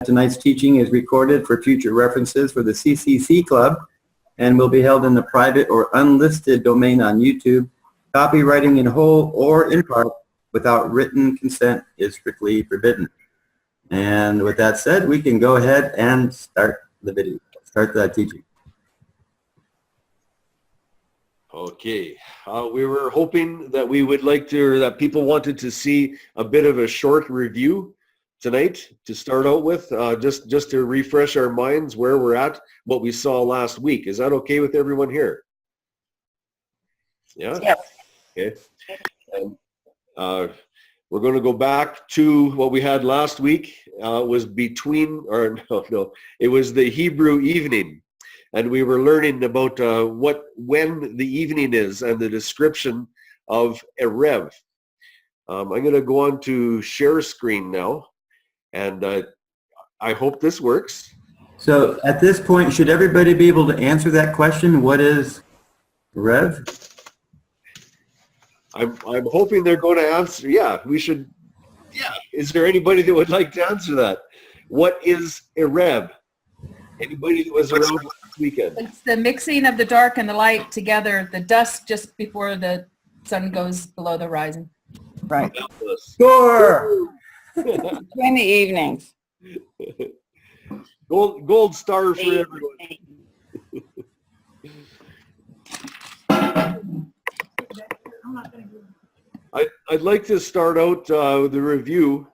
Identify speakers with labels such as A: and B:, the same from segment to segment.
A: Tonight's teaching is recorded for future references for the CCC Club and will be held in the private or unlisted domain on YouTube. Copywriting in whole or in part without written consent is strictly forbidden. And with that said, we can go ahead and start the video, start that teaching.
B: Okay, we were hoping that we would like to, or that people wanted to see a bit of a short review tonight to start out with, just to refresh our minds where we're at, what we saw last week. Is that okay with everyone here? Yeah?
C: Yep.
B: Okay. And, we're going to go back to what we had last week. Was between, or no, it was the Hebrew evening. And we were learning about when the evening is and the description of Erev. I'm going to go on to share screen now. And I hope this works.
A: So at this point, should everybody be able to answer that question? What is Rev?
B: I'm hoping they're going to answer. Yeah, we should. Yeah. Is there anybody that would like to answer that? What is Erev? Anybody that was around last weekend?
C: It's the mixing of the dark and the light together, the dusk just before the sun goes below the horizon.
D: Right.
A: Score!
D: In the evenings.
B: Gold star for everyone. I'd like to start out the review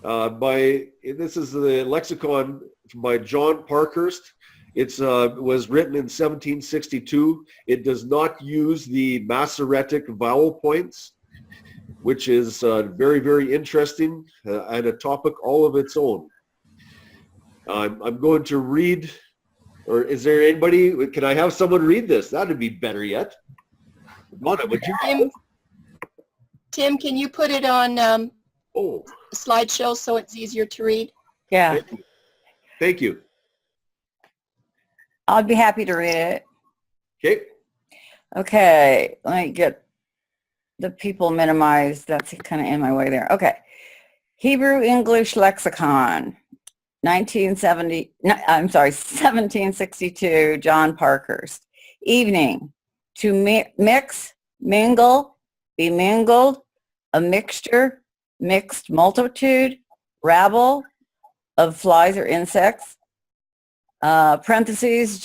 B: this is the lexicon by John Parkhurst. It was written in 1762. It does not use the Masoretic vowel points, which is very, very interesting and a topic all of its own. I'm going to read, or is there anybody, can I have someone read this? That'd be better yet. Mona, would you?
E: Tim, can you put it on slideshow so it's easier to read?
D: Yeah.
B: Thank you.
D: I'd be happy to read it.
B: Okay.
D: Okay, let me get the people minimized. That's kind of in my way there. Okay. Hebrew English Lexicon, 1762, John Parkhurst. Evening, to mix, mingle, be mingled, a mixture, mixed multitude, rabble of flies or insects. Parentheses,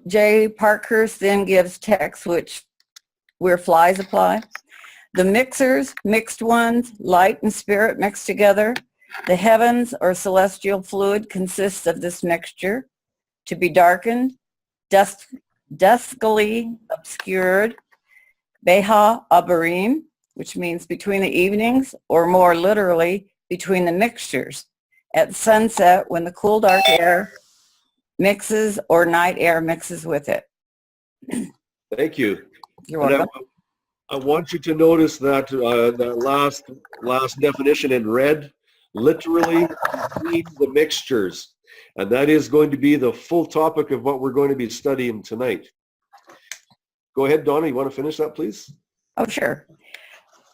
D: J. Parkhurst then gives text where flies apply. The mixers, mixed ones, light and spirit mixed together. The heavens or celestial fluid consists of this mixture. To be darkened, duskily obscured. Beha Abarim, which means between the evenings, or more literally, between the mixtures. At sunset, when the cool dark air mixes or night air mixes with it.
B: Thank you.
D: You're welcome.
B: I want you to notice that that last definition in red, literally between the mixtures. And that is going to be the full topic of what we're going to be studying tonight. Go ahead, Donna. You want to finish that, please?
D: Oh, sure.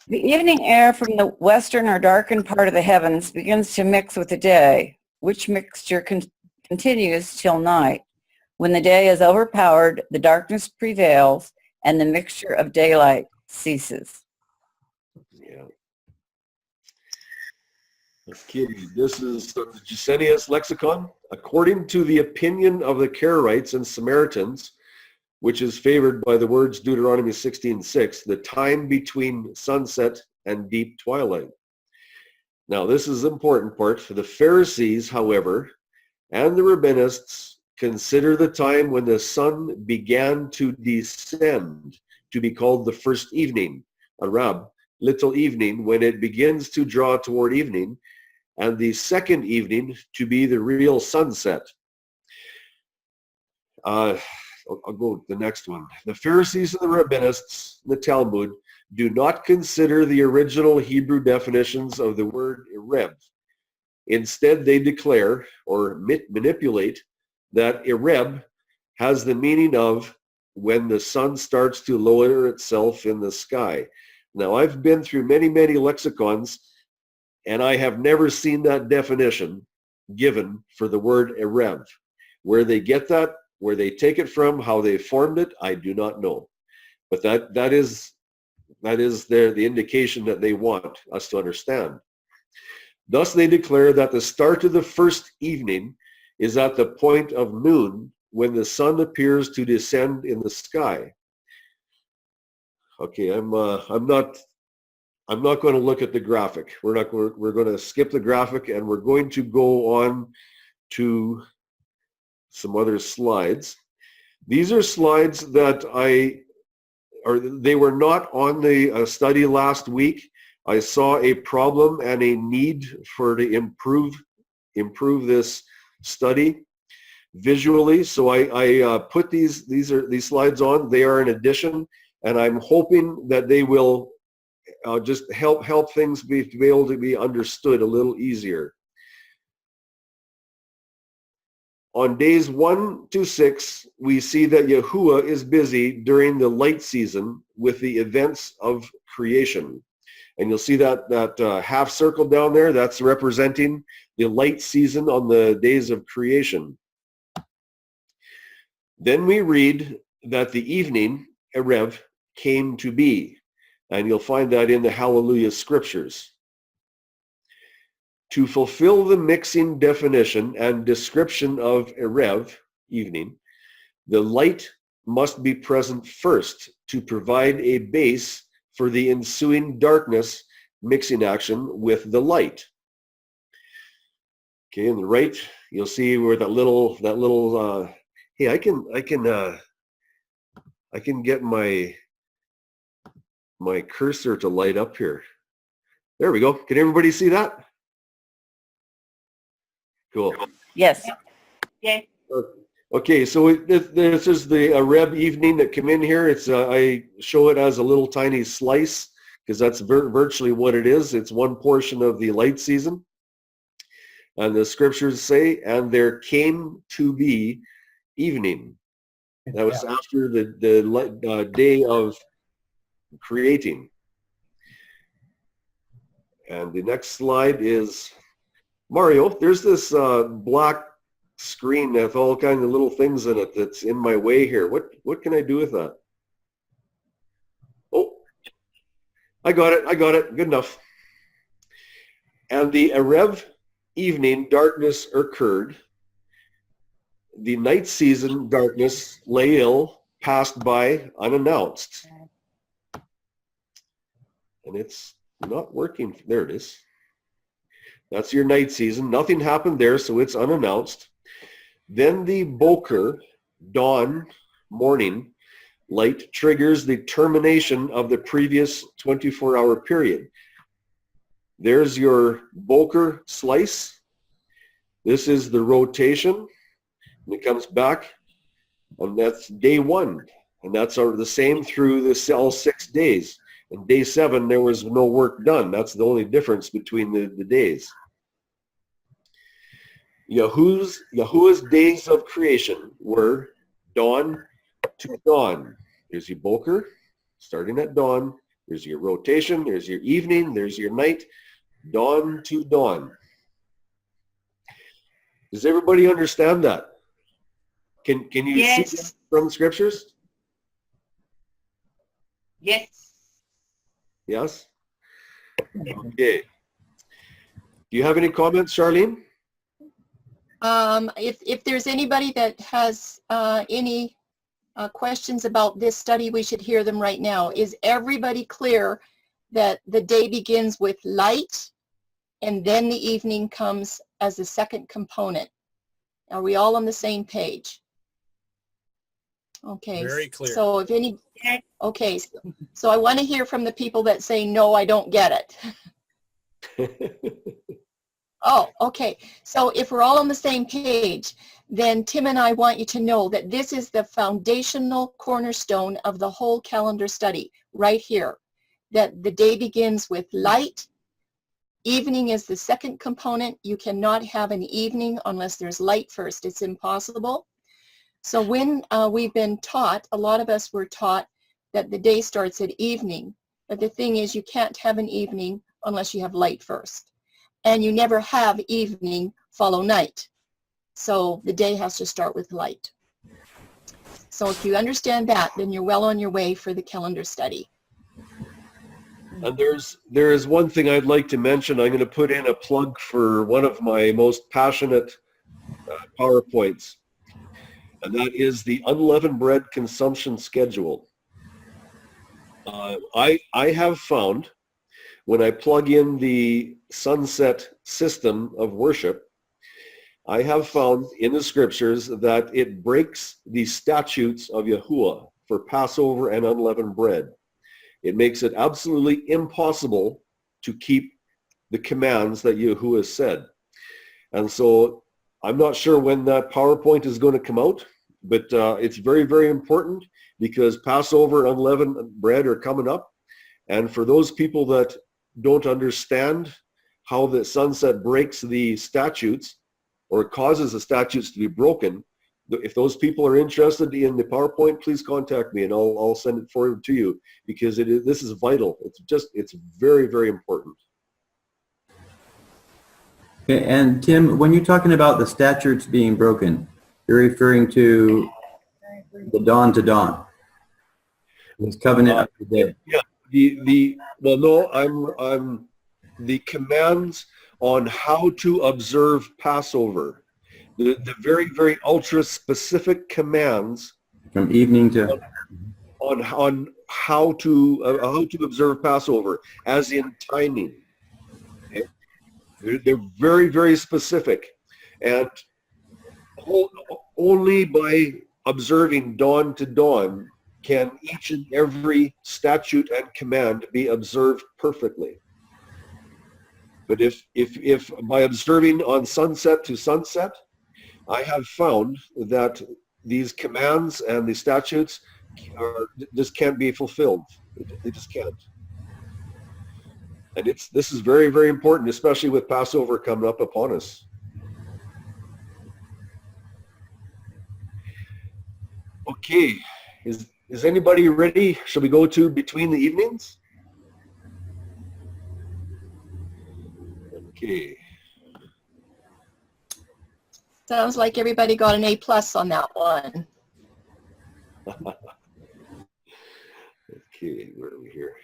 D: The evening air from the western or darkened part of the heavens begins to mix with the day, which mixture continues till night. When the day is overpowered, the darkness prevails, and the mixture of daylight ceases.
B: Yeah. Okay, this is the Gesenius Lexicon. According to the opinion of the Karaites and Samaritans, which is favored by the words Deuteronomy 16:6, the time between sunset and deep twilight. Now, this is the important part. For the Pharisees, however, and the Rabbinists consider the time when the sun began to descend to be called the first evening, Arab, little evening, when it begins to draw toward evening, and the second evening to be the real sunset. I'll go to the next one. The Pharisees and the Rabbinists, the Talmud, do not consider the original Hebrew definitions of the word Erev. Instead, they declare or manipulate that Erev has the meaning of when the sun starts to lower itself in the sky. Now, I've been through many, many lexicons, and I have never seen that definition given for the word Erev. Where they get that, where they take it from, how they formed it, I do not know. But that is the indication that they want us to understand. Thus they declare that the start of the first evening is at the point of noon, when the sun appears to descend in the sky. Okay, I'm not going to look at the graphic. We're going to skip the graphic, and we're going to go on to some other slides. These are slides that they were not on the study last week. I saw a problem and a need to improve this study visually. So I put these slides on. They are an addition, and I'm hoping that they will just help things be able to be understood a little easier. On days 1 to 6, we see that Yahuwah is busy during the light season with the events of creation. And you'll see that half circle down there, that's representing the light season on the days of creation. Then we read that the evening, Erev, came to be. And you'll find that in the Hallelujah scriptures. To fulfill the mixing definition and description of Erev, evening, the light must be present first to provide a base for the ensuing darkness mixing action with the light. Okay, on the right, you'll see where that little hey, I can get my cursor to light up here. There we go. Can everybody see that? Cool.
D: Yes.
B: Okay, so this is the Erev evening that came in here. It's I show it as a little tiny slice because that's virtually what it is. It's one portion of the light season. And the scriptures say, and there came to be evening. That was after the day of creating. And the next slide is Mario. There's this black screen with all kinds of little things in it that's in my way here. What can I do with that? Oh, I got it. Good enough. And the Erev evening darkness occurred. The night season darkness, Leil, passed by unannounced. And it's not working. There it is. That's your night season. Nothing happened there, so it's unannounced. Then the Boker, dawn, morning, light triggers the termination of the previous 24-hour period. There's your Boker slice. This is the rotation. And it comes back, and that's day 1. And that's the same through all 6 days. And day 7, there was no work done. That's the only difference between the days. Yahuwah's days of creation were dawn to dawn. There's your Boker, starting at dawn. There's your rotation. There's your evening. There's your night. Dawn to dawn. Does everybody understand that? Can you see that from scriptures?
F: Yes.
B: Yes? Okay. Do you have any comments, Charlene?
E: If there's anybody that has any questions about this study, we should hear them right now. Is everybody clear that the day begins with light and then the evening comes as the second component? Are we all on the same page? Okay.
G: Very clear.
E: So if any, okay. So I want to hear from the people that say, no, I don't get it. Oh, okay. So if we're all on the same page, then Tim and I want you to know that this is the foundational cornerstone of the whole calendar study right here, that the day begins with light. Evening is the second component. You cannot have an evening unless there's light first. It's impossible. So when we've been taught, a lot of us were taught that the day starts at evening. But the thing is, you can't have an evening unless you have light first. And you never have evening follow night. So the day has to start with light. So if you understand that, then you're well on your way for the calendar study.
B: And there is one thing I'd like to mention. I'm going to put in a plug for one of my most passionate PowerPoints, and that is the unleavened bread consumption schedule. I have found when I plug in the sunset system of worship, I have found in the scriptures that it breaks the statutes of Yahuwah for Passover and unleavened bread. It makes it absolutely impossible to keep the commands that Yahuwah said. And so I'm not sure when that PowerPoint is going to come out, but it's very, very important because Passover and unleavened bread are coming up. And for those people that don't understand how the sunset breaks the statutes or causes the statutes to be broken, if those people are interested in the PowerPoint, please contact me and I'll send it forward to you because this is vital. It's very, very important.
A: Okay, and Tim, when you're talking about the statutes being broken, you're referring to the dawn to dawn. This covenant of the day.
B: Yeah, well, no, I'm the commands on how to observe Passover. The very, very ultra specific commands
A: From evening to...
B: on how to observe Passover, as in timing. Okay? They're very, very specific, and only by observing dawn to dawn can each and every statute and command be observed perfectly. But if by observing on sunset to sunset, I have found that these commands and the statutes just can't be fulfilled. They just can't. And this is very, very important, especially with Passover coming up upon us. Okay, is anybody ready? Shall we go to Between the Evenings? Okay.
E: Sounds like everybody got an A+ on that one.
B: Okay, where are we here?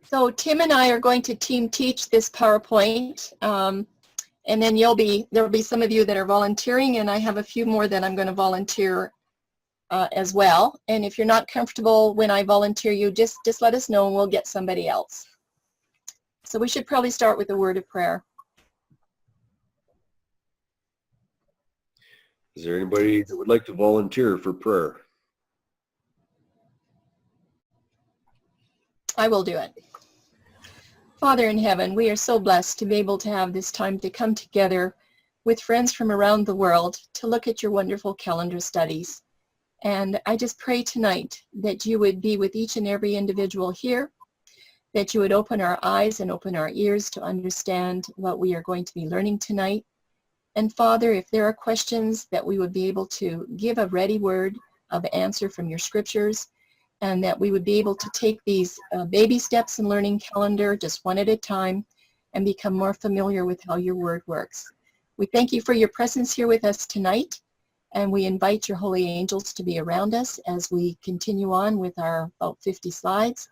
E: So Tim and I are going to team teach this PowerPoint, and then there'll be some of you that are volunteering, and I have a few more that I'm going to volunteer as well. And if you're not comfortable when I volunteer you, just let us know and we'll get somebody else. So we should probably start with a word of prayer.
B: Is there anybody that would like to volunteer for prayer?
E: I will do it. Father in heaven, we are so blessed to be able to have this time to come together with friends from around the world to look at your wonderful calendar studies. And I just pray tonight that you would be with each and every individual here, that you would open our eyes and open our ears to understand what we are going to be learning tonight. And Father, if there are questions, that we would be able to give a ready word of answer from your scriptures, and that we would be able to take these baby steps in learning calendar just one at a time and become more familiar with how your word works. We thank you for your presence here with us tonight, and we invite your holy angels to be around us as we continue on with our about 50 slides.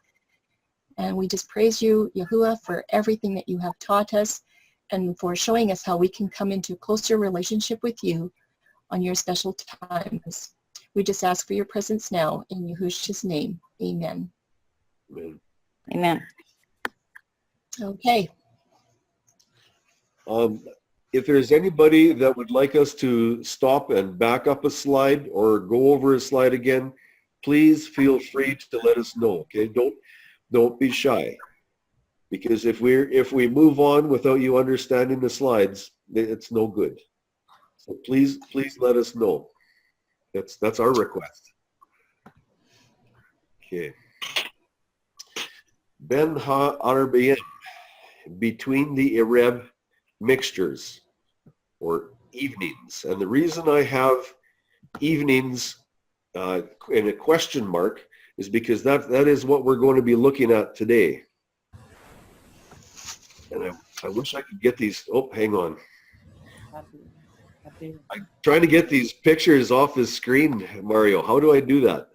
E: And we just praise you, Yahuwah, for everything that you have taught us and for showing us how we can come into a closer relationship with you on your special times. We just ask for your presence now in Yahushua's name. Amen.
B: Amen.
D: Amen.
E: Okay.
B: If there's anybody that would like us to stop and back up a slide or go over a slide again, please feel free to let us know. Okay, don't be shy, because if we move on without you understanding the slides, it's no good. So please let us know. That's our request. Okay. Ben Ha-Arabiyim, between the Ereb mixtures or evenings. And the reason I have evenings in a question mark is because that is what we're going to be looking at today. And I wish I could get these. Oh, hang on. I'm trying to get these pictures off the screen, Mario. How do I do that?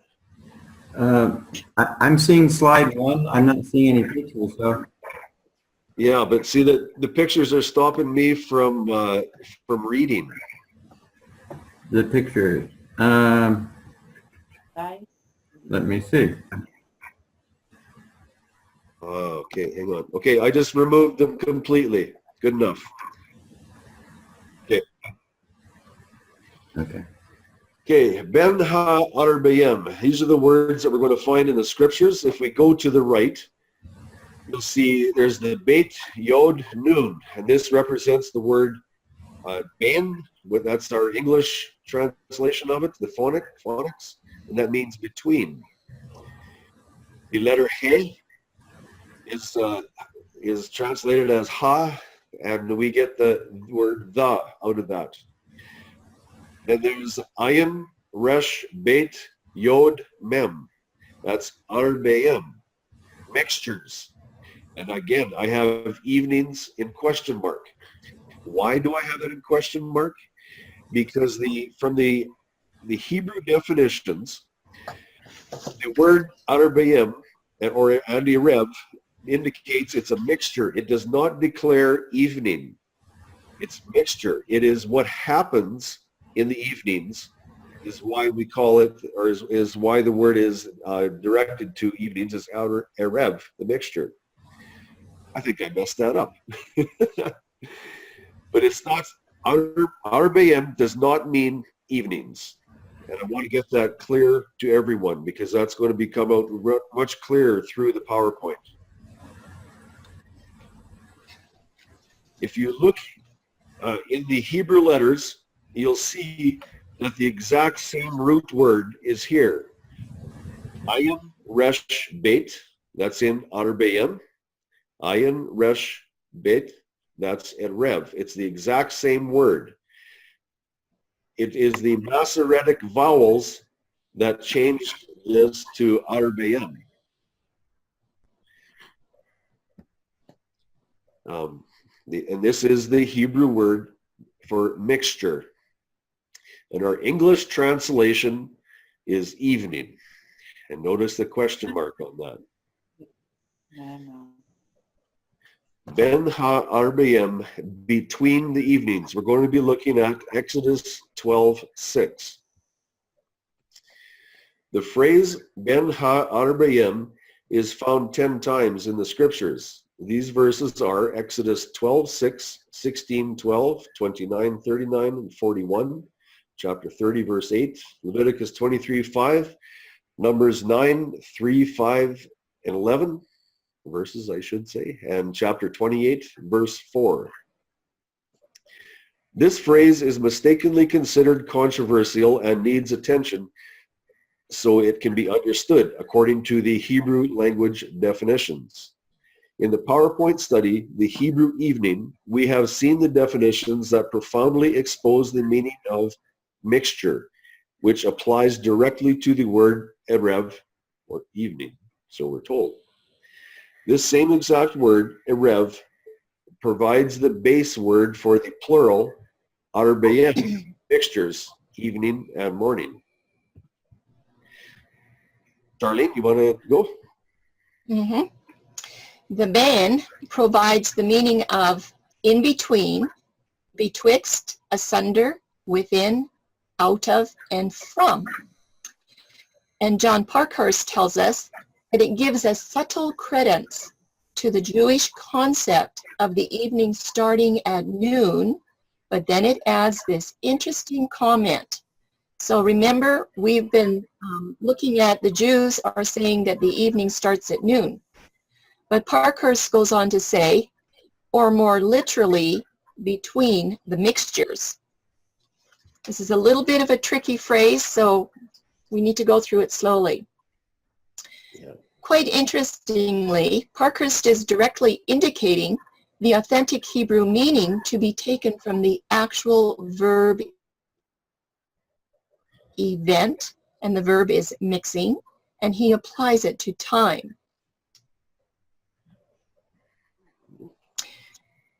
A: I'm seeing slide 1. I'm not seeing any pictures, so.
B: Yeah, but see that the pictures are stopping me from reading.
A: The picture. Let me see.
B: Oh, okay, hang on. Okay, I just removed them completely. Good enough.
A: Okay.
B: Okay, Ben Ha Arbayim. These are the words that we're going to find in the scriptures. If we go to the right, you'll see there's the Beit Yod Nun, and this represents the word ben. That's our English translation of it, the phonics, and that means between. The letter He is translated as Ha, and we get the word the out of that. Then there's Ayin, Resh, Beit, Yod, Mem. That's Arbayim, mixtures. And again, I have evenings in question mark. Why do I have it in question mark? Because from the Hebrew definitions, the word Arbayim and Erev indicates it's a mixture. It does not declare evening. It's mixture. It is what happens in the evenings is why we call it, or is why the word is directed to evenings as Erev, the mixture. I think I messed that up. But it's not, Arbayim does not mean evenings. And I want to get that clear to everyone because that's going to become out much clearer through the PowerPoint. If you look in the Hebrew letters, you'll see that the exact same root word is here. Ayin, Resh, Beit, that's in Arbayim. Ayin, Resh, Beit, that's Erev. It's the exact same word. It is the Masoretic vowels that changed this to Arbayim. And this is the Hebrew word for mixture. And our English translation is evening. And notice the question mark on that. Ben ha-arbayim, between the evenings. We're going to be looking at Exodus 12:6. The phrase Ben ha-arbayim is found 10 times in the scriptures. These verses are Exodus 12:6, 16:12, 29:39, and 41, chapter 30, verse 8, Leviticus 23:5, Numbers 9:3, 5, and 11, verses I should say, and chapter 28, verse 4. This phrase is mistakenly considered controversial and needs attention so it can be understood according to the Hebrew language definitions. In the PowerPoint study, The Hebrew Evening, we have seen the definitions that profoundly expose the meaning of mixture, which applies directly to the word erev, or evening, so we're told. This same exact word, erev, provides the base word for the plural, arbayim, mixtures, evening and morning. Darlene, you want to go?
E: Mm-hmm. The ben provides the meaning of in between, betwixt, asunder, within, out of, and from. And John Parkhurst tells us that it gives a subtle credence to the Jewish concept of the evening starting at noon, but then it adds this interesting comment. So remember, we've been looking at the Jews are saying that the evening starts at noon. But Parkhurst goes on to say, or more literally, between the mixtures. This is a little bit of a tricky phrase, so we need to go through it slowly.
B: Yeah.
E: Quite interestingly, Parkhurst is directly indicating the authentic Hebrew meaning to be taken from the actual verb event, and the verb is mixing, and he applies it to time.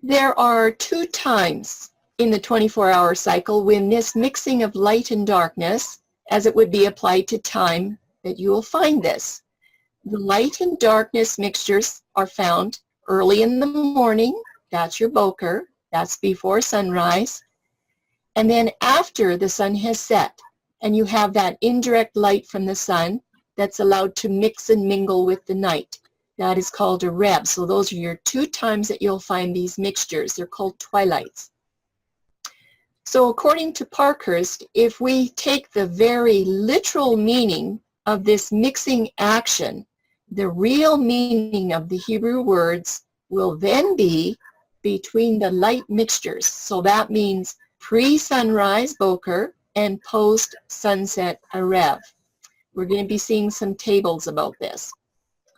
E: There are two times in the 24-hour cycle when this mixing of light and darkness, as it would be applied to time, that you will find this. The light and darkness mixtures are found early in the morning. That's your boker. That's before sunrise. And then after the sun has set, and you have that indirect light from the sun that's allowed to mix and mingle with the night. That is called a reb. So those are your two times that you'll find these mixtures. They're called twilights. So according to Parkhurst, if we take the very literal meaning of this mixing action, the real meaning of the Hebrew words will then be between the light mixtures. So that means pre-sunrise boker and post-sunset arev. We're going to be seeing some tables about this.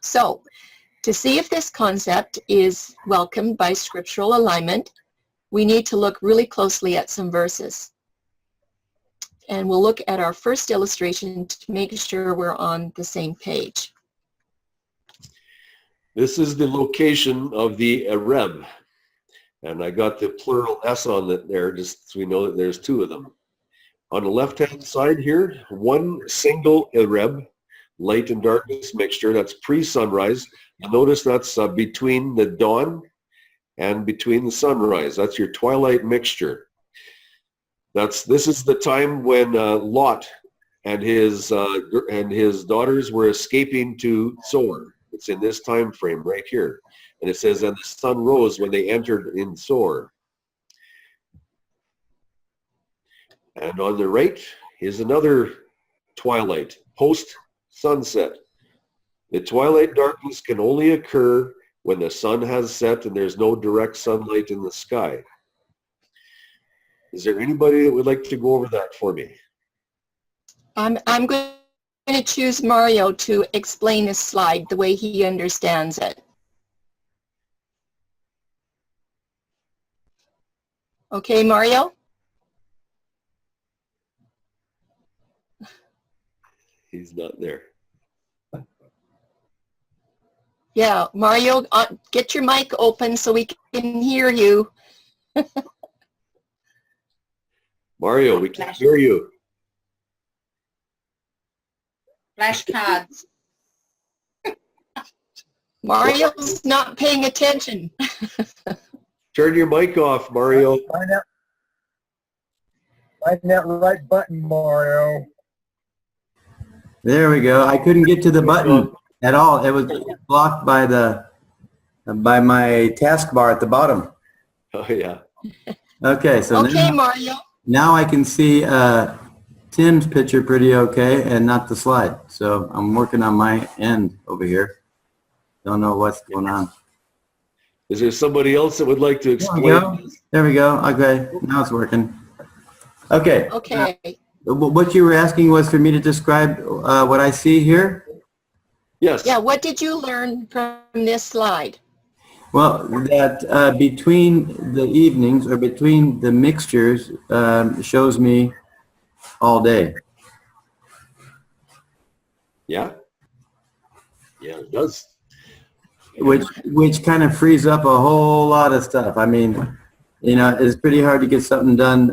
E: So, to see if this concept is welcomed by scriptural alignment, we need to look really closely at some verses. And we'll look at our first illustration to make sure we're on the same page.
B: This is the location of the Areb. And I got the plural S on it there, just so we know that there's two of them. On the left-hand side here, one single Areb, light and darkness mixture, that's pre-sunrise. You notice that's between the dawn and between the sunrise. That's your twilight mixture. This is the time when Lot and his daughters were escaping to Zoar. It's in this time frame right here. And it says, and the sun rose when they entered in Zoar. And on the right is another twilight, post-sunset. The twilight darkness can only occur when the sun has set and there's no direct sunlight in the sky. Is there anybody that would like to go over that for me?
E: I'm going to choose Mario to explain this slide the way he understands it. Okay, Mario?
B: He's not there.
E: Yeah, Mario, get your mic open so we can hear you.
B: Mario, we can hear you.
F: Flashcards.
E: Mario's not paying attention.
B: Turn your mic off, Mario.
G: Find that right button, Mario.
A: There we go. I couldn't get to the button at all. It was blocked by my taskbar at the bottom.
B: Oh, yeah.
A: Okay, so
E: Okay, Mario.
A: now I can see Tim's picture pretty okay and not the slide. So I'm working on my end over here. Don't know what's going on.
B: Is there somebody else that would like to
A: There we go.
B: explain this?
A: There we go. Okay, now it's working. Okay.
E: Okay.
A: What you were asking was for me to describe what I see here?
B: Yes.
E: Yeah, what did you learn from this slide?
A: Well, that between the evenings or between the mixtures shows me all day.
B: Yeah? Yeah, it does.
A: Which kind of frees up a whole lot of stuff. I mean, you know, it's pretty hard to get something done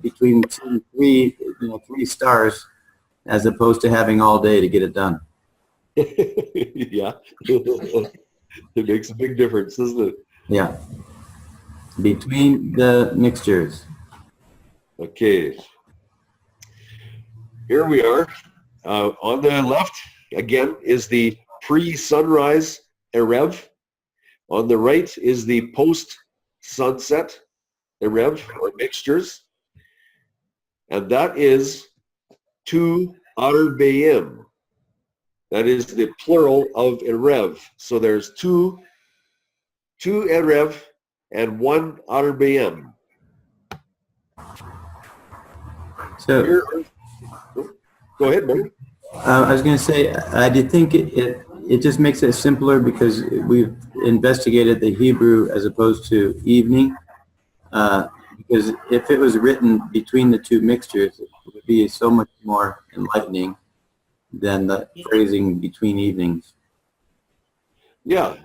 A: between 2 and 3 stars as opposed to having all day to get it done.
B: Yeah. It makes a big difference, doesn't it?
A: Yeah. Between the mixtures.
B: Okay. Here we are. On the left, again, is the pre-sunrise Erev. On the right is the post-sunset Erev, or mixtures. And that is 2 Arbeim. That is the plural of Erev. So there's two Erev and 1 Arbeim.
A: So
B: Here, go ahead, Mary.
A: I was going to say, I did think it just makes it simpler because we've investigated the Hebrew as opposed to evening. Because if it was written between the 2 mixtures, it would be so much more enlightening than the phrasing between evenings.
B: Yeah,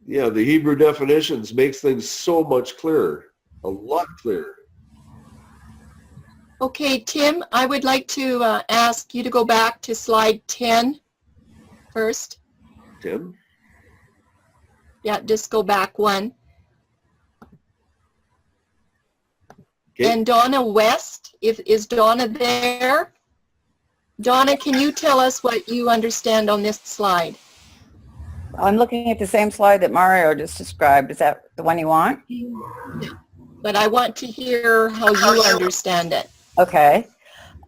B: the Hebrew definitions makes things so much clearer, a lot clearer.
E: Okay, Tim, I would like to ask you to go back to slide 10 first.
B: Tim?
E: Yeah, just go back one.
B: Okay.
E: And Donna West, is Donna there? Donna, can you tell us what you understand on this slide?
D: I'm looking at the same slide that Mario just described. Is that the one you want?
E: But I want to hear how you understand it.
D: Okay.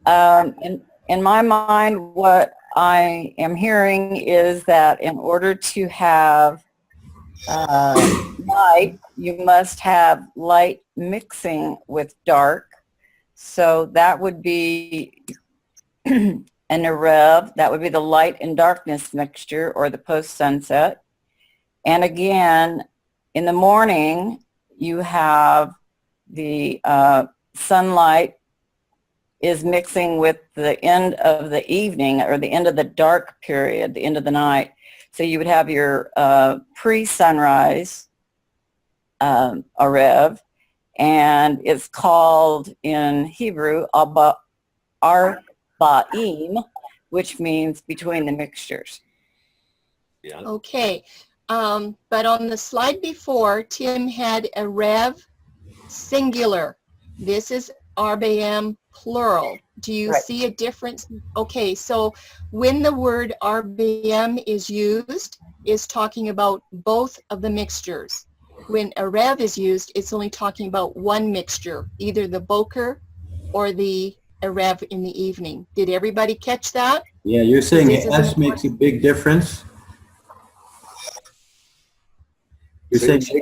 D: In my mind, what I am hearing is that in order to have light, you must have light mixing with dark. So that would be an Erev. That would be the light and darkness mixture, or the post-sunset. And again, in the morning, you have the sunlight is mixing with the end of the evening, or the end of the dark period, the end of the night. So you would have your pre-sunrise Erev, and it's called in Hebrew Arba'im, which means between the mixtures.
B: Yeah.
E: Okay, but on the slide before, Tim had Erev singular. This is Arba'im plural. Do you
D: Right.
E: see a difference? Okay, so when the word Arba'im is used, is talking about both of the mixtures. When Erev is used, it's only talking about one mixture, either the Boker or the Erev in the evening. Did everybody catch that?
A: Yeah, you're saying
E: This is
A: S makes a big difference? You're
B: Say-
A: saying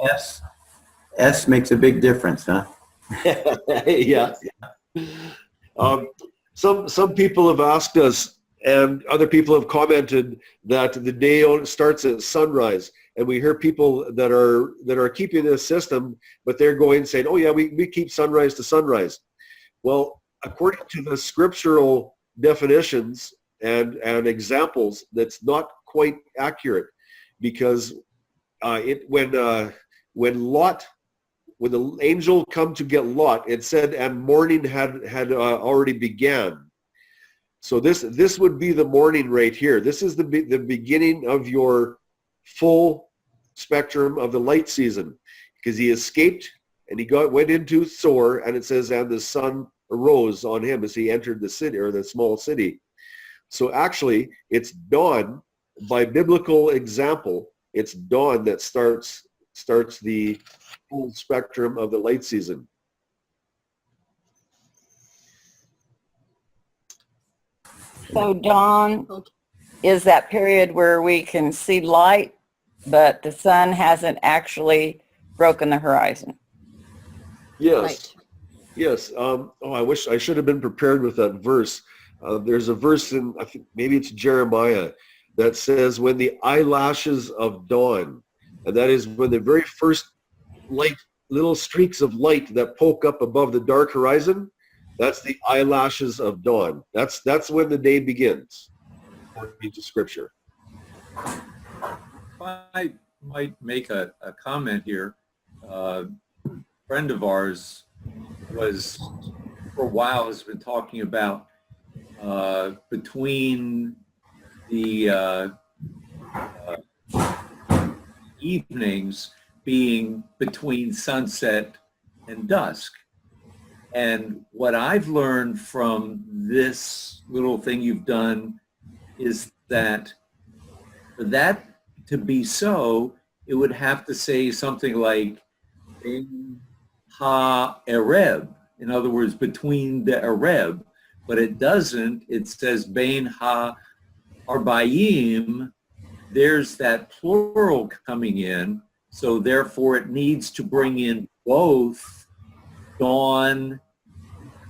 A: S makes a big difference, huh?
B: Yeah. Some people have asked us, and other people have commented that the day starts at sunrise, and we hear people that are keeping this system, but they're going saying, "Oh yeah, we keep sunrise to sunrise." Well, according to the scriptural definitions and examples, that's not quite accurate, because when the angel come to get Lot, it said, and morning had already began. So this would be the morning right here. This is the beginning of your full spectrum of the light season, because he escaped and he went into Sor, and it says, and the sun arose on him as he entered the city, or the small city. So actually, it's dawn. By biblical example, it's dawn that starts the full spectrum of the light season.
D: So dawn is that period where we can see light, but the sun hasn't actually broken the horizon.
B: Yes.
E: Right.
B: Yes. I wish I should have been prepared with that verse. There's a verse in, I think maybe it's Jeremiah, that says, when the eyelashes of dawn, and that is when the very first light, little streaks of light that poke up above the dark horizon, that's the eyelashes of dawn. That's when the day begins, according to scripture.
H: I might make a comment here. A friend of ours was, for a while, has been talking about between the evenings being between sunset and dusk. And what I've learned from this little thing you've done is that for that to be so, it would have to say something like Bein ha-Erev, in other words, between the Erev, but it doesn't. It says Bein ha-Arba'im. There's that plural coming in, so therefore it needs to bring in both dawn,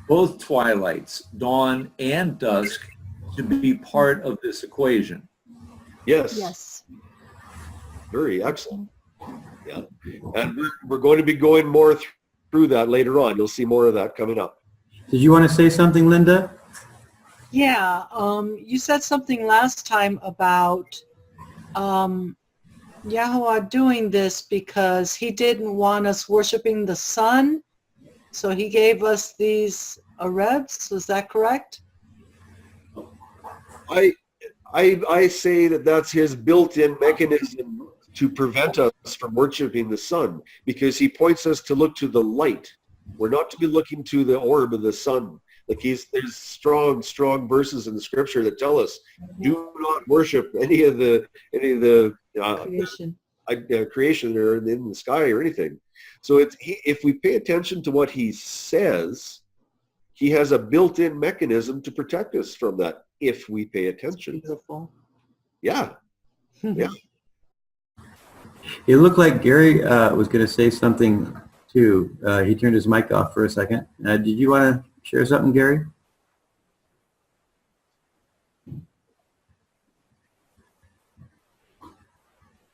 H: both twilights, dawn and dusk, to be part of this equation.
B: Yes.
E: Yes.
B: Very excellent. Yeah. And we're going to be going more through that later on. You'll see more of that coming up.
A: Did you want to say something, Linda?
I: Yeah, you said something last time about Yahweh doing this because he didn't want us worshiping the sun. So he gave us these Aretz, is that correct?
B: I say that that's his built-in mechanism to prevent us from worshiping the sun, because he points us to look to the light. We're not to be looking to the orb of the sun. Like there's strong verses in the scripture that tell us, do not worship any of the
I: Creation.
B: creation or in the sky or anything. So if we pay attention to what he says, he has a built-in mechanism to protect us from that if we pay attention.
I: Beautiful.
B: Yeah. Yeah.
A: It looked like Gary was going to say something too. He turned his mic off for a second. Did you want to share something, Gary?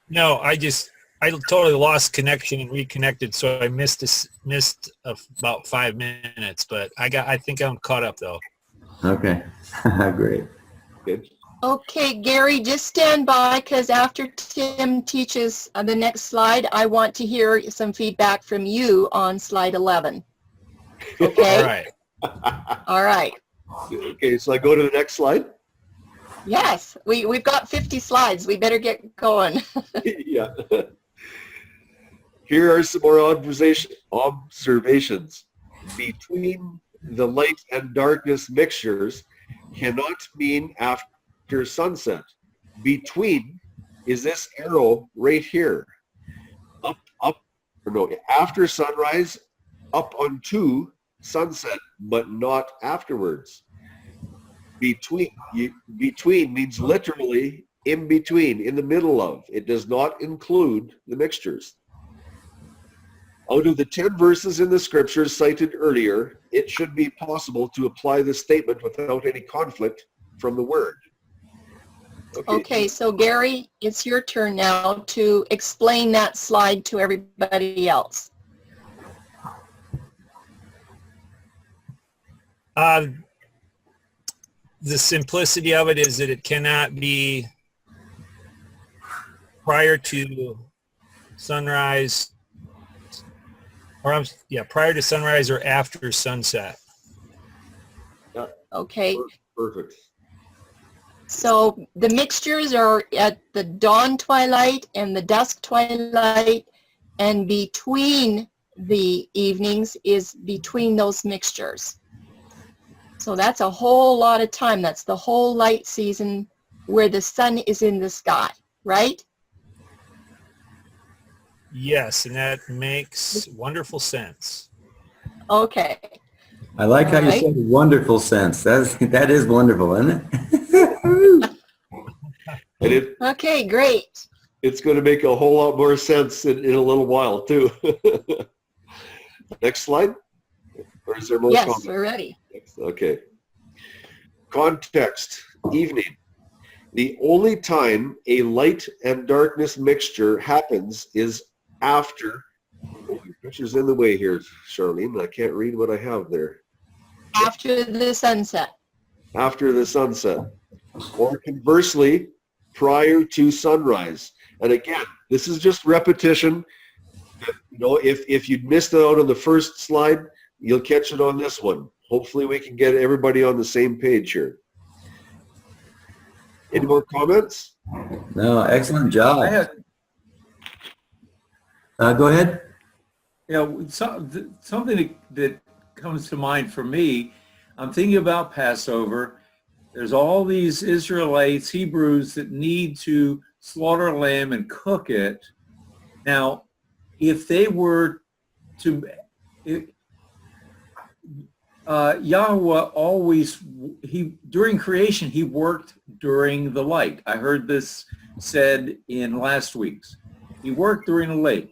J: No, I totally lost connection and reconnected, so I missed about 5 minutes. But I think I'm caught up though.
A: Okay, great.
B: Good.
E: Okay, Gary, just stand by, because after Tim teaches the next slide, I want to hear some feedback from you on slide 11. Okay?
J: All right.
E: All right.
B: Okay, so I go to the next slide.
E: Yes, we've got 50 slides. We better get going.
B: Yeah. Here are some more observations. Between the light and darkness mixtures cannot mean after sunset. Between is this arrow right here. After sunrise, up onto sunset, but not afterwards. Between means literally in between, in the middle of. It does not include the mixtures. Out of the 10 verses in the scriptures cited earlier, it should be possible to apply this statement without any conflict from the word.
E: Okay, so Gary, it's your turn now to explain that slide to everybody else.
J: The simplicity of it is that it cannot be prior to sunrise, prior to sunrise or after sunset.
E: Okay,
B: Perfect.
E: so the mixtures are at the dawn twilight and the dusk twilight, and between the evenings is between those mixtures. So that's a whole lot of time. That's the whole light season where the sun is in the sky, right?
J: Yes, and that makes wonderful sense.
E: Okay.
A: I like how you
E: Alright.
A: said wonderful sense. That is wonderful, isn't it?
B: And
E: Okay, great.
B: it's going to make a whole lot more sense in a little while too. Next slide. Or is there more
E: Yes,
B: comments?
E: we're ready.
B: Okay. Context, evening. The only time a light and darkness mixture happens is after, oh, your picture's in the way here, Charlene. I can't read what I have there.
E: After the sunset.
B: After the sunset. Or conversely, prior to sunrise. And again, this is just repetition. You know, if you'd missed it out on the first slide, you'll catch it on this one. Hopefully we can get everybody on the same page here. Any more comments?
A: No, excellent job.
H: I had,
A: Go ahead.
H: something that comes to mind for me, I'm thinking about Passover. There's all these Israelites, Hebrews, that need to slaughter a lamb and cook it. Now, if they were to, Yahweh always, during creation, he worked during the light. I heard this said in last week's. He worked during the light.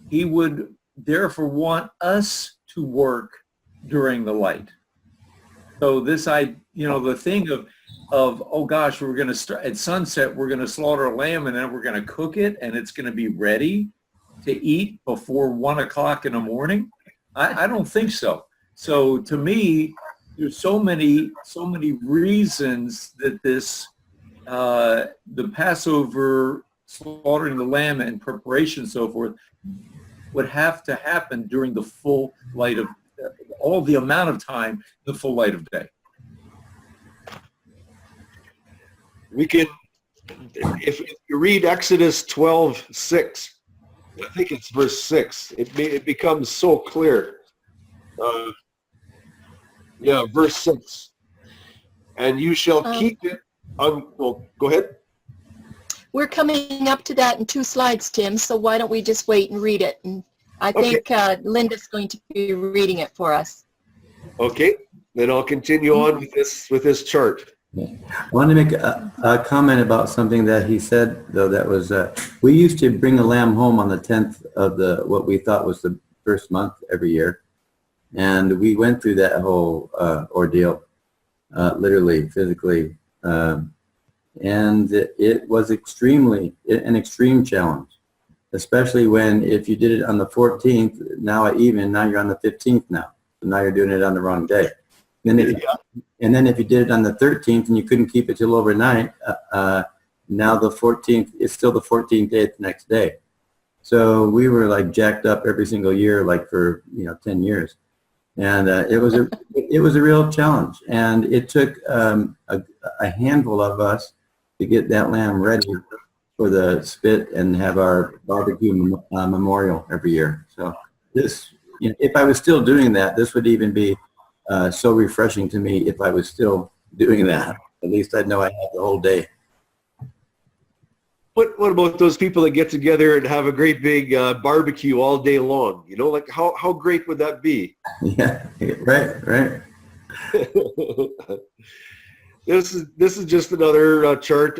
H: He would therefore want us to work during the light. So this, the thing of oh gosh, we're going to start at sunset, we're going to slaughter a lamb and then we're going to cook it and it's going to be ready to eat before 1 o'clock in the morning. I don't think so. So to me, there's so many reasons that this, the Passover, slaughtering the lamb and preparation and so forth, would have to happen during the full light of all the amount of time in the full light of day.
B: We can, if you read Exodus 12:6, I think it's verse 6, it becomes so clear. Verse 6. And you shall keep it well, go ahead.
E: We're coming up to that in 2 slides, Tim, so why don't we just wait and read it? And I think Linda's going to be reading it for us.
B: Okay, then I'll continue on with this chart.
A: I wanted to make a comment about something that he said, though, that was, we used to bring a lamb home on the 10th of what we thought was the first month every year. And we went through that whole ordeal, literally, physically. And it was an extreme challenge, especially when if you did it on the 14th, now you're on the 15th now. So now you're doing it on the wrong day. And then if you did it on the 13th and you couldn't keep it till overnight, now the 14th is still the 14th day the next day. So we were like jacked up every single year, like for 10 years. And it was a real challenge. And it took a handful of us to get that lamb ready for the spit and have our barbecue memorial every year. So this, if I was still doing that, this would even be so refreshing to me if I was still doing that. At least I'd know I had the whole day.
B: What about those people that get together and have a great big barbecue all day long? Like how great would that be?
A: Yeah, right.
B: This is just another chart.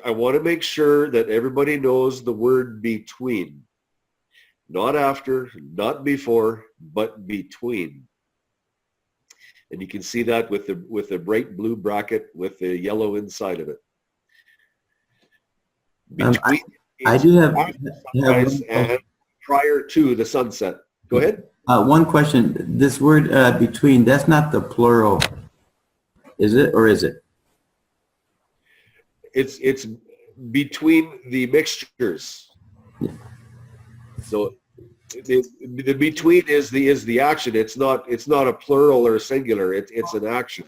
B: I want to make sure that everybody knows the word between. Not after, not before, but between. And you can see that with the bright blue bracket with the yellow inside of it. Between
A: I do have
B: sunrise and prior to the sunset. Go ahead.
A: One question. This word between, that's not the plural, is it, or is it?
B: It's between the mixtures.
A: Yeah.
B: So the between is the action. It's not a plural or a singular. It's an action.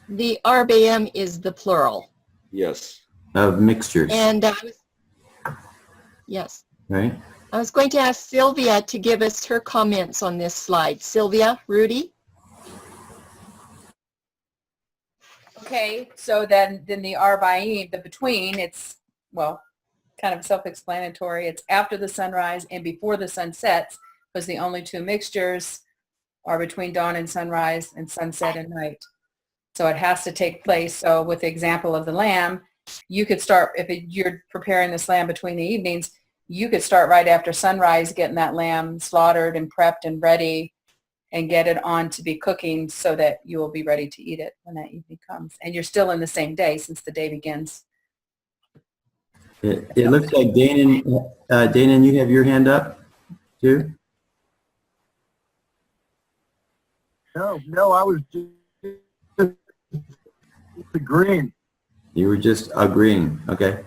E: The RBM is the plural.
B: Yes.
A: Of mixtures.
E: And yes.
A: Right.
E: I was going to ask Sylvia to give us her comments on this slide. Sylvia, Rudy?
C: Okay, so then the arba'im, the between, it's, well, kind of self-explanatory. It's after the sunrise and before the sun sets, because the only 2 mixtures are between dawn and sunrise and sunset and night. So it has to take place. So with the example of the lamb, you could start, if you're preparing this lamb between the evenings, you could start right after sunrise getting that lamb slaughtered and prepped and ready and get it on to be cooking so that you will be ready to eat it when that evening comes. And you're still in the same day since the day begins.
A: It looks like Dana, you have your hand up too?
G: No, I was just agreeing.
A: You were just agreeing, okay.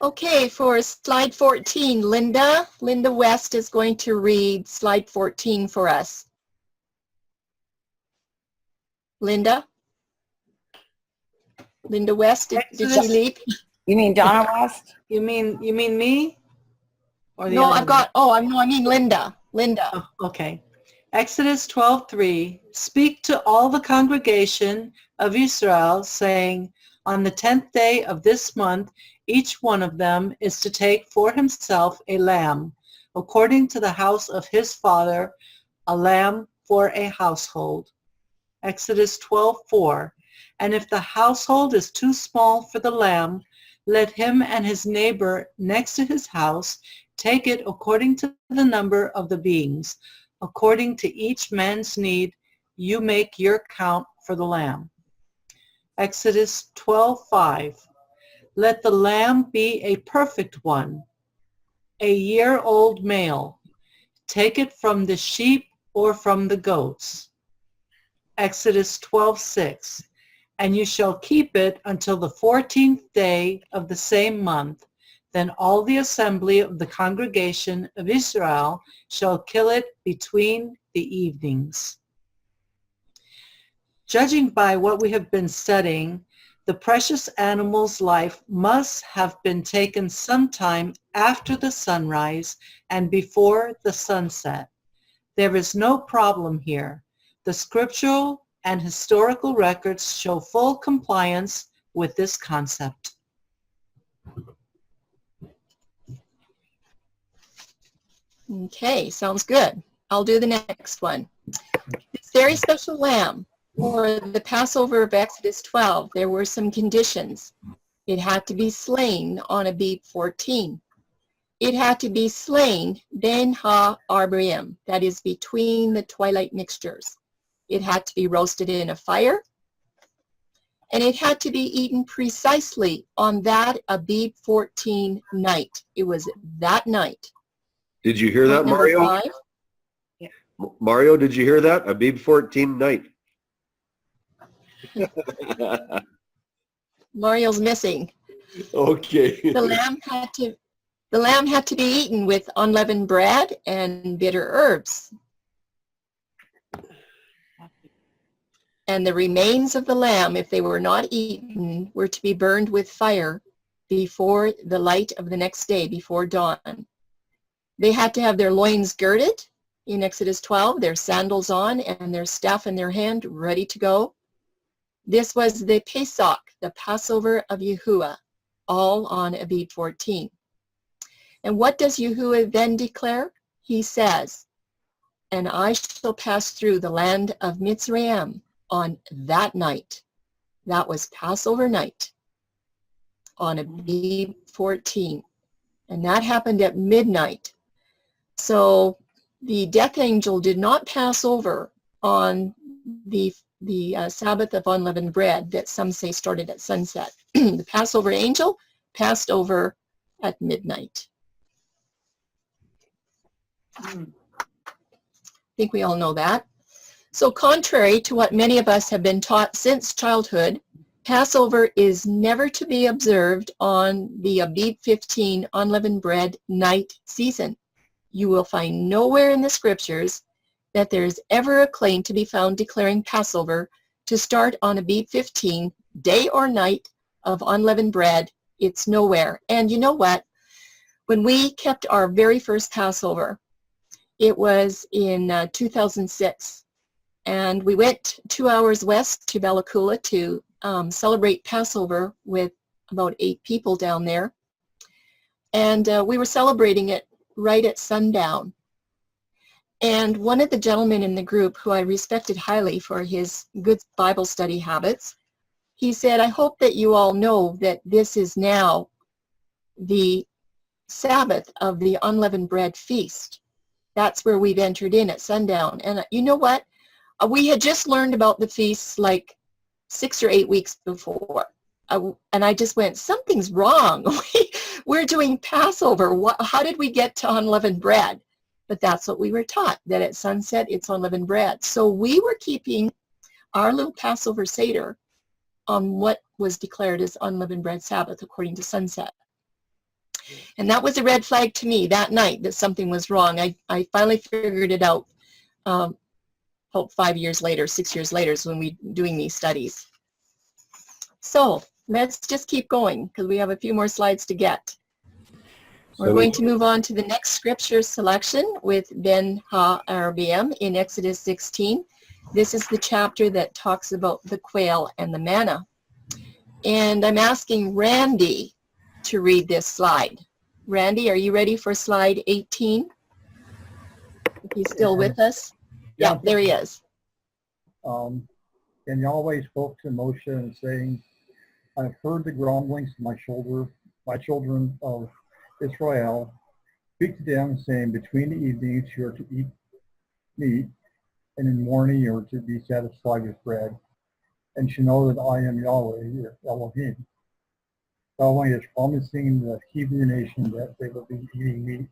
E: Okay, for slide 14, Linda West is going to read slide 14 for us. Linda West, did she leave?
D: You mean Donna West?
I: You mean me? Or the
E: No,
I: other
E: I've
I: one?
E: got, I mean Linda.
I: Oh, okay. Exodus 12:3, speak to all the congregation of Israel, saying, on the 10th day of this month, each one of them is to take for himself a lamb, according to the house of his father, a lamb for a household. Exodus 12:4, and if the household is too small for the lamb, let him and his neighbor next to his house take it according to the number of the beings. According to each man's need, you make your count for the lamb. Exodus 12:5, let the lamb be a perfect one, a year-old male. Take it from the sheep or from the goats. Exodus 12:6, and you shall keep it until the 14th day of the same month. then all the assembly of the congregation of Israel shall kill it between the evenings. Judging by what we have been studying, the precious animal's life must have been taken sometime after the sunrise and before the sunset. There is no problem here. The scriptural and historical records show full compliance with this concept.
E: Okay, sounds good. I'll do the next one. This very special lamb for the Passover of Exodus 12, there were some conditions. It had to be slain on Abib 14. It had to be slain ben ha-arbaim, that is between the twilight mixtures. It had to be roasted in a fire, and it had to be eaten precisely on that Abib 14 night. It was that night.
B: Did you hear that,
E: Number
B: Mario?
E: 5.
B: Mario, did you hear that? Abib 14 night.
E: Mario's missing.
B: Okay.
E: The lamb had to be eaten with unleavened bread and bitter herbs. And the remains of the lamb, if they were not eaten, were to be burned with fire before the light of the next day, before dawn. They had to have their loins girded in Exodus 12, their sandals on, and their staff in their hand, ready to go. This was the Pesach, the Passover of Yahuwah, all on Abib 14. And what does Yahuwah then declare? He says, "And I shall pass through the land of Mitzrayim on that night." That was Passover night on Abib 14. And that happened at midnight. So the death angel did not pass over on the Sabbath of unleavened bread that some say started at sunset. The Passover angel passed over at midnight. I think we all know that. So contrary to what many of us have been taught since childhood, Passover is never to be observed on the Abib 15 unleavened bread night season. You will find nowhere in the scriptures that there is ever a claim to be found declaring Passover to start on Abib 15, day or night of unleavened bread. It's nowhere. And you know what? When we kept our very first Passover, it was in 2006. And we went 2 hours west to Bella Coola to celebrate Passover with about 8 people down there. And we were celebrating it right at sundown. And one of the gentlemen in the group, who I respected highly for his good Bible study habits, he said, "I hope that you all know that this is now the Sabbath of the unleavened bread feast. That's where we've entered in at sundown." And you know what? We had just learned about the feasts like 6 or 8 weeks before. And I just went, something's wrong. We're doing Passover. How did we get to unleavened bread? But that's what we were taught, that at sunset it's unleavened bread. So we were keeping our little Passover Seder on what was declared as unleavened bread Sabbath according to sunset. And that was a red flag to me that night that something was wrong. I finally figured it out about 5 years later, 6 years later is when we were doing these studies. So let's just keep going because we have a few more slides to get. We're going to move on to the next scripture selection with Ben ha-arbaim in Exodus 16. This is the chapter that talks about the quail and the manna. And I'm asking Randy to read this slide. Randy, are you ready for slide 18? If he's still with us. Yeah, there he is.
G: And Yahweh spoke to Moshe and saying, "I've heard the grumblings of my children of Israel. Speak to them, saying, between the evenings you are to eat meat, and in the morning you are to be satisfied with bread, and to know that I am Yahweh, your Elohim." Yahweh is promising the Hebrew nation that they will be eating meat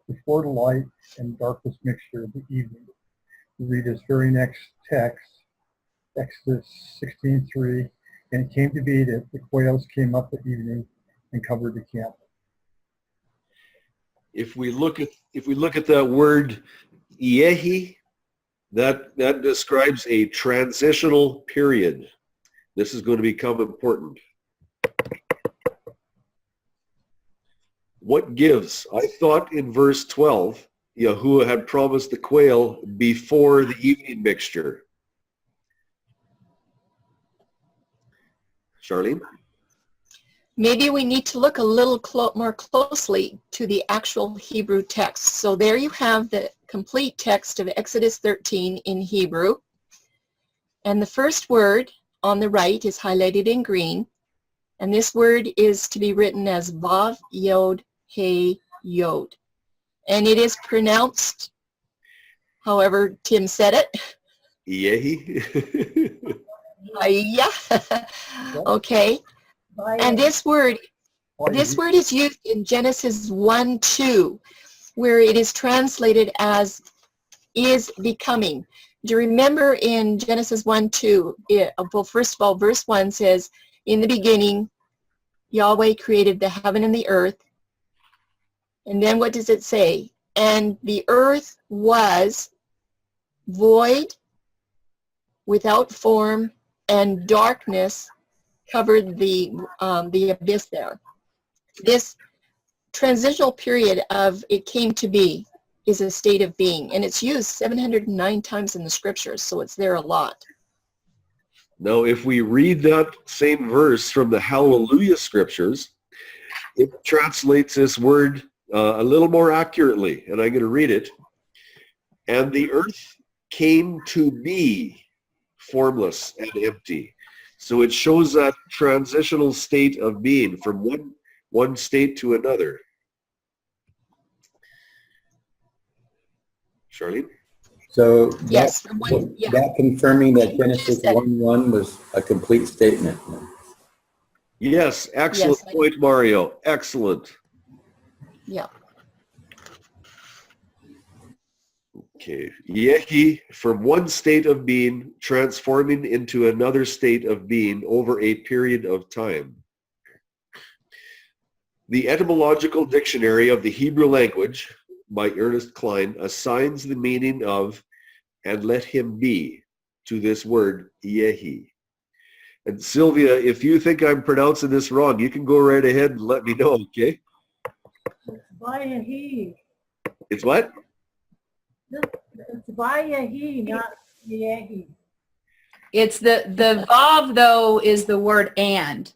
G: before the light and darkness mixture of the evening. We read this very next text, Exodus 16:3, "And it came to be that the quails came up at evening and covered the camp."
B: if we look at that word yehi, that describes a transitional period. This is going to become important. What gives? I thought in verse 12, Yahuwah had promised the quail before the evening mixture. Charlene?
E: Maybe we need to look a little more closely to the actual Hebrew text. So there you have the complete text of Exodus 13 in Hebrew. And the first word on the right is highlighted in green. And this word is to be written as Vav Yod He Yod. And it is pronounced however Tim said it.
B: Yehi?
E: Yeah. Okay. And this word is used in Genesis 1:2, where it is translated as is becoming. Do you remember in Genesis 1:2, well, first of all, verse 1 says, in the beginning, Yahweh created the heaven and the earth. And then what does it say? And the earth was void, without form, and darkness covered the abyss there. This transitional period of it came to be is a state of being, and it's used 709 times in the scriptures, so it's there a lot.
B: Now, if we read that same verse from the Hallelujah scriptures, it translates this word a little more accurately, and I'm going to read it. And the earth came to be formless and empty. So it shows that transitional state of being from one state to another. Charlene?
A: So
E: Yes.
A: that confirming that Genesis 1:1 was a complete statement.
B: Yes, excellent
E: Yes.
B: point, Mario. Excellent.
E: Yeah.
B: Okay. Yehi, from one state of being, transforming into another state of being over a period of time. The Etymological Dictionary of the Hebrew Language by Ernest Klein assigns the meaning of "and let him be" to this word yehi. And Sylvia, if you think I'm pronouncing this wrong, you can go right ahead and let me know, okay?
K: Vayahi.
B: It's what?
K: It's Vayahi, not Yehi.
C: It's the vav though is the word and.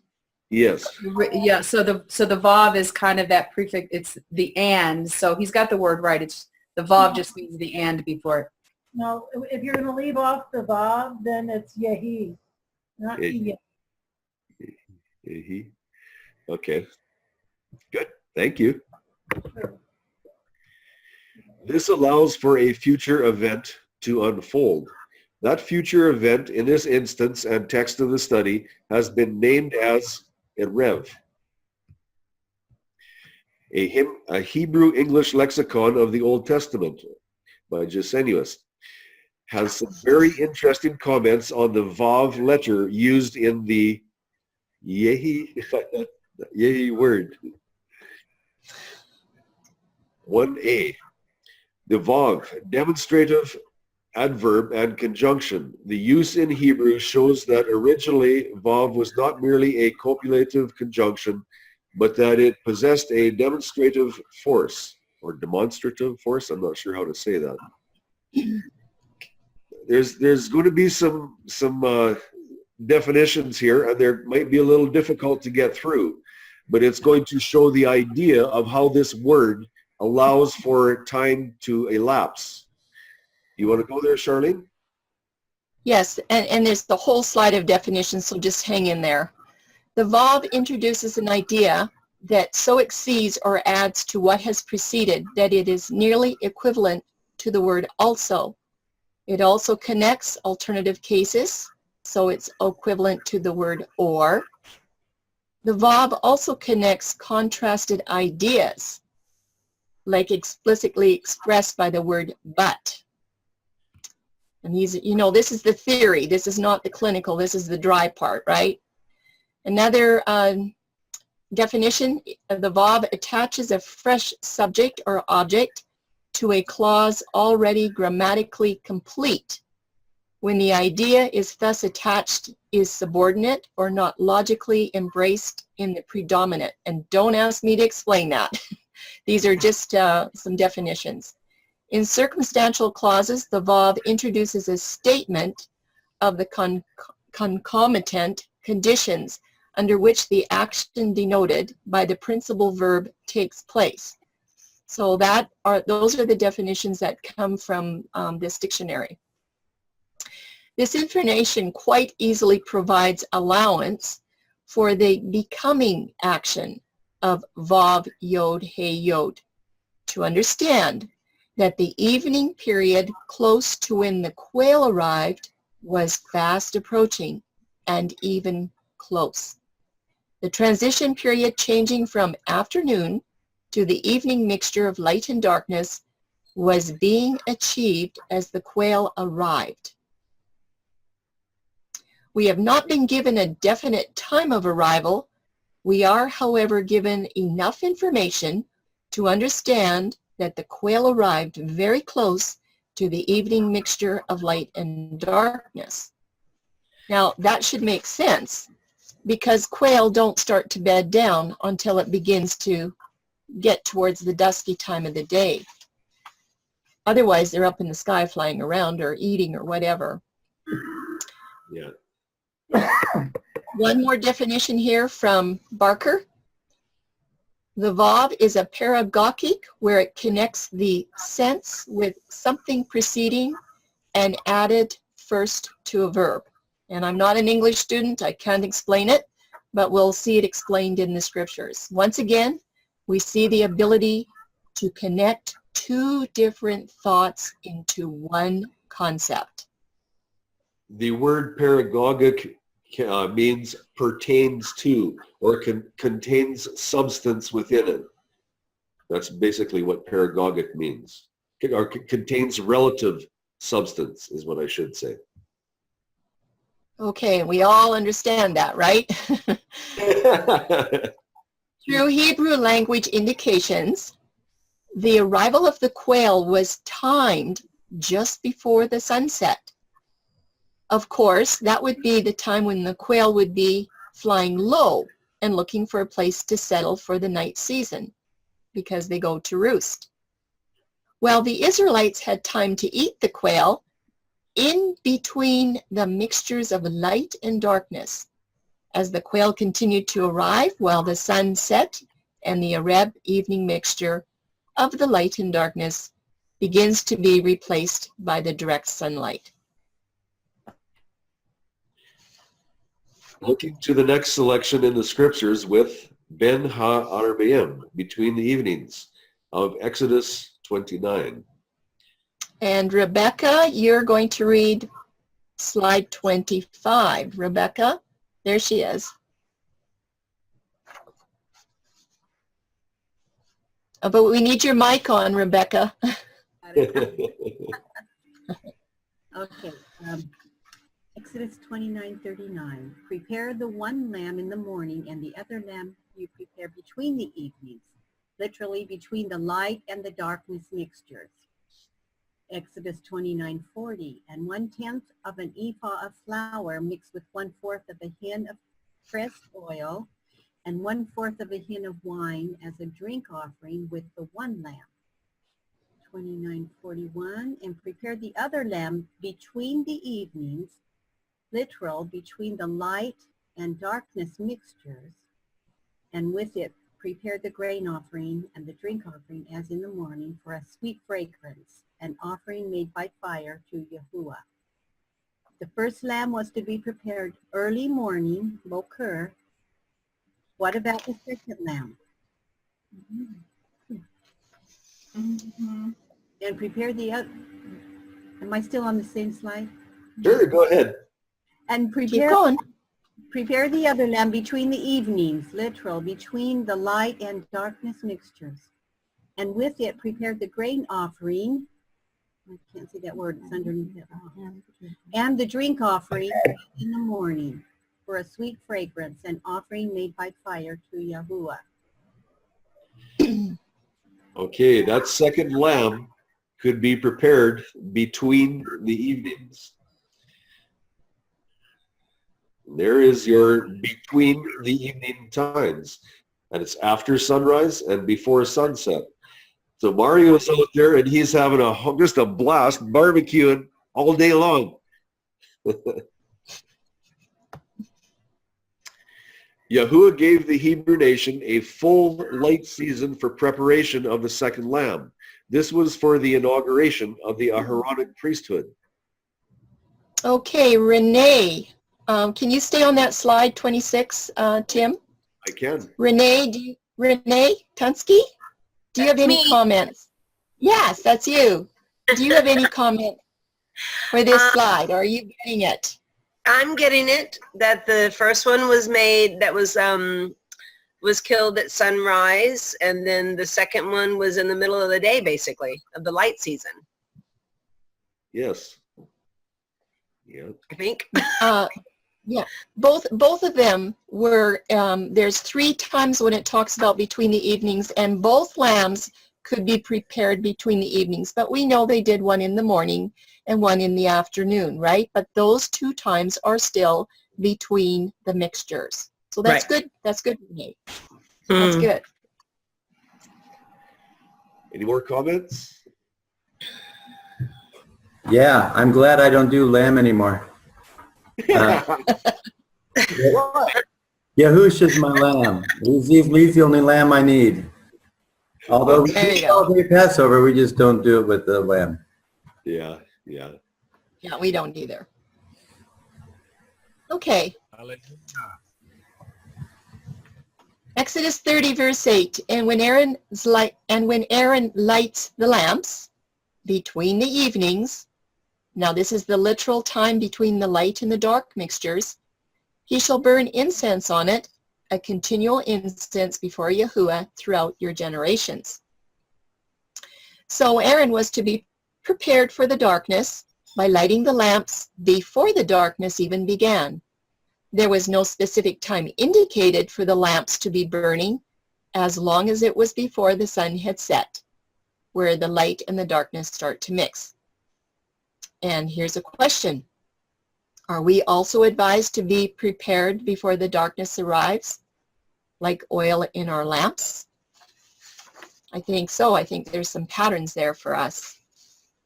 B: Yes.
C: Yeah, so the vav is kind of that prefix. It's the and. So he's got the word right. It's the vav just means the and before it.
K: No, if you're going to leave off the Vav, then it's Yehi, not
B: Yehi.
K: Yehi.
B: Yehi. Okay. Good. Thank you. This allows for a future event to unfold. That future event in this instance and text of the study has been named as a Rev. A Hebrew English lexicon of the Old Testament by Gesenius has some very interesting comments on the Vav letter used in the Yehi word. 1a. The Vav, demonstrative adverb and conjunction. The use in Hebrew shows that originally Vav was not merely a copulative conjunction, but that it possessed a demonstrative force or demonstrative force. I'm not sure how to say that. There's going to be some definitions here, and they might be a little difficult to get through, but it's going to show the idea of how this word allows for time to elapse. You want to go there, Charlene?
E: Yes, and there's the whole slide of definitions, so just hang in there. The Vav introduces an idea that so exceeds or adds to what has preceded that it is nearly equivalent to the word also. It also connects alternative cases, so it's equivalent to the word or. The Vav also connects contrasted ideas, like explicitly expressed by the word but. And these, you know, this is the theory. This is not the clinical. This is the dry part, right? Another definition, the VOB attaches a fresh subject or object to a clause already grammatically complete. When the idea is thus attached, is subordinate or not logically embraced in the predominant. And don't ask me to explain that. These are just some definitions. In circumstantial clauses, the VOB introduces a statement of the concomitant conditions under which the action denoted by the principal verb takes place. So those are the definitions that come from this dictionary. This information quite easily provides allowance for the becoming action of VOB yod he yod, to understand that the evening period close to when the quail arrived was fast approaching and even close. The transition period changing from afternoon to the evening mixture of light and darkness was being achieved as the quail arrived. We have not been given a definite time of arrival. We are, however, given enough information to understand that the quail arrived very close to the evening mixture of light and darkness. Now, that should make sense because quail don't start to bed down until it begins to get towards the dusky time of the day. Otherwise, they're up in the sky flying around or eating or whatever.
B: Yeah.
E: One more definition here from Barker. The VOB is a paragogic where it connects the sense with something preceding and added first to a verb. And I'm not an English student, I can't explain it, but we'll see it explained in the scriptures. Once again, we see the ability to connect two different thoughts into one concept.
B: The word paragogic means pertains to or contains substance within it. That's basically what paragogic means. Or contains relative substance is what I should say.
E: Okay, we all understand that, right? Through Hebrew language indications, the arrival of the quail was timed just before the sunset. Of course, that would be the time when the quail would be flying low and looking for a place to settle for the night season because they go to roost. Well, the Israelites had time to eat the quail in between the mixtures of light and darkness as the quail continued to arrive while the sun set and the Arab evening mixture of the light and darkness begins to be replaced by the direct sunlight.
B: Looking to the next selection in the scriptures with Ben ha-Arbaim, between the evenings of Exodus 29.
E: And Rebecca, you're going to read slide 25. Rebecca, there she is. But we need your mic on, Rebecca.
L: Okay. Exodus 29:39. Prepare the one lamb in the morning and the other lamb you prepare between the evenings, literally between the light and the darkness mixtures. Exodus 29:40. And 1/10 of an ephah of flour mixed with 1/4 of a hin of pressed oil and 1/4 of a hin of wine as a drink offering with the one lamb. 29:41. And prepare the other lamb between the evenings, literal between the light and darkness mixtures, and with it prepare the grain offering and the drink offering as in the morning for a sweet fragrance, an offering made by fire to Yahuwah. The first lamb was to be prepared early morning, boker. What about the second lamb? And prepare the other. Am I still on the same slide?
B: Sure, go ahead.
L: And
E: Keep going.
L: prepare the other lamb between the evenings, literal, between the light and darkness mixtures. And with it, prepare the grain offering. I can't see that word, it's underneath it. And the drink offering in the morning for a sweet fragrance, an offering made by fire to Yahuwah.
B: Okay, that second lamb could be prepared between the evenings. There is your between the evening times. And it's after sunrise and before sunset. So Mario's out there and he's having just a blast barbecuing all day long. Yahuwah gave the Hebrew nation a full light season for preparation of the second lamb. This was for the inauguration of the Aharonic priesthood.
E: Okay, Renee, can you stay on that slide 26, Tim?
B: I can.
E: Renee Tunsky, do you have any comments? Yes, that's you. Do you have any comment for this slide? Are you getting it?
M: I'm getting it, that the first one was made, that was killed at sunrise, and then the second one was in the middle of the day, basically, of the light season.
B: Yes. Yeah.
M: I think.
E: Yeah, both of them were, there's 3 times when it talks about between the evenings, and both lambs could be prepared between the evenings, but we know they did one in the morning and one in the afternoon, right? But those 2 times are still between the mixtures. So that's good. That's good, Renee. That's good.
B: Any more comments?
A: Yeah, I'm glad I don't do lamb anymore. Yahusha's my lamb. He's the only lamb I need. Although we do celebrate Passover, we just don't do it with the lamb.
B: Yeah, yeah.
E: Yeah, we don't either. Okay. Exodus 30, verse 8. And when Aaron lights the lamps between the evenings, now this is the literal time between the light and the dark mixtures, he shall burn incense on it, a continual incense before Yahuwah throughout your generations. So Aaron was to be prepared for the darkness by lighting the lamps before the darkness even began. There was no specific time indicated for the lamps to be burning, as long as it was before the sun had set, where the light and the darkness start to mix. And here's a question. Are we also advised to be prepared before the darkness arrives, like oil in our lamps? I think so. I think there's some patterns there for us.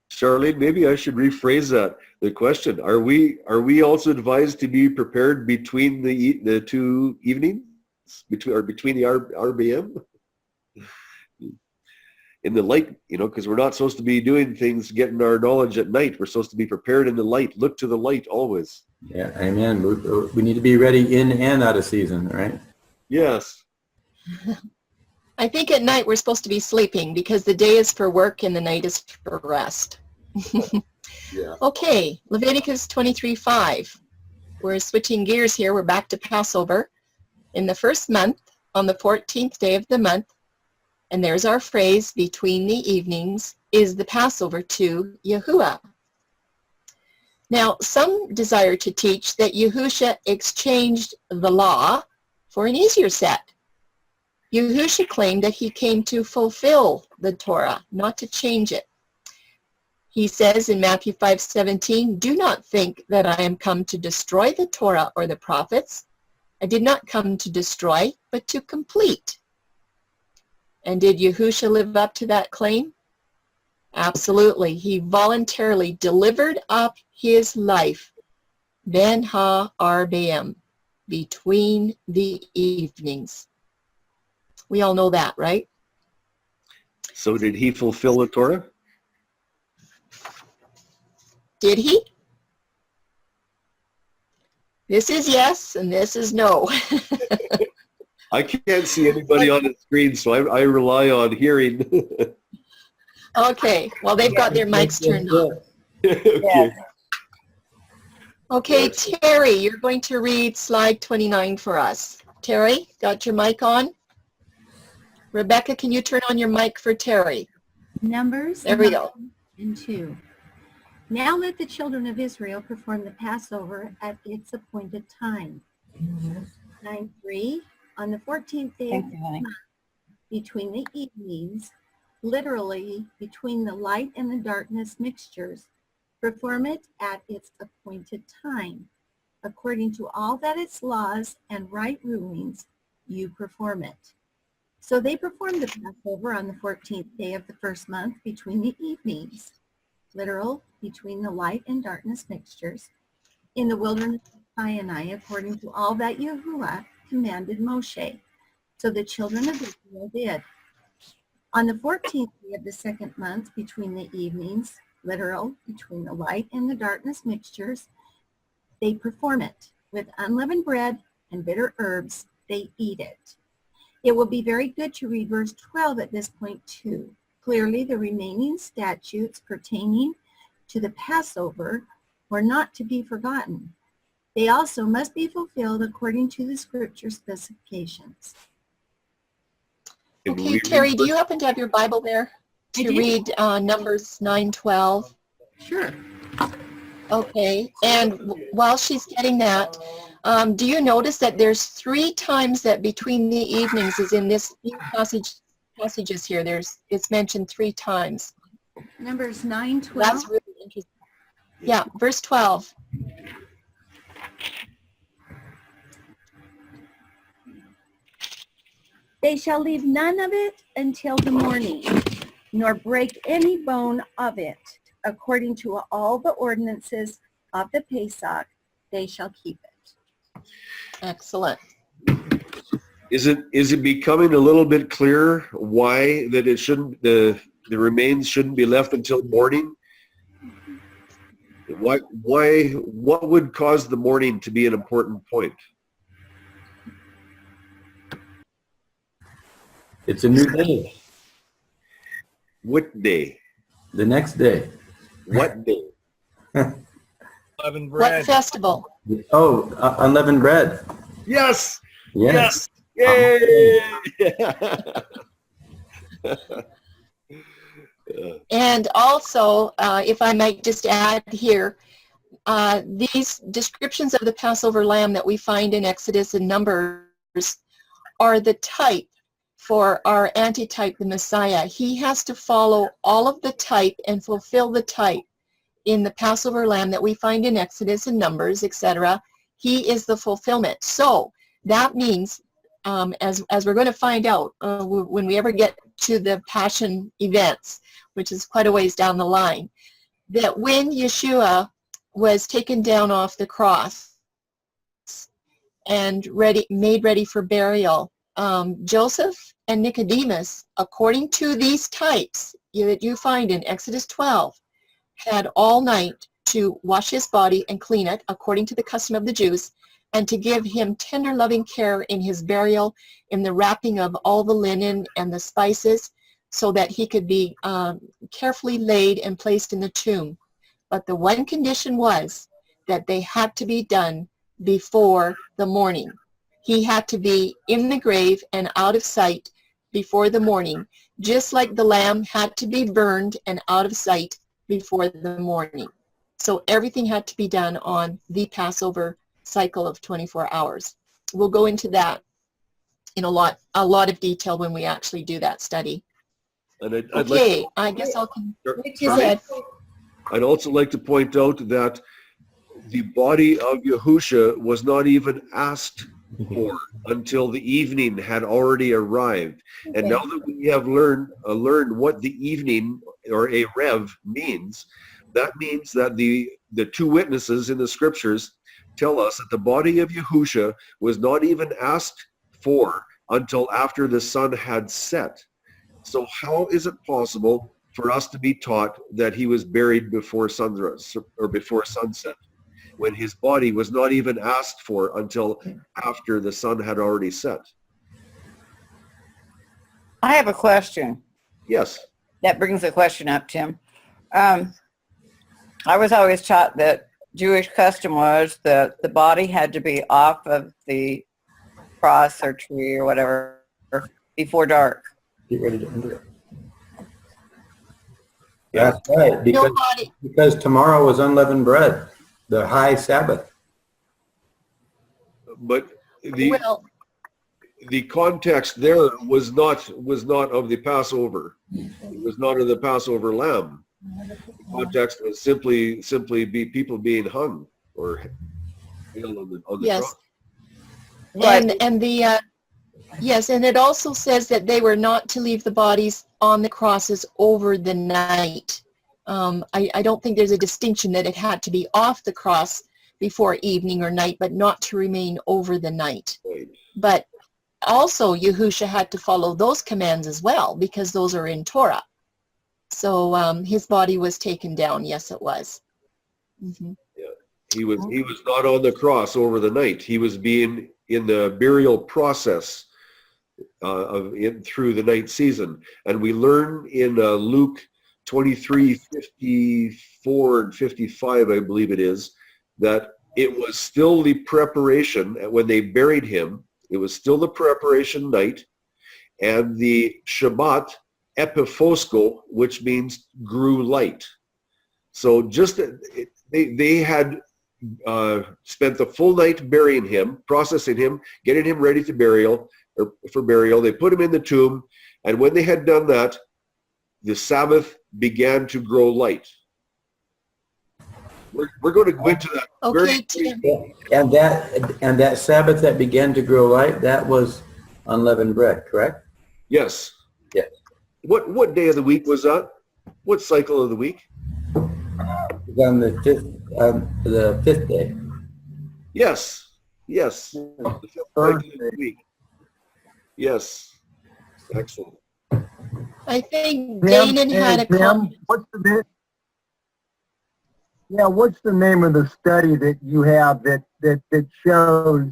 B: Charlene, maybe I should rephrase that. The question: Are we also advised to be prepared between the 2 evenings, between the RBM? In the light, because we're not supposed to be doing things, getting our knowledge at night. We're supposed to be prepared in the light. Look to the light always.
A: Yeah, amen. We need to be ready in and out of season, right?
B: Yes.
E: I think at night we're supposed to be sleeping because the day is for work and the night is for rest.
B: Yeah.
E: Okay, Leviticus 23:5. We're switching gears here. We're back to Passover. In the first month, on the 14th day of the month, and there's our phrase, between the evenings, is the Passover to Yahuwah. Now, some desire to teach that Yahusha exchanged the law for an easier set. Yahusha claimed that he came to fulfill the Torah, not to change it. He says in Matthew 5:17, "Do not think that I am come to destroy the Torah or the prophets. I did not come to destroy, but to complete." And did Yahusha live up to that claim? Absolutely. He voluntarily delivered up his life, Ben ha-arba'im, between the evenings. We all know that, right?
B: So did he fulfill the Torah?
E: Did he? This is yes, and this is no.
B: I can't see anybody on the screen, so I rely on hearing.
E: Okay, well, they've got their mics turned on.
B: Okay.
E: Okay, Terry, you're going to read slide 29 for us. Terry, got your mic on? Rebecca, can you turn on your mic for Terry?
L: Numbers
E: There we go.
L: 9 and 2. Now let the children of Israel perform the Passover at its appointed time. 9:3, on the 14th day of
D: Thank you, honey.
L: between the evenings, literally between the light and the darkness mixtures, perform it at its appointed time. According to all that its laws and right rulings, you perform it. So they performed the Passover on the 14th day of the first month between the evenings, literal, between the light and darkness mixtures, in the wilderness of Sinai, according to all that Yahuwah commanded Moshe. So the children of Israel did. On the 14th day of the second month between the evenings, literal, between the light and the darkness mixtures, they perform it. With unleavened bread and bitter herbs, they eat it. It will be very good to read verse 12 at this point too. Clearly, the remaining statutes pertaining to the Passover were not to be forgotten. They also must be fulfilled according to the scripture specifications.
E: Okay, Terry, do you happen to have your Bible there to read Numbers 9:12?
L: Sure.
E: Okay, and while she's getting that, do you notice that there's 3 times that between the evenings is in this passages here? It's mentioned 3 times.
L: Numbers 9:12.
E: That's really interesting. Yeah, verse 12.
L: They shall leave none of it until the morning, nor break any bone of it. According to all the ordinances of the Pesach, they shall keep it.
E: Excellent.
B: Is it becoming a little bit clearer why that it shouldn't, the remains shouldn't be left until morning? What would cause the morning to be an important point?
A: It's a new day.
B: What day?
A: The next day.
B: What day?
J: Unleavened bread.
E: What festival?
A: Oh, unleavened bread.
B: Yes.
A: Yes.
B: Yay!
E: And also, if I might just add here, these descriptions of the Passover lamb that we find in Exodus and Numbers are the type for our antitype, the Messiah. He has to follow all of the type and fulfill the type in the Passover lamb that we find in Exodus and Numbers, etc. He is the fulfillment. So that means, as we're going to find out when we ever get to the Passion events, which is quite a ways down the line, that when Yeshua was taken down off the cross and made ready for burial, Joseph and Nicodemus, according to these types that you find in Exodus 12, had all night to wash his body and clean it according to the custom of the Jews, and to give him tender loving care in his burial, in the wrapping of all the linen and the spices, so that he could be carefully laid and placed in the tomb. But the one condition was that they had to be done before the morning. He had to be in the grave and out of sight before the morning, just like the lamb had to be burned and out of sight before the morning. So everything had to be done on the Passover cycle of 24 hours. We'll go into that in a lot of detail when we actually do that study.
B: And
E: I guess I'll
B: I'd also like to point out that the body of Yahusha was not even asked for until the evening had already arrived. And now that we have learned what the evening or a rev means, that means that the 2 witnesses in the scriptures tell us that the body of Yahusha was not even asked for until after the sun had set. So how is it possible for us to be taught that he was buried before sunrise or before sunset, when his body was not even asked for until after the sun had already set?
D: I have a question.
B: Yes.
D: That brings a question up, Tim. I was always taught that Jewish custom was that the body had to be off of the cross or tree or whatever before dark.
A: Get ready to enter it. That's right, because tomorrow was unleavened bread, the high Sabbath.
B: But the
E: Well,
B: the context there was not of the Passover. It was not of the Passover lamb. The context was simply be people being hung or nailed on the
E: yes.
B: cross.
E: And the yes, and it also says that they were not to leave the bodies on the crosses over the night. I don't think there's a distinction that it had to be off the cross before evening or night, but not to remain over the night.
B: Right.
E: But also Yahusha had to follow those commands as well, because those are in Torah. So his body was taken down. Yes, it was. Mm-hmm.
B: He was not on the cross over the night. He was being in the burial process through the night season. And we learn in Luke 23:54 and 55, I believe it is, that it was still the preparation when they buried him. It was still the preparation night, and the Shabbat Epiphosko, which means grew light. So just they had spent the full night burying him, processing him, getting him ready to for burial. They put him in the tomb, and when they had done that, the Sabbath began to grow light. We're going to go into that.
E: Okay, Tim.
A: And that Sabbath that began to grow light, that was unleavened bread, correct?
B: Yes.
A: Yes.
B: What day of the week was that? What cycle of the week?
A: It was on the fifth day.
B: Yes. Yes. The fifth cycle of the week. Yes. Excellent.
E: I think
G: Tim,
E: Danon had a
G: Tim,
E: comment.
G: what's the name of the study that you have that shows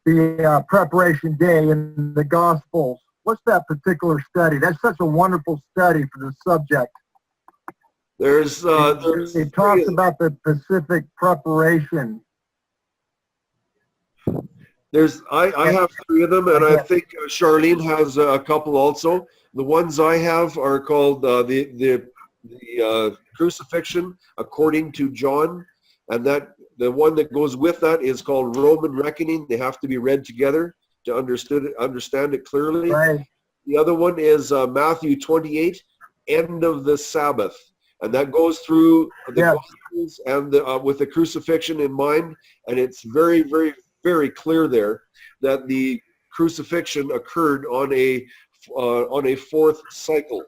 G: the preparation day in the Gospels? What's that particular study? That's such a wonderful study for the subject. It talks about the Pacific preparation.
B: I have 3 of them, and I think Charlene has a couple also. The ones I have are called the crucifixion according to John, and that the one that goes with that is called Roman Reckoning. They have to be read together to understand it clearly.
G: Right.
B: The other one is Matthew 28, end of the Sabbath, and that goes through the Gospels and with the crucifixion in mind, and it's very, very, very clear there that the crucifixion occurred on a 4th cycle.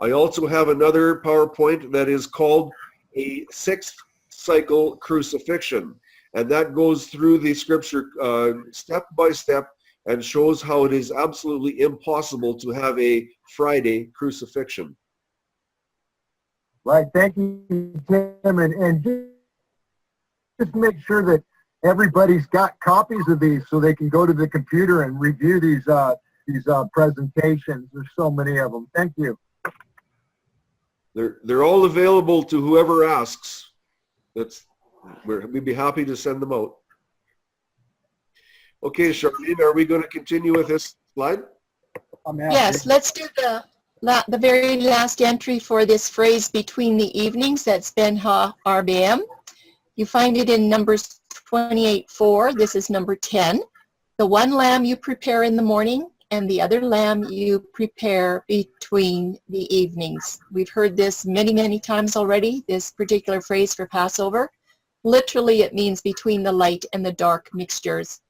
B: I also have another PowerPoint that is called a 6th cycle crucifixion, and that goes through the scripture step by step and shows how it is absolutely impossible to have a Friday crucifixion.
G: Right. Thank you, Tim. And just make sure that everybody's got copies of these so they can go to the computer and review these presentations. There's so many of them. Thank you.
B: They're all available to whoever asks. We'd be happy to send them out. Okay, Charlene, are we going to continue with this slide?
E: Yes, let's do the very last entry for this phrase between the evenings. That's Ben Ha RBM. You find it in Numbers 28:4. This is number 10. The one lamb you prepare in the morning, and the other lamb you prepare between the evenings. We've heard this many, many times already, this particular phrase for Passover. Literally, it means between the light and the dark mixtures.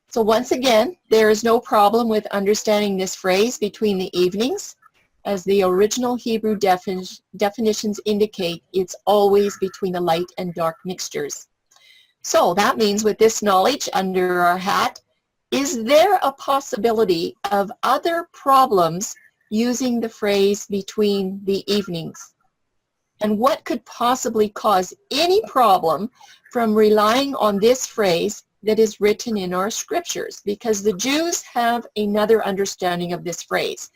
E: So once again, there is no problem with understanding this phrase between the evenings. As the original Hebrew definitions indicate, it's always between the light and dark mixtures. So that means with this knowledge under our hat, is there a possibility of other problems using the phrase between the evenings? And what could possibly cause any problem from relying on this phrase that is written in our scriptures? Because the Jews have another understanding of this phrase.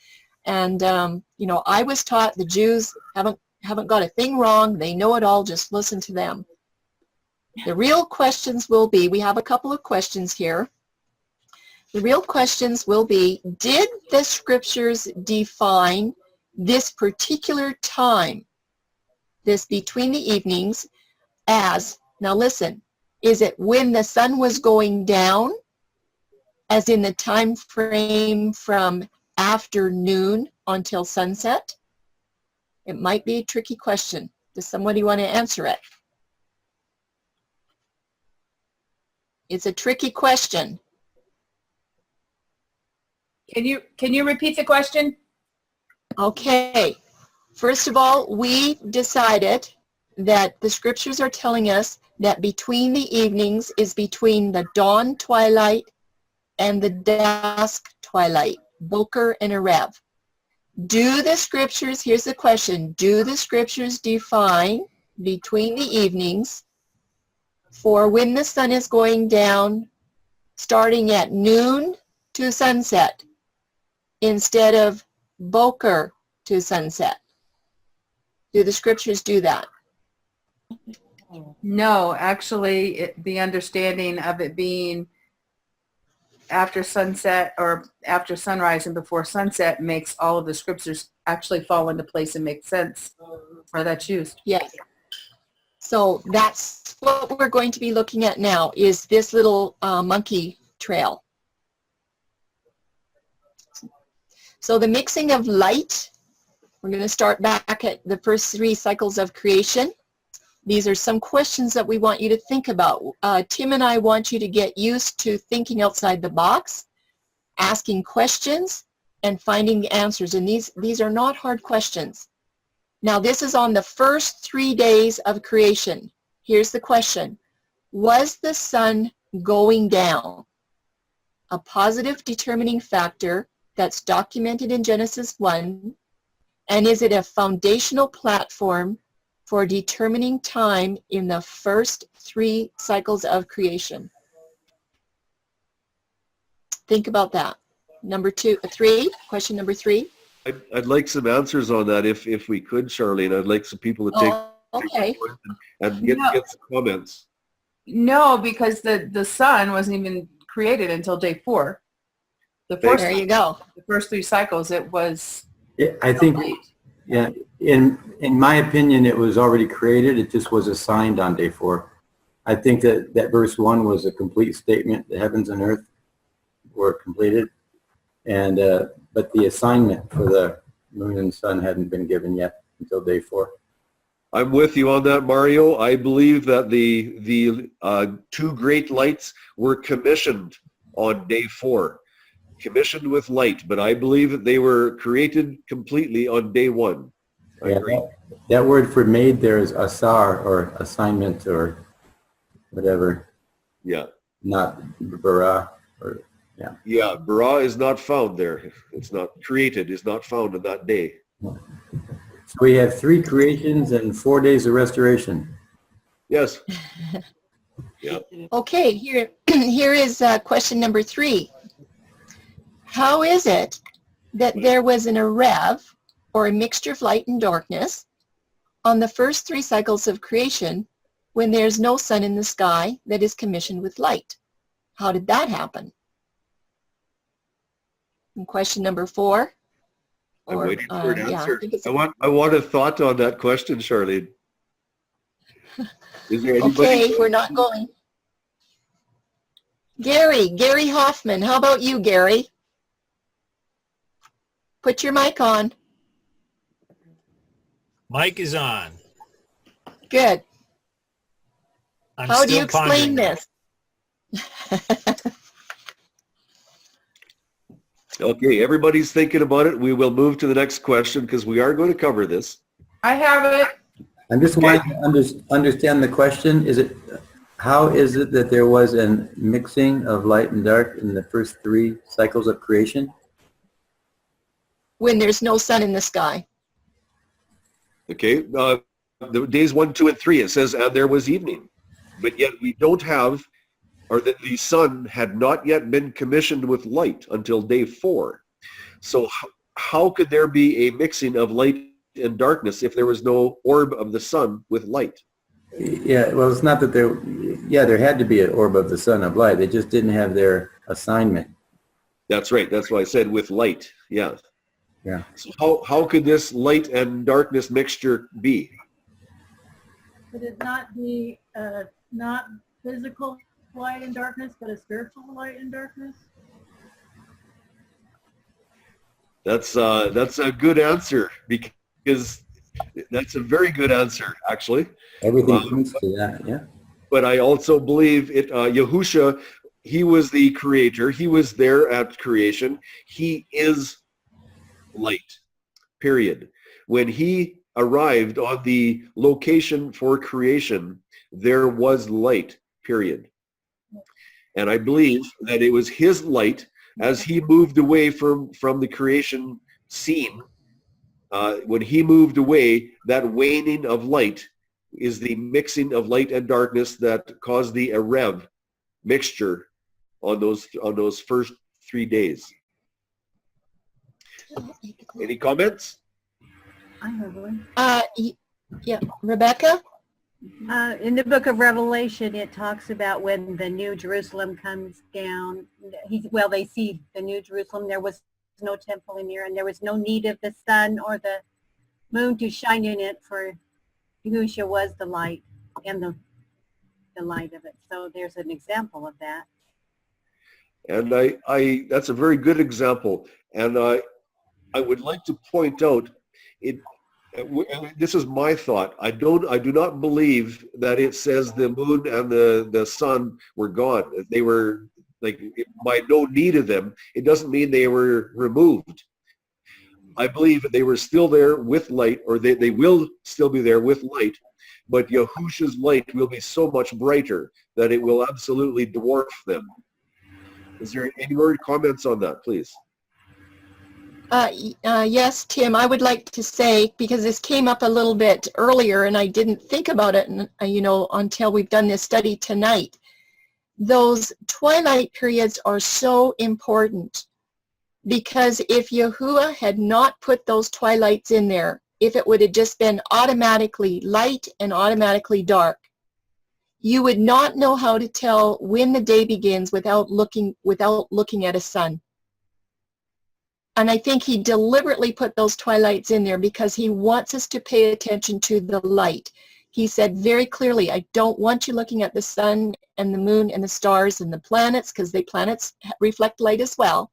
E: And, I was taught the Jews haven't got a thing wrong. They know it all. Just listen to them. The real questions will be, we have a couple of questions here. The real questions will be, did the scriptures define this particular time, this between the evenings, as, now listen, Is it when the sun was going down, as in the time frame from afternoon until sunset? It might be a tricky question. Does somebody want to answer it? It's a tricky question.
C: Can you repeat the question?
E: Okay. First of all, we decided that the scriptures are telling us that between the evenings is between the dawn twilight and the dusk twilight, Boker and Erev. Do the scriptures, here's the question, do the scriptures define between the evenings for when the sun is going down, starting at noon to sunset, instead of Boker to sunset? Do the scriptures do that?
C: No, actually, the understanding of it being after sunset or after sunrise and before sunset makes all of the scriptures actually fall into place and make sense where that's used.
E: Yes. So that's what we're going to be looking at now, is this little monkey trail. So the mixing of light, we're going to start back at the first 3 cycles of creation. These are some questions that we want you to think about. Tim and I want you to get used to thinking outside the box, asking questions, and finding answers. And these are not hard questions. Now, this is on the first 3 days of creation. Here's the question. Was the sun going down? A positive determining factor that's documented in Genesis 1. And is it a foundational platform for determining time in the first 3 cycles of creation? Think about that. Question number 3.
B: I'd like some answers on that if we could, Charlene. I'd like some people to take
E: Okay.
B: and get some comments.
C: No, because the sun wasn't even created until day 4.
E: There you go.
C: The first 3 cycles, it was.
A: I think, yeah, in my opinion, it was already created. It just was assigned on day 4. I think that verse 1 was a complete statement. The heavens and earth were completed, and but the assignment for the moon and sun hadn't been given yet until day 4.
B: I'm with you on that, Mario. I believe that the 2 great lights were commissioned on day 4, commissioned with light, but I believe that they were created completely on day 1. I agree.
A: That word for made there is asar, or assignment, or whatever.
B: Yeah.
A: Not bara, or yeah.
B: Yeah, bara is not found there. It's not created, is not found on that day.
A: So we have 3 creations and 4 days of restoration.
B: Yes. Yeah.
E: Okay, here is question number 3. How is it that there was an Erev, or a mixture of light and darkness, on the first 3 cycles of creation when there's no sun in the sky that is commissioned with light? How did that happen? And question number 4.
B: I'm waiting for an
E: yeah,
B: answer. I want a thought on that question, Charlene. Is there anybody?
E: Okay, we're not going. Gary Hoffman, how about you, Gary? Put your mic on.
J: Mic is on.
E: Good.
J: I'm
E: How do
J: still
E: you explain
J: pondering.
E: this?
B: Okay, everybody's thinking about it. We will move to the next question because we are going to cover this.
C: I have it.
A: I'm just wanting to understand the question. How is it that there was a mixing of light and dark in the first 3 cycles of creation?
E: When there's no sun in the sky.
B: Okay, the days 1, 2, and 3, it says, and there was evening. But yet we don't have, or that the sun had not yet been commissioned with light until day 4. So how could there be a mixing of light and darkness if there was no orb of the sun with light?
A: Yeah, well, it's not that there had to be an orb of the sun of light. They just didn't have their assignment.
B: That's right. That's why I said with light. Yeah.
A: Yeah.
B: So how could this light and darkness mixture be?
K: Would it not be not physical light and darkness, but a spiritual light and darkness?
B: That's a good answer, because that's a very good answer, actually.
A: Everything points to that, yeah.
B: But I also believe it, Yahusha, he was the creator. He was there at creation. He is light, period. When he arrived on the location for creation, there was light, period. And I believe that it was his light as he moved away from the creation scene. When he moved away, that waning of light is the mixing of light and darkness that caused the Erev mixture on those first 3 days. Any comments?
L: I have one.
E: Yeah, Rebecca?
L: In the book of Revelation, it talks about when the New Jerusalem comes down. They see the New Jerusalem. There was no temple in there, and there was no need of the sun or the moon to shine in it, for Yahushua was the light and the light of it. So there's an example of that.
B: And I that's a very good example. And I would like to point out it. This is my thought. I do not believe that it says the moon and the sun were gone. They were like, by no need of them. It doesn't mean they were removed. I believe that they were still there with light, or they will still be there with light, but Yahusha's light will be so much brighter that it will absolutely dwarf them. Is there any more comments on that, please?
E: Yes, Tim, I would like to say, because this came up a little bit earlier and I didn't think about it, until we've done this study tonight. Those twilight periods are so important, because if Yahuwah had not put those twilights in there, if it would have just been automatically light and automatically dark, you would not know how to tell when the day begins without looking at a sun. And I think he deliberately put those twilights in there because he wants us to pay attention to the light. He said very clearly, I don't want you looking at the sun and the moon and the stars and the planets, because the planets reflect light as well,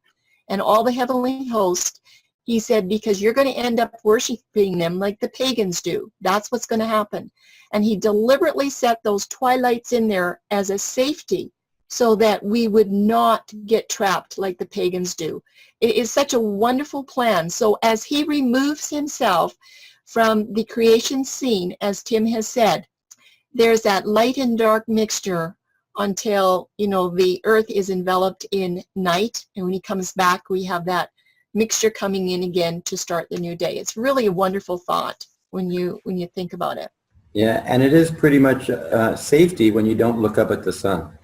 E: and all the heavenly hosts. He said, because you're going to end up worshiping them like the pagans do. That's what's going to happen. And he deliberately set those twilights in there as a safety so that we would not get trapped like the pagans do. It is such a wonderful plan. So as he removes himself from the creation scene, as Tim has said, there's that light and dark mixture until, the earth is enveloped in night. And when he comes back, we have that mixture coming in again to start the new day. It's really a wonderful thought when you think about it.
A: Yeah, and it is pretty much safety when you don't look up at the sun.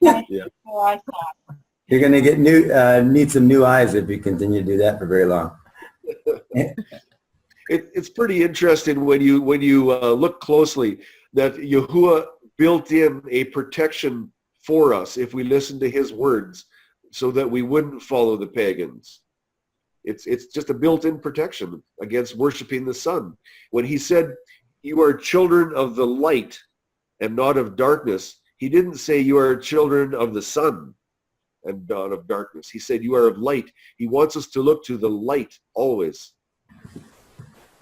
B: Yeah.
A: You're going to get need some new eyes if you continue to do that for very long.
B: It's pretty interesting when you look closely that Yahuwah built in a protection for us if we listen to his words, so that we wouldn't follow the pagans. It's just a built-in protection against worshiping the sun. When he said, you are children of the light and not of darkness, he didn't say you are children of the sun and not of darkness. He said you are of light. He wants us to look to the light always.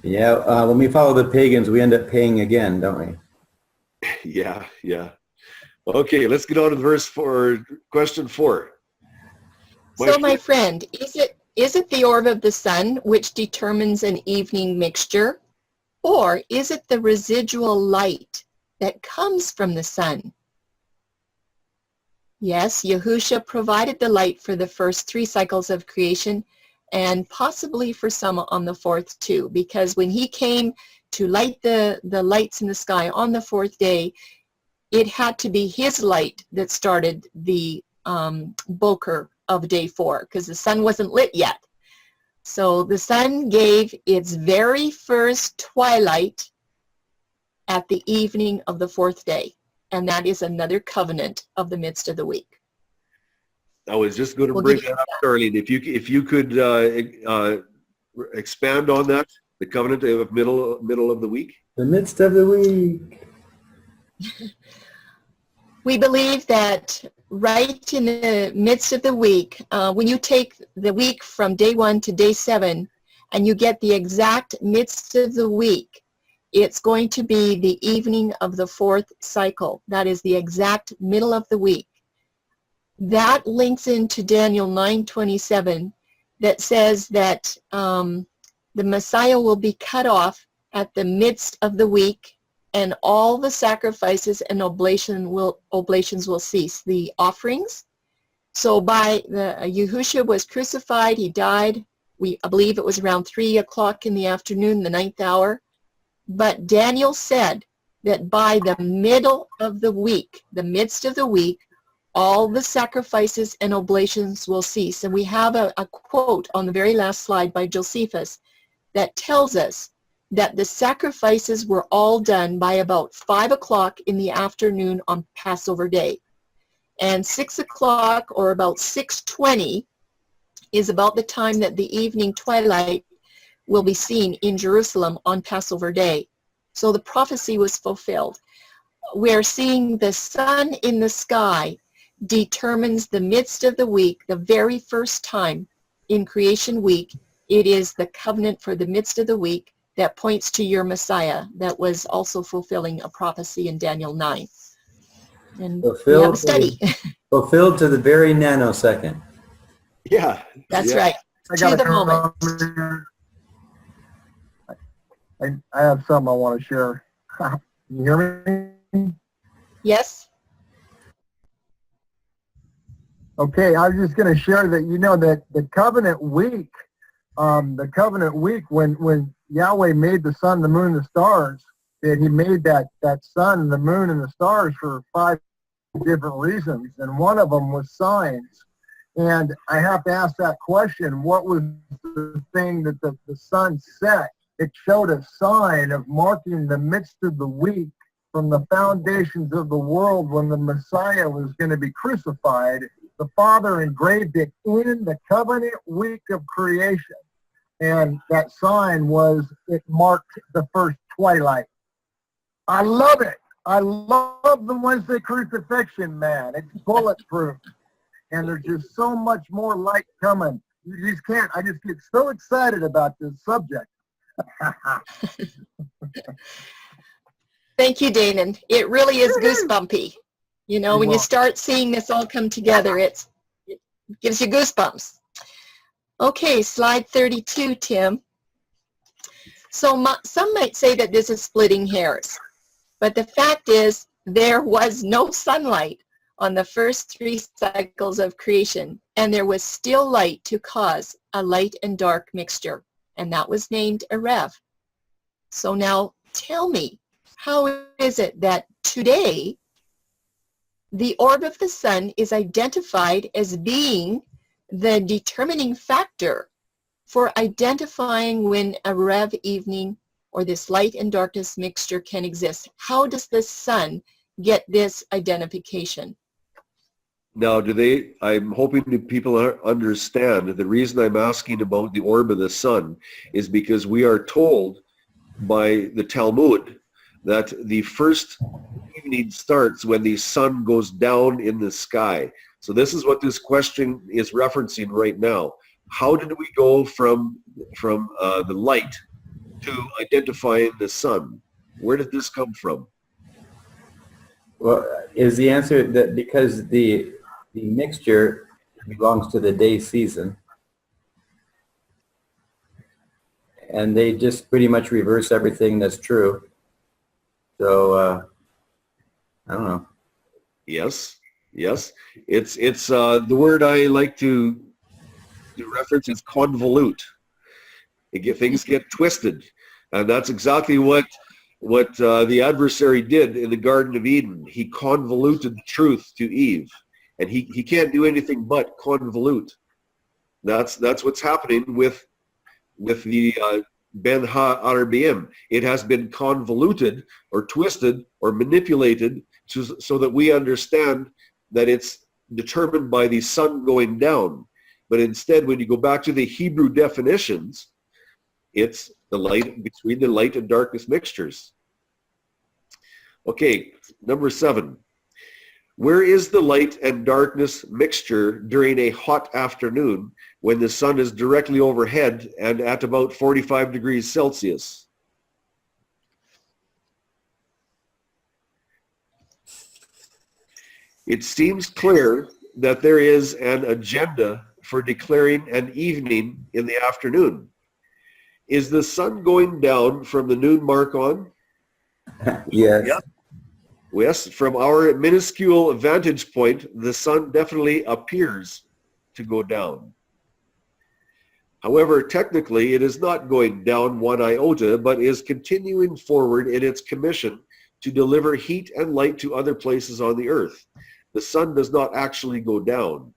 A: Yeah, when we follow the pagans, we end up paying again, don't we?
B: Yeah. Okay, let's get on to question 4.
E: My friend, is it the orb of the sun which determines an evening mixture, or is it the residual light that comes from the sun? Yes, Yahushua provided the light for the first 3 cycles of creation, and possibly for some on the 4th too, because when he came to light the lights in the sky on the 4th day, it had to be his light that started the boker of day 4, because the sun wasn't lit yet. So the sun gave its very first twilight at the evening of the 4th day. And that is another covenant of the midst of the week.
B: I was just going to bring that up, Darlene. If you could expand on that, the covenant of middle of the week.
A: The midst of the week.
E: We believe that right in the midst of the week, when you take the week from day 1 to day 7, and you get the exact midst of the week, it's going to be the evening of the 4th cycle. That is the exact middle of the week. That links into Daniel 9:27 that says that the Messiah will be cut off at the midst of the week, and all the sacrifices and oblations will cease. The offerings. So by Yahushua was crucified, he died. I believe it was around 3 o'clock in the afternoon, the 9th hour. But Daniel said that by the middle of the week, the midst of the week, all the sacrifices and oblations will cease. And we have a quote on the very last slide by Josephus that tells us that the sacrifices were all done by about 5 o'clock in the afternoon on Passover day. And 6 o'clock, or about 6:20, is about the time that the evening twilight will be seen in Jerusalem on Passover day. So the prophecy was fulfilled. We're seeing the sun in the sky determines the midst of the week, the very first time in creation week. It is the covenant for the midst of the week that points to your Messiah, that was also fulfilling a prophecy in Daniel 9. And we have a study.
A: Fulfilled to the very nanosecond.
B: Yeah.
E: That's
B: yeah.
E: right.
G: I
E: To
G: got
E: the moment.
G: I have something I want to share. You hear me?
E: Yes?
G: Okay, I was just going to share that, that the covenant week, when Yahweh made the sun, the moon, the stars, that he made that sun and the moon and the stars for 5 different reasons, and one of them was signs. And I have to ask that question, what was the thing that the sun set? It showed a sign of marking the midst of the week from the foundations of the world when the Messiah was going to be crucified. The Father engraved it in the covenant week of creation. And that sign it marked the first twilight. I love it. I love the Wednesday crucifixion, man. It's bulletproof. And there's just so much more light coming. You just can't. I just get so excited about this subject.
E: Thank you, Danon. It really is goosebumpy. When you start seeing this all come together, it gives you goosebumps. Okay, slide 32, Tim. So some might say that this is splitting hairs, but the fact is there was no sunlight on the first 3 cycles of creation, and there was still light to cause a light and dark mixture, and that was named Erev. So now tell me, how is it that today the orb of the sun is identified as being the determining factor for identifying when a Rev evening or this light and darkness mixture can exist? How does the sun get this identification?
B: Now, I'm hoping that people understand that the reason I'm asking about the orb of the sun is because we are told by the Talmud that the first evening starts when the sun goes down in the sky. So this is what this question is referencing right now. How did we go from the light to identifying the sun? Where did this come from?
A: Well, is the answer that because the mixture belongs to the day season, and they just pretty much reverse everything that's true. So, I don't know.
B: Yes. It's the word I like to reference is convolute. Things get twisted, and that's exactly what the adversary did in the Garden of Eden. He convoluted the truth to Eve, and he can't do anything but convolute. That's what's happening with the Ben Ha-Arabim. It has been convoluted or twisted or manipulated so that we understand that it's determined by the sun going down. But instead, when you go back to the Hebrew definitions, it's the light between the light and darkness mixtures. Okay, number 7. Where is the light and darkness mixture during a hot afternoon when the sun is directly overhead and at about 45 degrees Celsius? It seems clear that there is an agenda for declaring an evening in the afternoon. Is the sun going down from the noon mark on?
A: Yes.
B: Yep. Yes, from our minuscule vantage point, the sun definitely appears to go down. However, technically, it is not going down one iota, but is continuing forward in its commission to deliver heat and light to other places on the earth. The sun does not actually go down.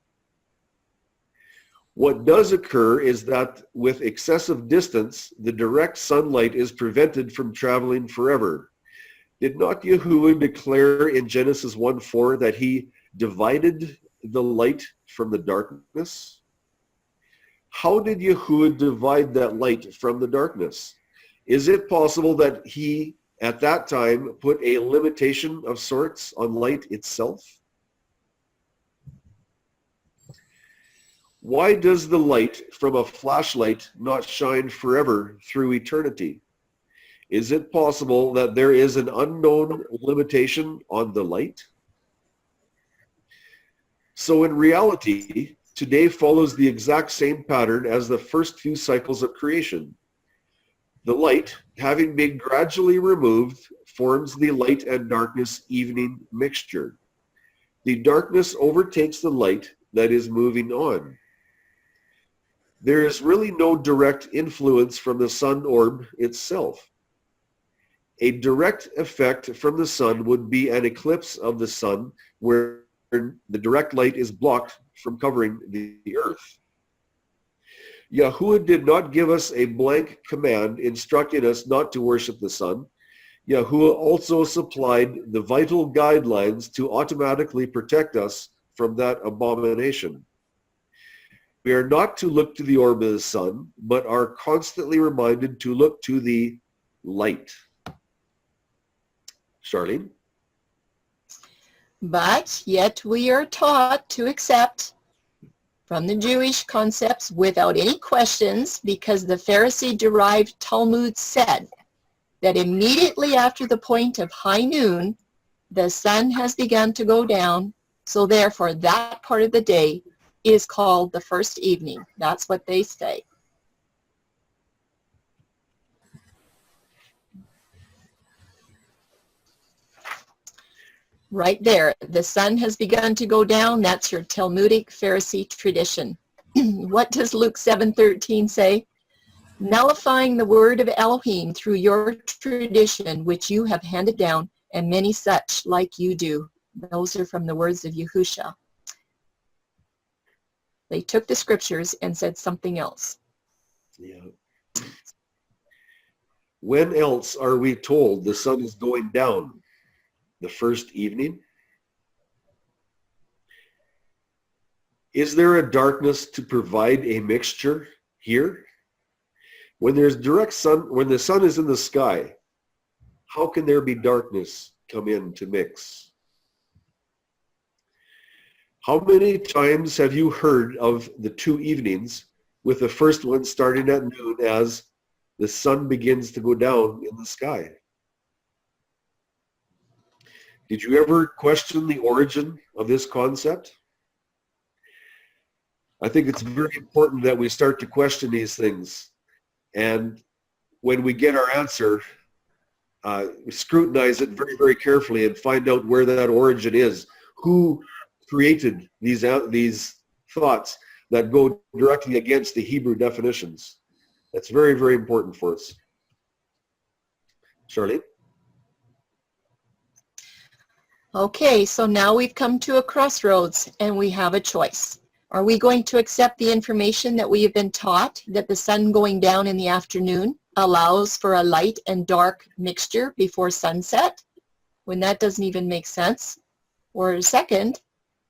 B: What does occur is that with excessive distance, the direct sunlight is prevented from traveling forever. Did not Yahuwah declare in Genesis 1:4 that he divided the light from the darkness? How did Yahuwah divide that light from the darkness? Is it possible that he, at that time, put a limitation of sorts on light itself? Why does the light from a flashlight not shine forever through eternity? Is it possible that there is an unknown limitation on the light? So in reality, today follows the exact same pattern as the first few cycles of creation. The light, having been gradually removed, forms the light and darkness evening mixture. The darkness overtakes the light that is moving on. There is really no direct influence from the sun orb itself. A direct effect from the sun would be an eclipse of the sun where the direct light is blocked from covering the earth. Yahuwah did not give us a blank command instructing us not to worship the sun. Yahuwah also supplied the vital guidelines to automatically protect us from that abomination. We are not to look to the orb of the sun, but are constantly reminded to look to the light. Charlene?
E: But yet we are taught to accept from the Jewish concepts without any questions, because the Pharisee-derived Talmud said that immediately after the point of high noon, the sun has begun to go down, so therefore that part of the day is called the first evening. That's what they say. Right there, the sun has begun to go down. That's your Talmudic Pharisee tradition. What does Luke 7:13 say? Nullifying the word of Elohim through your tradition, which you have handed down, and many such like you do. Those are from the words of Yahusha. They took the scriptures and said something else.
B: Yeah. When else are we told the sun is going down? The first evening? Is there a darkness to provide a mixture here? When there's direct sun, when the sun is in the sky, how can there be darkness come in to mix? How many times have you heard of the two evenings, with the first one starting at noon as the sun begins to go down in the sky? Did you ever question the origin of this concept? I think it's very important that we start to question these things. And when we get our answer, scrutinize it very, very carefully and find out where that origin is. Who created these thoughts that go directly against the Hebrew definitions? That's very, very important for us. Charlene?
E: Okay, so now we've come to a crossroads and we have a choice. Are we going to accept the information that we have been taught, that the sun going down in the afternoon allows for a light and dark mixture before sunset, when that doesn't even make sense? Or second,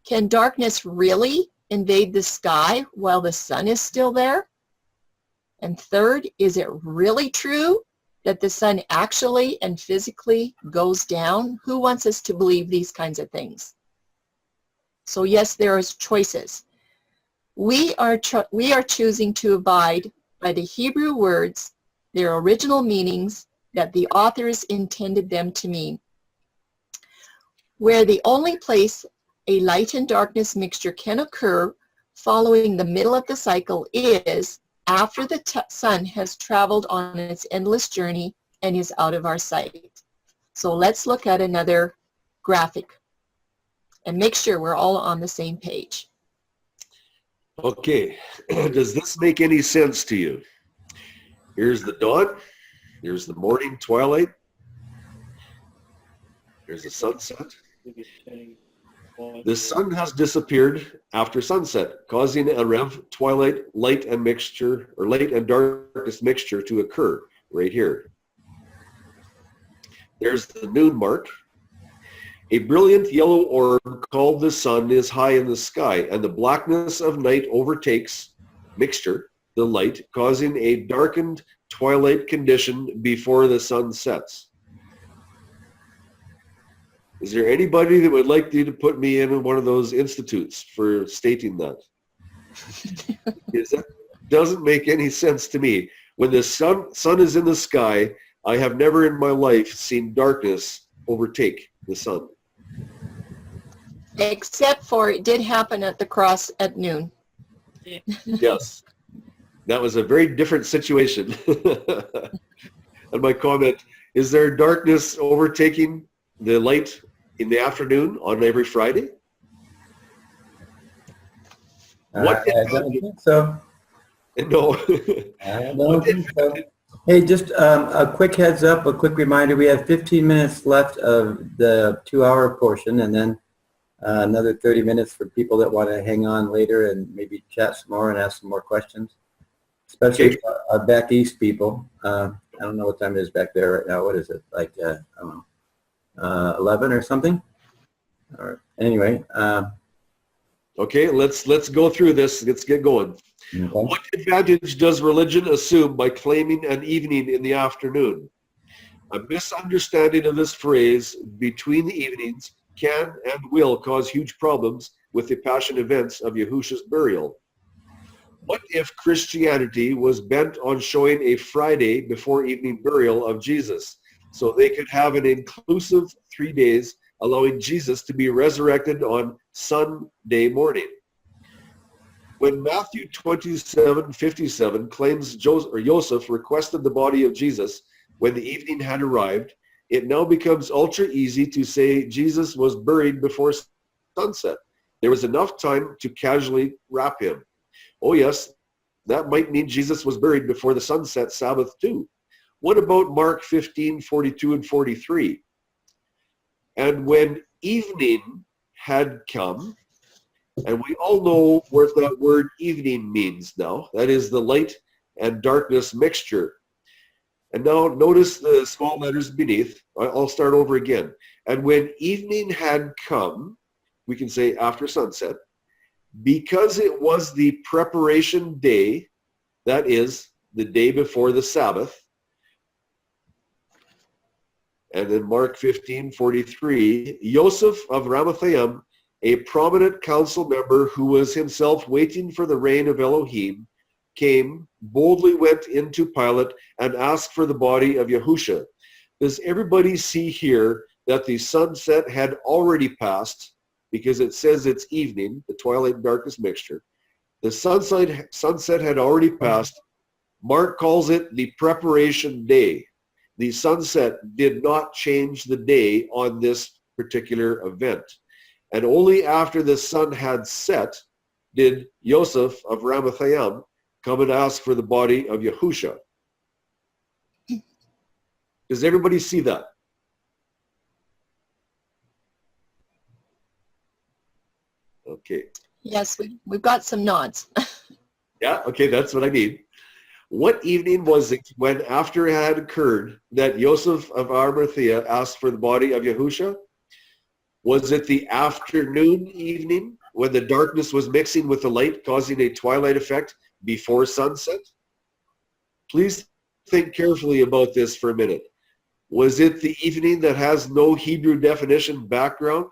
E: can darkness really invade the sky while the sun is still there? And third, is it really true that the sun actually and physically goes down? Who wants us to believe these kinds of things? So yes, there is choices. We are choosing to abide by the Hebrew words, their original meanings that the authors intended them to mean. Where the only place a light and darkness mixture can occur following the middle of the cycle is after the sun has traveled on its endless journey and is out of our sight. So let's look at another graphic and make sure we're all on the same page.
B: Okay, does this make any sense to you? Here's the dawn, here's the morning twilight, here's the sunset. The sun has disappeared after sunset, causing a rev twilight light and mixture, or light and darkness mixture to occur right here. There's the noon mark. A brilliant yellow orb called the sun is high in the sky, and the blackness of night overtakes mixture, the light, causing a darkened twilight condition before the sun sets. Is there anybody that would like you to put me in one of those institutes for stating that? That doesn't make any sense to me. When the sun is in the sky, I have never in my life seen darkness overtake the sun.
E: Except for it did happen at the cross at noon.
B: Yes. That was a very different situation. And my comment, is there darkness overtaking the light in the afternoon on every Friday? What
A: I don't think so.
B: No.
A: I don't think so. Hey, just a quick heads up, a quick reminder, we have 15 minutes left of the 2-hour portion, and then another 30 minutes for people that want to hang on later and maybe chat some more and ask some more questions, especially our back east people. I don't know what time it is back there right now. What is it? Like, I don't know. 11 or something. Or anyway.
B: Okay, let's go through this. Let's get going.
A: Okay.
B: What advantage does religion assume by claiming an evening in the afternoon? A misunderstanding of this phrase, between the evenings, can and will cause huge problems with the passion events of Yahushua's burial. What if Christianity was bent on showing a Friday before evening burial of Jesus, so they could have an inclusive 3 days, allowing Jesus to be resurrected on Sunday morning? When Matthew 27:57 claims Joseph requested the body of Jesus when the evening had arrived, it now becomes ultra easy to say Jesus was buried before sunset. There was enough time to casually wrap him. Oh yes, that might mean Jesus was buried before the sunset Sabbath too. What about Mark 15:42 and 43? And when evening had come, and we all know what that word evening means now. That is the light and darkness mixture. And now notice the small letters beneath. I'll start over again. And when evening had come, we can say after sunset, because it was the preparation day, that is the day before the Sabbath. And then Mark 15:43, Joseph of Ramathaim, a prominent council member who was himself waiting for the reign of Elohim, came, boldly went into Pilate and asked for the body of Yahushua. Does everybody see here that the sunset had already passed, because it says it's evening, the twilight and darkness mixture. The sunset had already passed. Mark calls it the preparation day. The sunset did not change the day on this particular event. And only after the sun had set did Joseph of Ramathaim come and ask for the body of Yahushua. Does everybody see that? Okay.
E: Yes, we've got some nods.
B: Yeah, okay, that's what I need. What evening was it when, after it had occurred, that Joseph of Arimathea asked for the body of Yahushua? Was it the afternoon evening when the darkness was mixing with the light, causing a twilight effect before sunset? Please think carefully about this for a minute. Was it the evening that has no Hebrew definition background?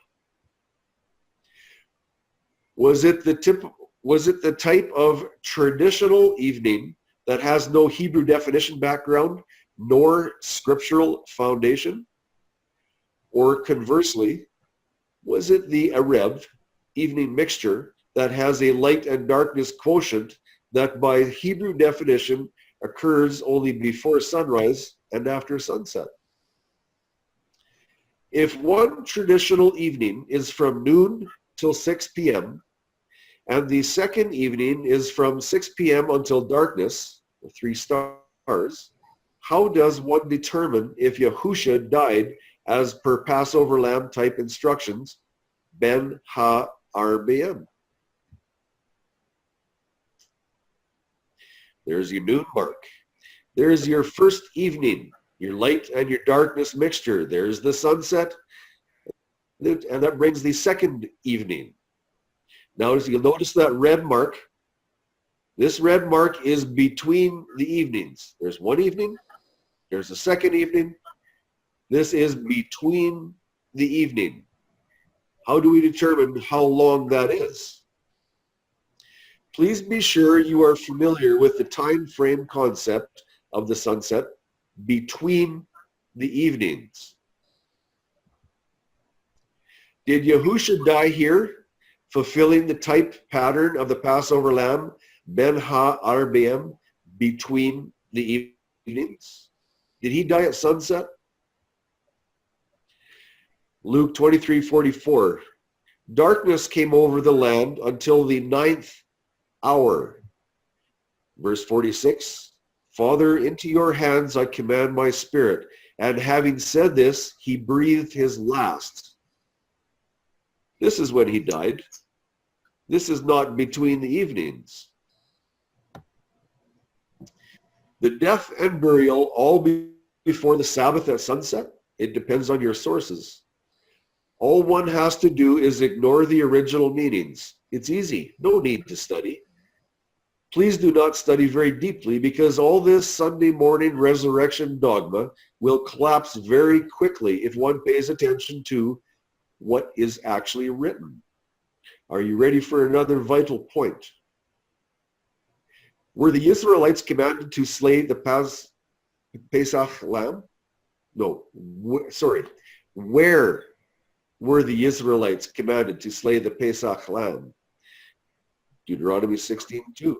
B: Was it the type of traditional evening that has no Hebrew definition background nor scriptural foundation? Or conversely, was it the Erev, evening mixture, that has a light and darkness quotient that by Hebrew definition occurs only before sunrise and after sunset? If one traditional evening is from noon till 6 p.m., and the second evening is from 6 p.m. until darkness, the 3 stars, how does one determine if Yahusha died as per Passover lamb type instructions, Ben Ha-Arba'im? There's your noon mark. There's your first evening, your light and your darkness mixture. There's the sunset, and that brings the second evening. Now, you'll notice that red mark. This red mark is between the evenings. There's one evening, there's a second evening. This is between the evening. How do we determine how long that is? Please be sure you are familiar with the time frame concept of the sunset between the evenings. Did Yahusha die here, fulfilling the type pattern of the Passover lamb, Ben Ha-Arba'im, between the evenings? Did he die at sunset? Luke 23:44. Darkness came over the land until the 9th hour. Verse 46. Father, into your hands I command my spirit. And having said this, he breathed his last. This is when he died. This is not between the evenings. The death and burial all before the Sabbath at sunset? It depends on your sources. All one has to do is ignore the original meanings. It's easy. No need to study. Please do not study very deeply, because all this Sunday morning resurrection dogma will collapse very quickly if one pays attention to what is actually written. Are you ready for another vital point? Were the Israelites commanded to slay the Pesach lamb? No, sorry. Where were the Israelites commanded to slay the Pesach lamb? Deuteronomy 16:2.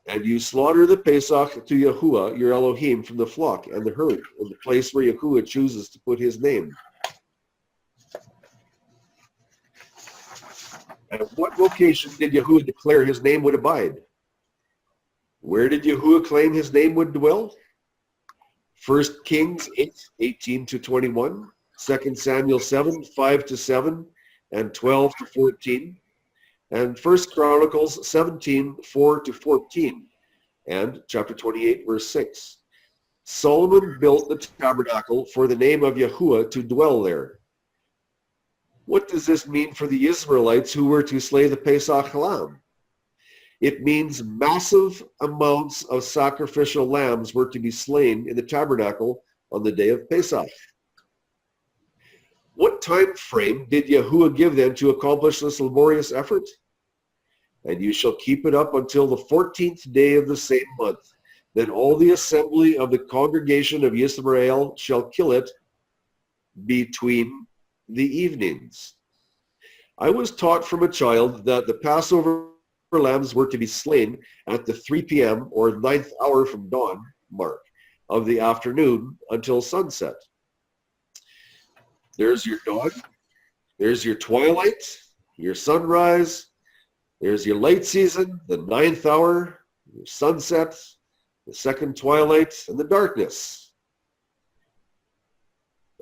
B: And you slaughter the Pesach to Yahuwah, your Elohim, from the flock and the herd, in the place where Yahuwah chooses to put his name. At what location did Yahuwah declare his name would abide? Where did Yahuwah claim his name would dwell? 1 Kings 8:18-21, 2 Samuel 7:5-7, and 12-14, and 1 Chronicles 17:4-14, and chapter 28, verse 6. Solomon built the tabernacle for the name of Yahuwah to dwell there. What does this mean for the Israelites who were to slay the Pesach lamb? It means massive amounts of sacrificial lambs were to be slain in the tabernacle on the day of Pesach. What time frame did Yahuwah give them to accomplish this laborious effort? And you shall keep it up until the 14th day of the same month. Then all the assembly of the congregation of Yisrael shall kill it between the evenings. I was taught from a child that the Passover lambs were to be slain at the 3 p.m. or 9th hour from dawn mark of the afternoon until sunset. There's your dawn, there's your twilight, your sunrise, there's your light season, the 9th hour, your sunset, the second twilight, and the darkness.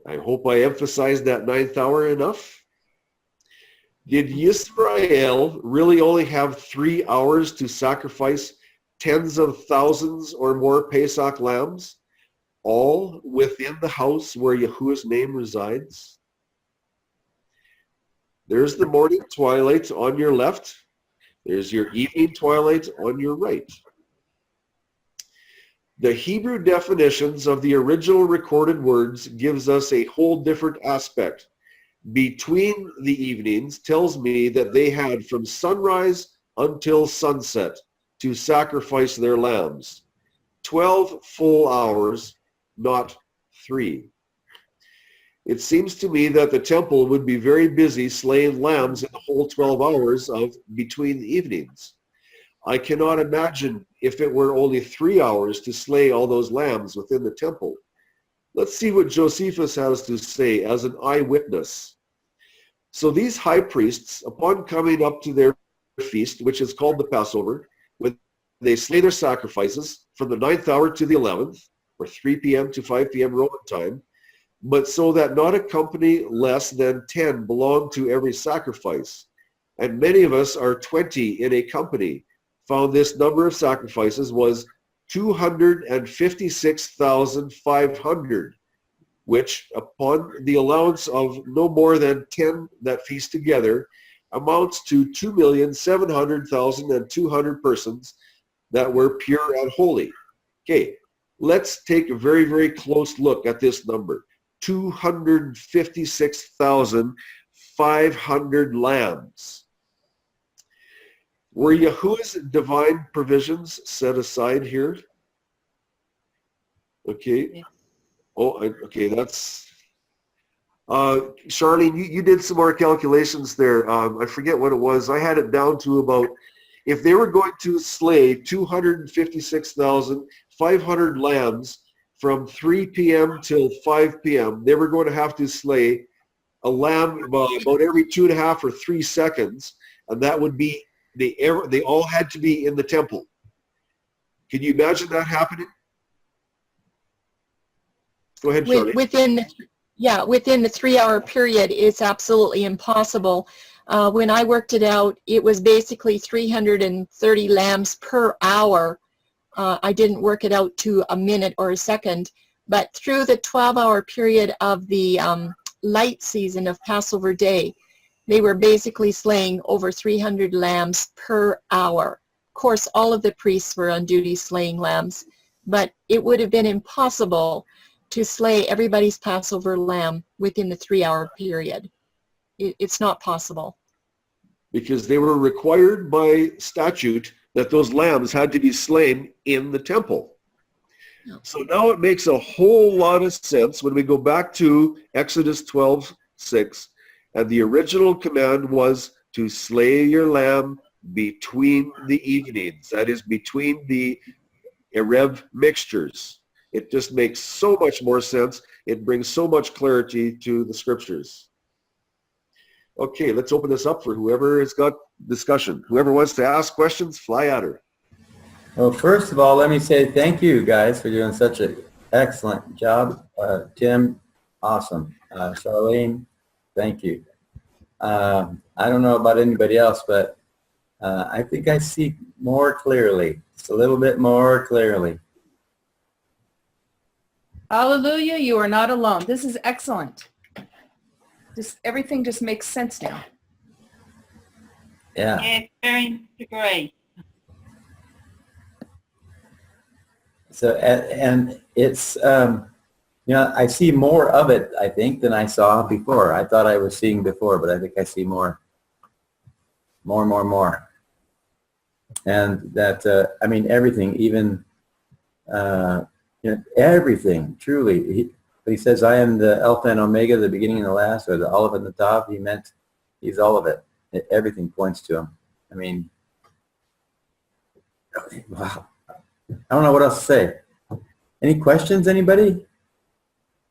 B: I hope I emphasized that 9th hour enough. Did Yisrael really only have 3 hours to sacrifice tens of thousands or more Pesach lambs, all within the house where Yahuwah's name resides? There's the morning twilight on your left. There's your evening twilight on your right. The Hebrew definitions of the original recorded words gives us a whole different aspect. Between the evenings tells me that they had from sunrise until sunset to sacrifice their lambs. 12 full hours, not 3. It seems to me that the temple would be very busy slaying lambs in the whole 12 hours of between the evenings. I cannot imagine if it were only 3 hours to slay all those lambs within the temple. Let's see what Josephus has to say as an eyewitness. So these high priests, upon coming up to their feast, which is called the Passover, when they slay their sacrifices from the 9th hour to the 11th, or 3 p.m. to 5 p.m. Roman time, but so that not a company less than 10 belong to every sacrifice. And many of us are 20 in a company. Found this number of sacrifices was 256,500, which upon the allowance of no more than 10 that feast together amounts to 2,700,200 persons that were pure and holy. Okay, let's take a very, very close look at this number. 256,500 lambs. Were Yahuwah's divine provisions set aside here? Okay.
C: Yeah.
B: Oh, okay, that's... Charlene, you did some more calculations there. I forget what it was. I had it down to about, if they were going to slay 256,500 lambs from 3 p.m. till 5 p.m., they were going to have to slay a lamb about every 2.5 or 3 seconds, and that would be, they all had to be in the temple. Can you imagine that happening? Go ahead, Charlie.
E: Within the 3-hour period, it's absolutely impossible. When I worked it out, it was basically 330 lambs per hour. I didn't work it out to a minute or a second, but through the 12-hour period of the light season of Passover Day, they were basically slaying over 300 lambs per hour. Of course, all of the priests were on duty slaying lambs, but it would have been impossible to slay everybody's Passover lamb within the 3-hour period. It's not possible.
B: Because they were required by statute that those lambs had to be slain in the temple. So now it makes a whole lot of sense when we go back to Exodus 12:6, and the original command was to slay your lamb between the evenings, that is between the Erev mixtures. It just makes so much more sense. It brings so much clarity to the scriptures. Okay, let's open this up for whoever has got discussion. Whoever wants to ask questions, fly at her.
A: Well, first of all, let me say thank you guys for doing such an excellent job. Tim, awesome. Charlene, thank you. I don't know about anybody else, but I think I see more clearly, just a little bit more clearly.
C: Hallelujah, you are not alone. This is excellent. Just everything just makes sense now.
A: Yeah.
L: It's very great.
A: So, and it's, I see more of it, I think, than I saw before. I thought I was seeing before, but I think I see more. And that, everything, even, everything, truly. He says, I am the Alpha and Omega, the beginning and the last, or the Aleph and the Tav. He meant he's all of it. Everything points to him. Wow. I don't know what else to say. Any questions, anybody?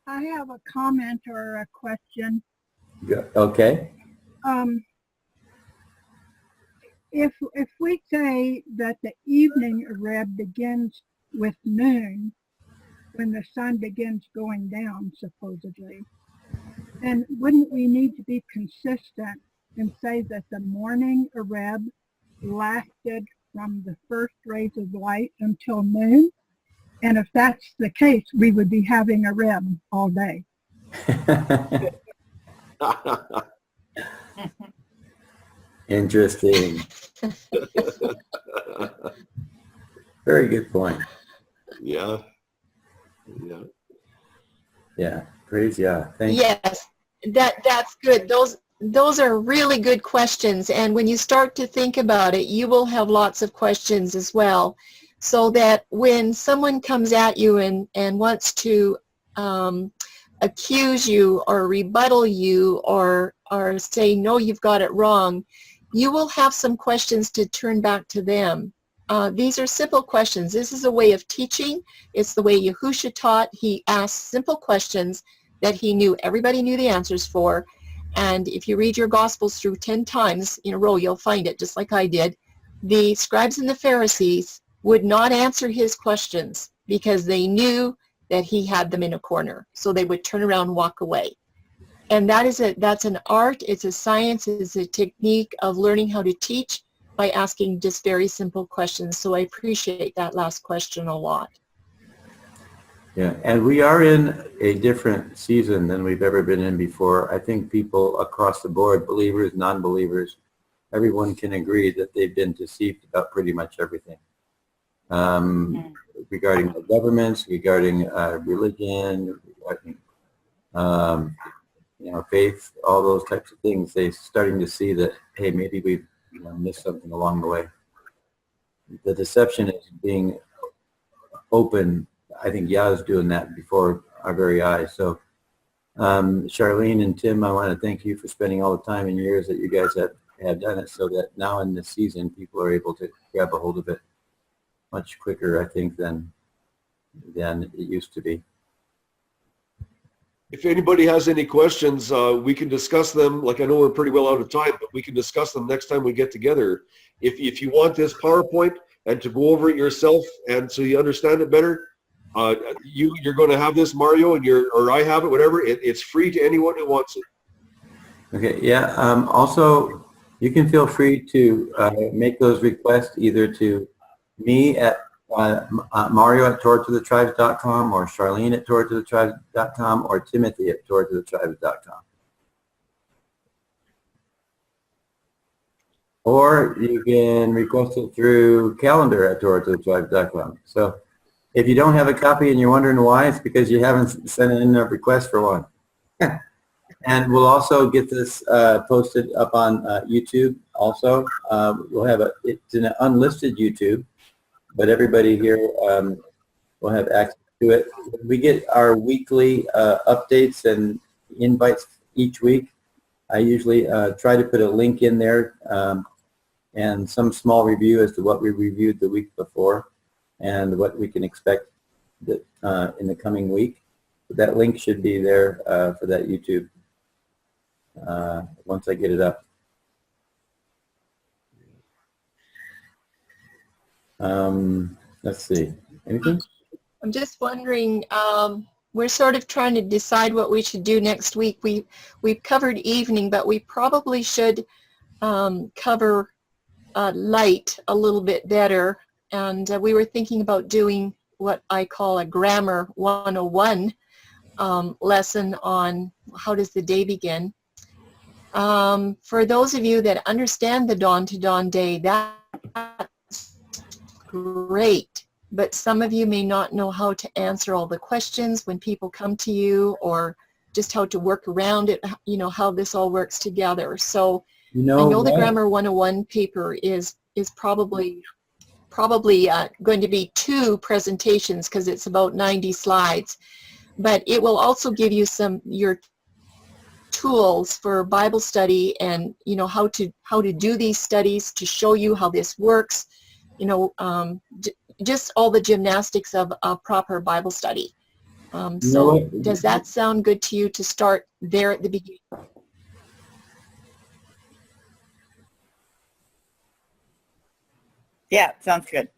K: I have a comment or a question.
A: Okay.
K: If we say that the evening Areb begins with noon, when the sun begins going down, supposedly, then wouldn't we need to be consistent and say that the morning Areb lasted from the first rays of light until noon? And if that's the case, we would be having Areb all day.
A: Interesting. Very good point.
B: Yeah. Yeah.
A: Yeah, praise Yah. Thank you.
E: Yes, that's good. Those are really good questions. And when you start to think about it, you will have lots of questions as well. So that when someone comes at you and wants to accuse you or rebuttal you or say, no, you've got it wrong, you will have some questions to turn back to them. These are simple questions. This is a way of teaching. It's the way Yahusha taught. He asked simple questions that he knew everybody knew the answers for. And if you read your Gospels through 10 times in a row, you'll find it, just like I did. The scribes and the Pharisees would not answer his questions because they knew that he had them in a corner. So they would turn around and walk away. And that's an art, it's a science, it's a technique of learning how to teach by asking just very simple questions. So I appreciate that last question a lot.
A: Yeah, and we are in a different season than we've ever been in before. I think people across the board, believers, non-believers, everyone can agree that they've been deceived about pretty much everything. Regarding the governments, regarding religion, regarding faith, all those types of things. They're starting to see that, hey, maybe we've missed something along the way. The deception is being open. I think Yah is doing that before our very eyes. So Charlene and Tim, I want to thank you for spending all the time and years that you guys have done it, so that now in this season people are able to grab a hold of it much quicker, I think, than it used to be.
B: If anybody has any questions, we can discuss them. Like, I know we're pretty well out of time, but we can discuss them next time we get together. If you want this PowerPoint and to go over it yourself and so you understand it better, you're going to have this, Mario, and or I have it, whatever. It's free to anyone who wants it. Okay.
A: Yeah. Also, you can feel free to make those requests either to me at Mario@torahtothetribes.com or Charlene at torahtothetribes.com or Timothy at torahtothetribes.com. Or you can request it through calendar at torahtothetribes.com. So if you don't have a copy and you're wondering why, it's because you haven't sent in a request for one. And we'll also get this posted up on YouTube also. We'll have it's an unlisted YouTube, but everybody here will have access to it. We get our weekly updates and invites each week. I usually try to put a link in there and some small review as to what we reviewed the week before and what we can expect in the coming week. That link should be there for that YouTube once I get it up. Let's see. Anything?
E: I'm just wondering, we're sort of trying to decide what we should do next week. We've covered evening, but we probably should cover light a little bit better. And we were thinking about doing what I call a Grammar 101 lesson on how does the day begin. For those of you that understand the dawn to dawn day, that's great. But some of you may not know how to answer all the questions when people come to you, or just how to work around it, how this all works together. So I know the Grammar 101 paper is probably going to be 2 presentations because it's about 90 slides. But it will also give you your tools for Bible study and how to do these studies, to show you how this works, just all the gymnastics of a proper Bible study. So does that sound good to you to start there at the beginning?
D: Yeah, sounds good.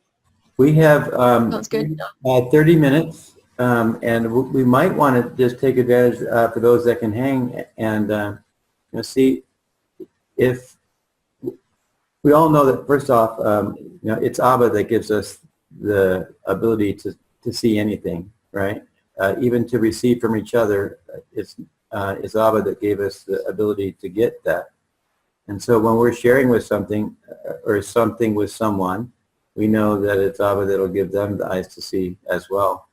A: We have
E: Sounds good.
A: 30 minutes, and we might want to just take advantage for those that can hang and see if we all know that first off, it's Abba that gives us the ability to see anything, right? Even to receive from each other, it's Abba that gave us the ability to get that. And so when we're sharing with something or something with someone, we know that it's Abba that'll give them the eyes to see as well.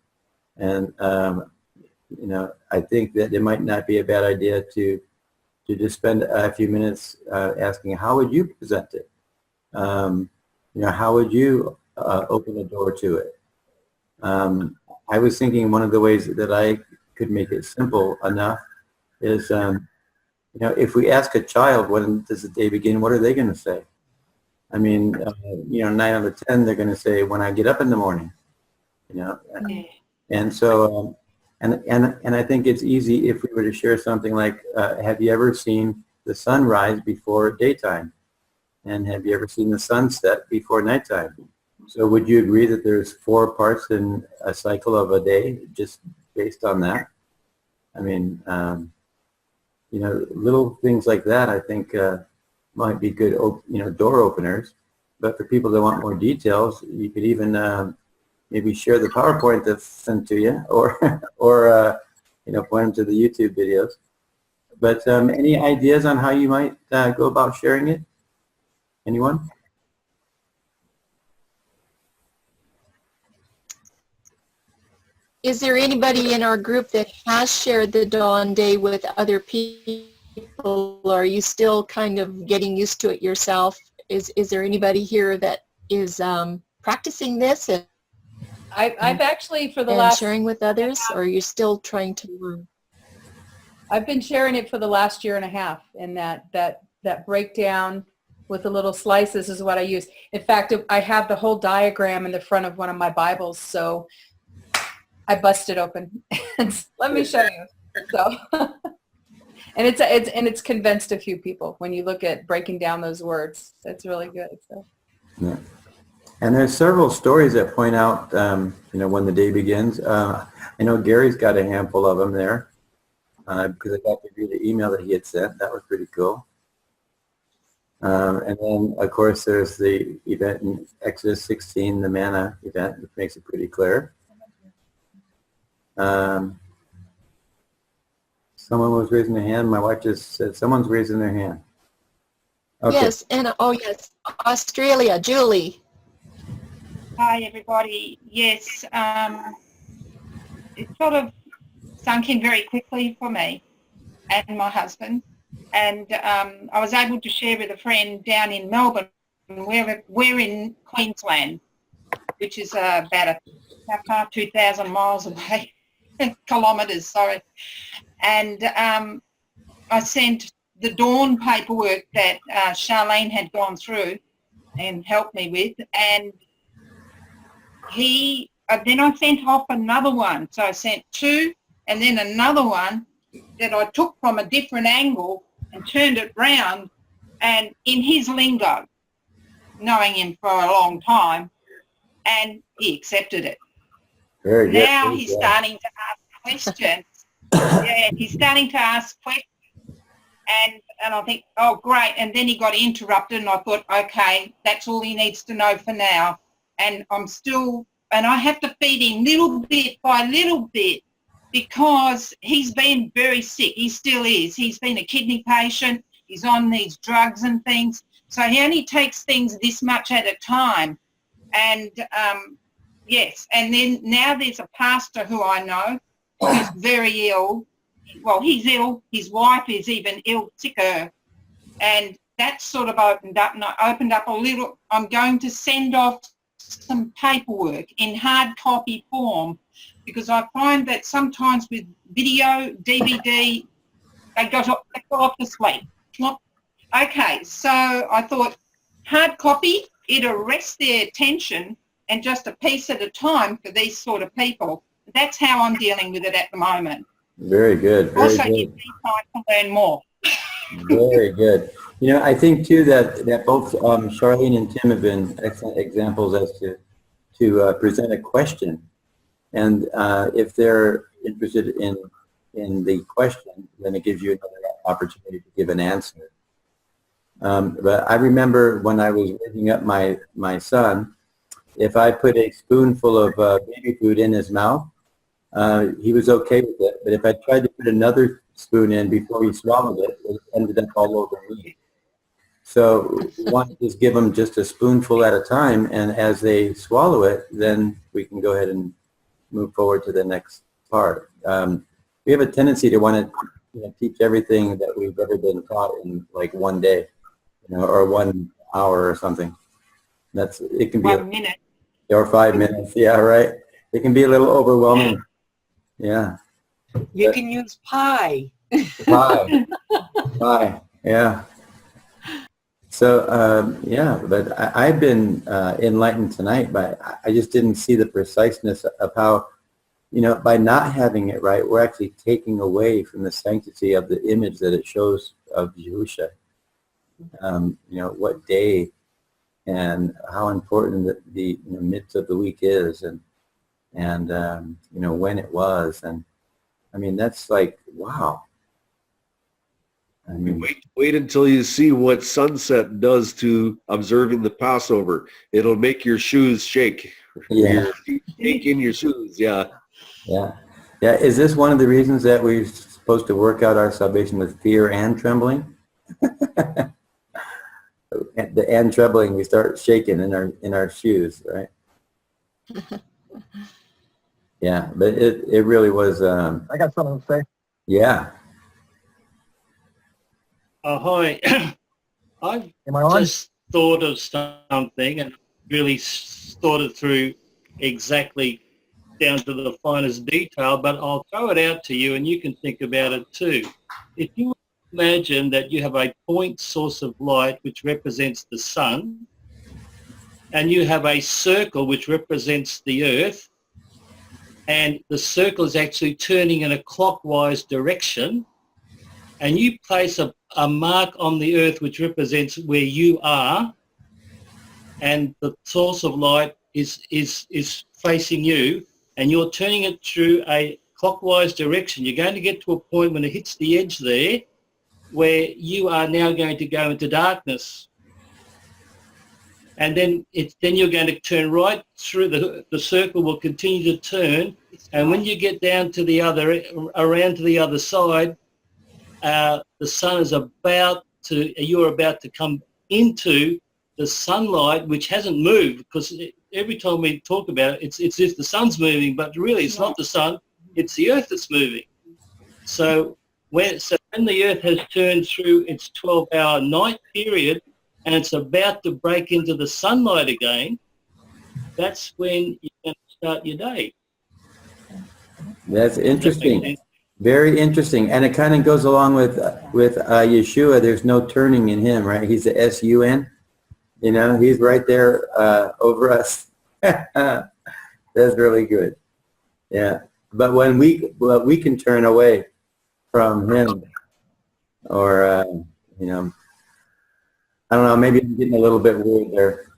A: And, you know, I think that it might not be a bad idea to just spend a few minutes asking, how would you present it? You know, how would you open the door to it? I was thinking one of the ways that I could make it simple enough is, you know, if we ask a child, when does the day begin, what are they going to say? I mean, you know, 9 out of 10, they're going to say, when I get up in the morning, you know. And so, and I think it's easy if we were to share something like, have you ever seen the sun rise before daytime? And have you ever seen the sunset before nighttime? So would you agree that there's 4 parts in a cycle of a day just based on that? I mean, you know, little things like that, I think might be good, you know, door openers. But for people that want more details, you could even maybe share the PowerPoint that's sent to you, or you know, point them to the YouTube videos. But any ideas on how you might go about sharing it? Anyone?
E: Is there anybody in our group that has shared the dawn day with other people? Or are you still kind of getting used to it yourself? Is there anybody here that is practicing this and
C: I've actually for the last
E: sharing with others, or are you still trying to learn?
C: I've been sharing it for the last year and a half, and that breakdown with the little slices is what I use. In fact, I have the whole diagram in the front of one of my Bibles, so I bust it open. Let me show you. So, and it's convinced a few people when you look at breaking down those words. It's really good. So.
A: Yeah. And there's several stories that point out, you know, when the day begins. I know Gary's got a handful of them there because I got to read the email that he had sent. That was pretty cool. And then, of course, there's the event in Exodus 16, the manna event, which makes it pretty clear. Someone was raising their hand. My wife just said someone's raising their hand. Okay.
E: Yes, and oh yes, Australia, Julie.
F: Hi, everybody. Yes, it sort of sunk in very quickly for me and my husband. And I was able to share with a friend down in Melbourne. We're in Queensland, which is about 2,000 miles away, kilometres, sorry. And I sent the dawn paperwork that Charlene had gone through and helped me with, and then I sent off another one. So I sent 2 and then another one that I took from a different angle and turned it round, and in his lingo, knowing him for a long time, and he accepted it.
A: Very good.
F: Now he's starting to ask questions. Yeah, he's starting to ask questions. And I think, oh, great. And then he got interrupted, and I thought, okay, that's all he needs to know for now. And I have to feed him little bit by little bit, because he's been very sick. He still is. He's been a kidney patient. He's on these drugs and things. So he only takes things this much at a time. And yes, and then now there's a pastor who I know who's very ill. Well, he's ill. His wife is even ill, sicker. And that sort of opened up, and I opened up a little. I'm going to send off some paperwork in hard copy form, because I find that sometimes with video, DVD, they go off to sleep. Okay, so I thought hard copy, it arrests their attention, and just a piece at a time for these sort of people. That's how I'm dealing with it at the moment.
A: Very good. Very
F: Also,
A: good.
F: you need time to learn more.
A: Very good. You know, I think too that both Charlene and Tim have been excellent examples as to present a question, and if they're interested in the question, then it gives you another opportunity to give an answer. But I remember when I was raising up my son, if I put a spoonful of baby food in his mouth, he was okay with it. But if I tried to put another spoon in before he swallowed it, it ended up all over me. So one, just give them just a spoonful at a time, and as they swallow it, then we can go ahead and move forward to the next part. We have a tendency to want to teach everything that we've ever been taught in like one day, or 1 hour or something. It can be
F: 1 minute.
A: or 5 minutes. Yeah, right. It can be a little overwhelming. Yeah.
I: You can use pie.
A: Pie. Pie. Yeah. So, yeah, but I've been enlightened tonight, but I just didn't see the preciseness of how, by not having it right, we're actually taking away from the sanctity of the image that it shows of Yahusha. What day and how important the midst of the week is, and when it was. And I mean, that's like, wow. I mean,
B: Wait until you see what sunset does to observing the Passover. It'll make your shoes shake.
A: Yeah.
B: Shake in your shoes, yeah.
A: Yeah. Yeah. Is this one of the reasons that we're supposed to work out our salvation with fear and trembling? And trembling, we start shaking in our shoes, right? Yeah, but it really was.
G: I got something to say.
A: Yeah.
N: Hi. I've
G: Am I on?
N: just thought of something and really thought it through exactly down to the finest detail, but I'll throw it out to you and you can think about it too. If you imagine that you have a point source of light which represents the sun, and you have a circle which represents the earth, and the circle is actually turning in a clockwise direction, and you place a mark on the earth which represents where you are, and the source of light is facing you, and you're turning it through a clockwise direction, you're going to get to a point when it hits the edge there where you are now going to go into darkness. And then you're going to turn right through, the circle will continue to turn, and when you get down to around to the other side, the sun is you're about to come into the sunlight, which hasn't moved, because every time we talk about it, it's as if the sun's moving, but really it's not the sun, it's the earth that's moving. So when the earth has turned through its 12-hour night period and it's about to break into the sunlight again, that's when you're going to start your day.
A: That's interesting. Very interesting. And it kind of goes along with Yeshua. There's no turning in him, right? He's the S-U-N. He's right there over us. That's really good. Yeah. But when we can turn away from him, or, I don't know, maybe I'm getting a little bit weird there.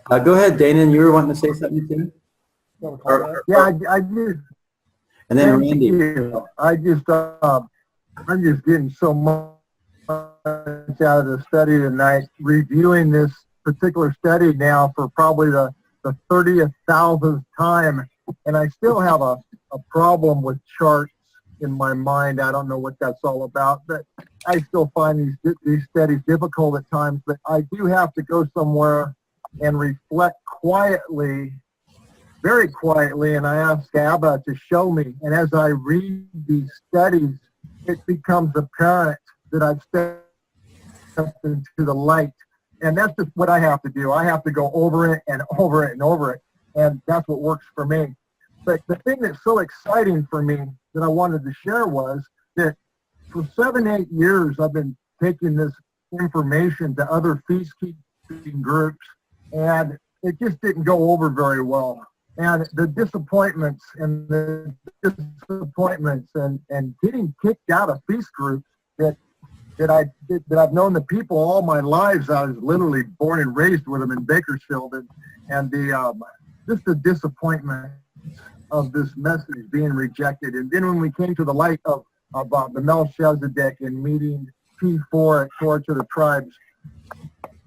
A: Go ahead, Dana. You were wanting to say something to me?
G: I just.
A: And then Randy.
G: I'm just getting so much out of the study tonight, reviewing this particular study now for probably the 30,000th time, and I still have a problem with charts in my mind. I don't know what that's all about, but I still find these studies difficult at times, but I do have to go somewhere and reflect quietly, very quietly, and I ask Abba to show me. And as I read these studies, it becomes apparent that I've stepped into the light. And that's just what I have to do. I have to go over it and over it and over it. And that's what works for me. But the thing that's so exciting for me that I wanted to share was that for 7-8 years, I've been taking this information to other feast-keeping groups, and it just didn't go over very well. And the disappointments and getting kicked out of feast groups that I've known the people all my lives. I was literally born and raised with them in Bakersfield, and just the disappointment of this message being rejected. And then when we came to the light of the Melchizedek and meeting P4 at Torch of the Tribes,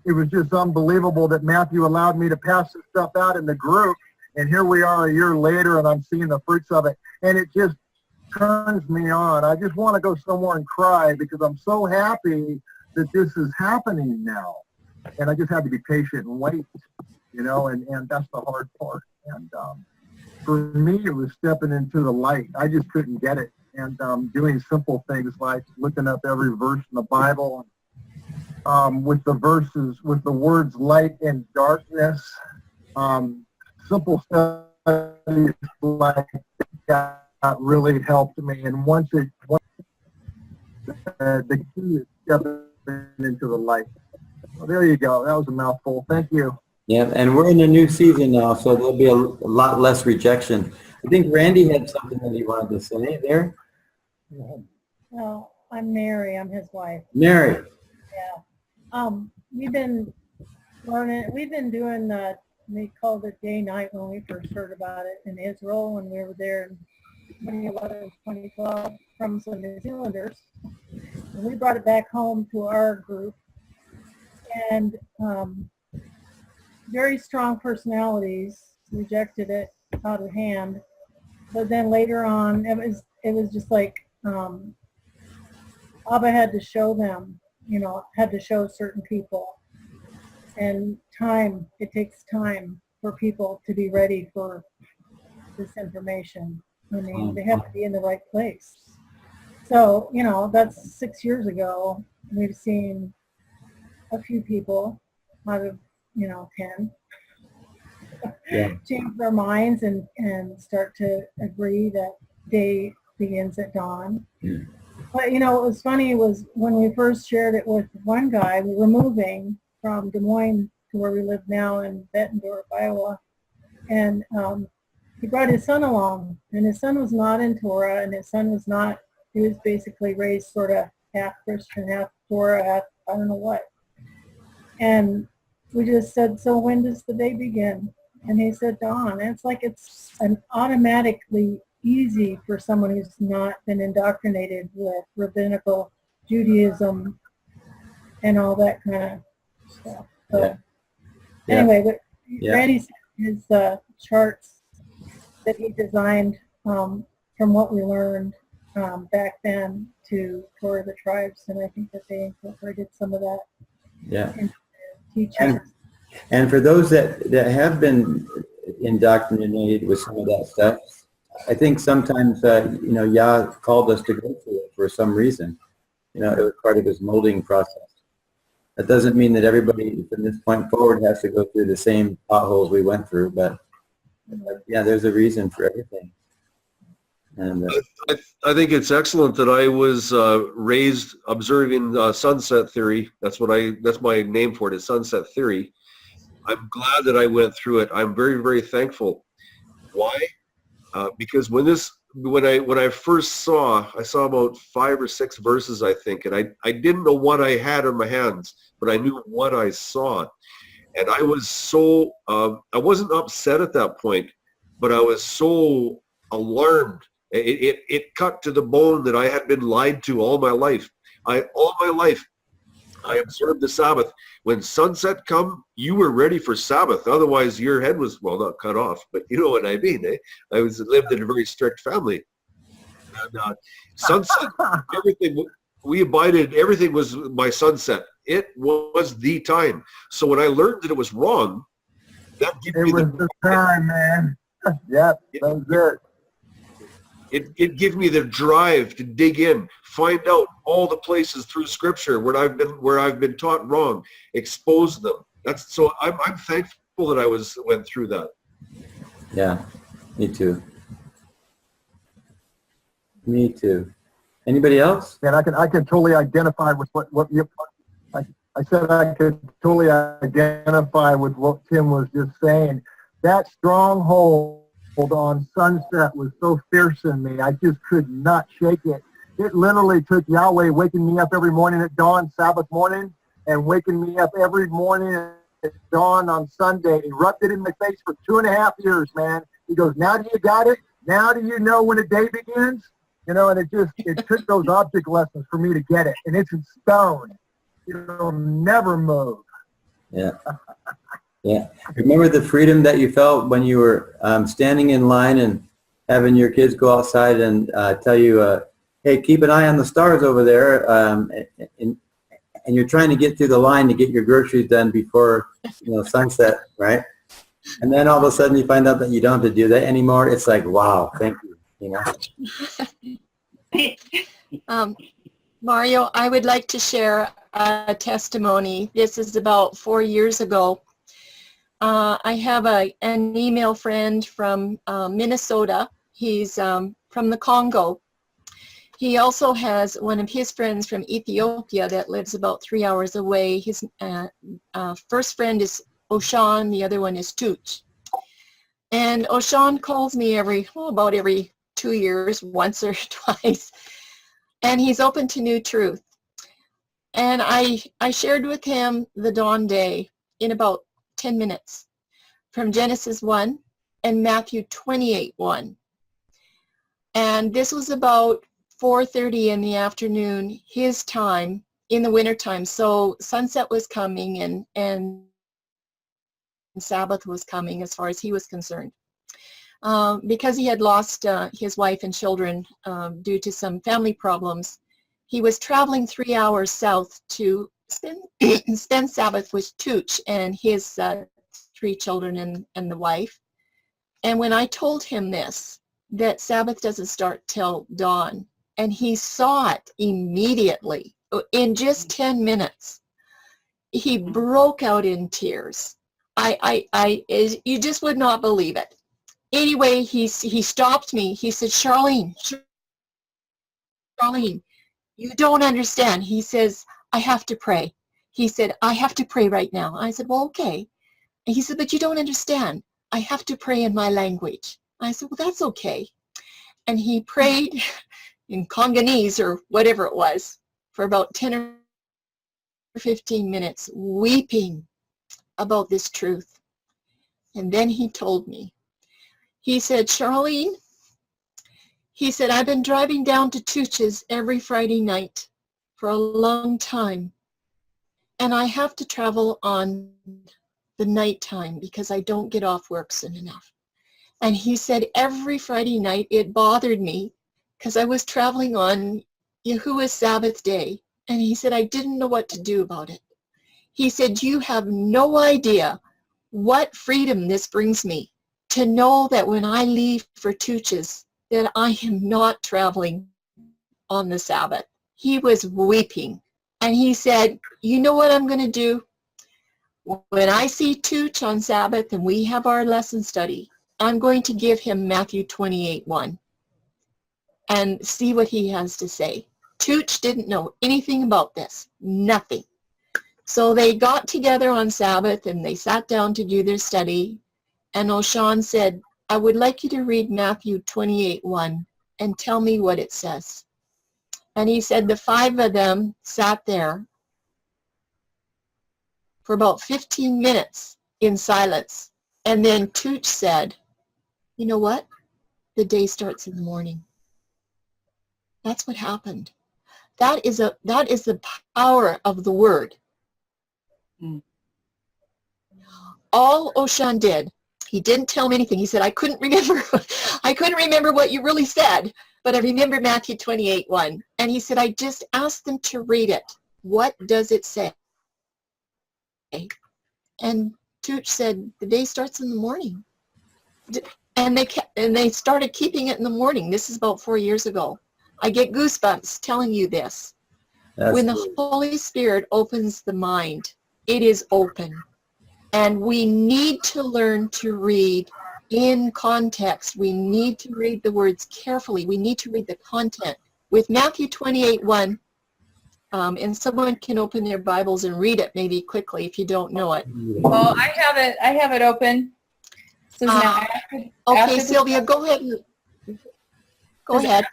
G: it was just unbelievable that Matthew allowed me to pass this stuff out in the group. And here we are a year later, and I'm seeing the fruits of it. And it just turns me on. I just want to go somewhere and cry because I'm so happy that this is happening now. and I just had to be patient and wait, you know, and that's the hard part. And for me, it was stepping into the light. I just couldn't get it. And doing simple things like looking up every verse in the Bible, with the verses, with the words light and darkness, simple stuff like that really helped me. And once the key is stepping into the light. Well, there you go. That was a mouthful. Thank you.
A: Yeah, and we're in a new season now, so there'll be a lot less rejection. I think Randy had something that he wanted to say there.
O: No, I'm Mary. I'm his wife.
A: Mary.
O: Yeah. We've been learning. We've been doing they called it day night when we first heard about it in Israel when we were there in 2011, 2012 from some New Zealanders. And we brought it back home to our group, and very strong personalities rejected it out of hand. But then later on, it was just like Abba had to show them, you know, had to show certain people. And time, it takes time for people to be ready for this information. I mean, they have to be in the right place. So, you know, that's 6 years ago. We've seen a few people out of, you know, 10 change their minds and start to agree that day begins at dawn. But, you know, what was funny was when we first shared it with one guy, we were moving from Des Moines to where we live now in Bettendorf, Iowa. And he brought his son along, and his son was not in Torah, and his son was not, he was basically raised sort of half Christian, half Torah, half I don't know what. And we just said, so when does the day begin? And he said, dawn. And it's like it's an automatically easy for someone who's not been indoctrinated with rabbinical Judaism and all that kind of stuff. So anyway, but Randy sent his charts that he designed from what we learned back then to Torah the Tribes, and I think that they incorporated some of that into their teachings.
A: And for those that have been indoctrinated with some of that stuff, I think sometimes, you know, Yah called us to go through it for some reason. You know, it was part of his molding process. That doesn't mean that everybody from this point forward has to go through the same potholes we went through, but yeah, there's a reason for everything. And
B: I think it's excellent that I was raised observing sunset theory. That's my name for it, is sunset theory. I'm glad that I went through it. I'm very, very thankful. Why? Because when I first saw about 5 or 6 verses, I think, and I didn't know what I had in my hands, but I knew what I saw. And I was so, I wasn't upset at that point, but I was so alarmed. It cut to the bone that I had been lied to all my life. All my life, I observed the Sabbath. When sunset come, you were ready for Sabbath. Otherwise, your head was, well, not cut off, but you know what I mean. I lived in a very strict family. And sunset, everything, we abided, everything was by sunset. It was the time. So when I learned that it was wrong, that gave me
G: the time, man. Yep, that was it.
B: It gives me the drive to dig in, find out all the places through Scripture where I've been taught wrong, expose them. I'm thankful that I went through that.
A: yeah, me too. Me too. Anybody else?
G: And I can totally identify with what you. I said I could totally identify with what Tim was just saying. That stronghold on sunset was so fierce in me. I just could not shake it. It literally took Yahweh waking me up every morning at dawn, Sabbath morning, and waking me up every morning at dawn on Sunday. He rubbed it in my face for 2.5 years, man. He goes, now do you got it? Now do you know when the day begins? You know, and it took those object lessons for me to get it. And it's in stone. It'll never move.
A: Yeah. Yeah. Remember the freedom that you felt when you were standing in line and having your kids go outside and tell you, hey, keep an eye on the stars over there. and you're trying to get through the line to get your groceries done before, sunset, right? And then all of a sudden you find out that you don't have to do that anymore. It's like, wow, thank you,
E: Mario, I would like to share a testimony. This is about 4 years ago. I have an email friend from Minnesota. He's from the Congo. He also has one of his friends from Ethiopia that lives about 3 hours away. His first friend is Oshan, the other one is Tooch. And Oshan calls me about every 2 years, once or twice, and he's open to new truth. And I shared with him the dawn day in about 10 minutes from Genesis 1 and Matthew 28:1. And this was about 4:30 in the afternoon, his time, in the wintertime. So sunset was coming and Sabbath was coming as far as he was concerned. Because he had lost his wife and children due to some family problems, he was traveling 3 hours south to spend Sabbath with Tooch and his 3 children and the wife. And when I told him this, that Sabbath doesn't start till dawn, and he saw it immediately in just 10 minutes, he broke out in tears. You just would not believe it. Anyway, he stopped me. He said, Charlene, you don't understand. He says, I have to pray. He said, I have to pray right now. I said, well, okay. And he said, but you don't understand. I have to pray in my language. I said, well, that's okay. And he prayed in Congolese or whatever it was for about 10 or 15 minutes, weeping about this truth. And then he told me, he said, Charlene, he said, I've been driving down to Tooch's every Friday night for a long time. And I have to travel on the nighttime because I don't get off work soon enough. And he said, every Friday night it bothered me because I was traveling on Yahuwah's Sabbath day. And he said, I didn't know what to do about it. He said, you have no idea what freedom this brings me to know that when I leave for Tooch's, that I am not traveling on the Sabbath. He was weeping. And he said, you know what I'm going to do? When I see Tooch on Sabbath and we have our lesson study, I'm going to give him Matthew 28:1 and see what he has to say. Tooch didn't know anything about this, nothing. So they got together on Sabbath and they sat down to do their study. And Oshan said, I would like you to read Matthew 28:1 and tell me what it says. And he said the 5 of them sat there for about 15 minutes in silence. And then Tooch said, you know what? The day starts in the morning. That's what happened. That is the power of the word. All Oshan did, he didn't tell me anything. He said, I couldn't remember what you really said, but I remember Matthew 28:1. And he said, I just asked them to read it. What does it say? And Tooch said, the day starts in the morning. And they started keeping it in the morning. This is about 4 years ago. I get goosebumps telling you this. When the Holy Spirit opens the mind, it is open. And we need to learn to read in context. We need to read the words carefully. We need to read the content. With Matthew 28:1, and someone can open their Bibles and read it maybe quickly if you don't know it.
C: Well, I have it open. So now
E: okay, Sylvia, go ahead. Go ahead.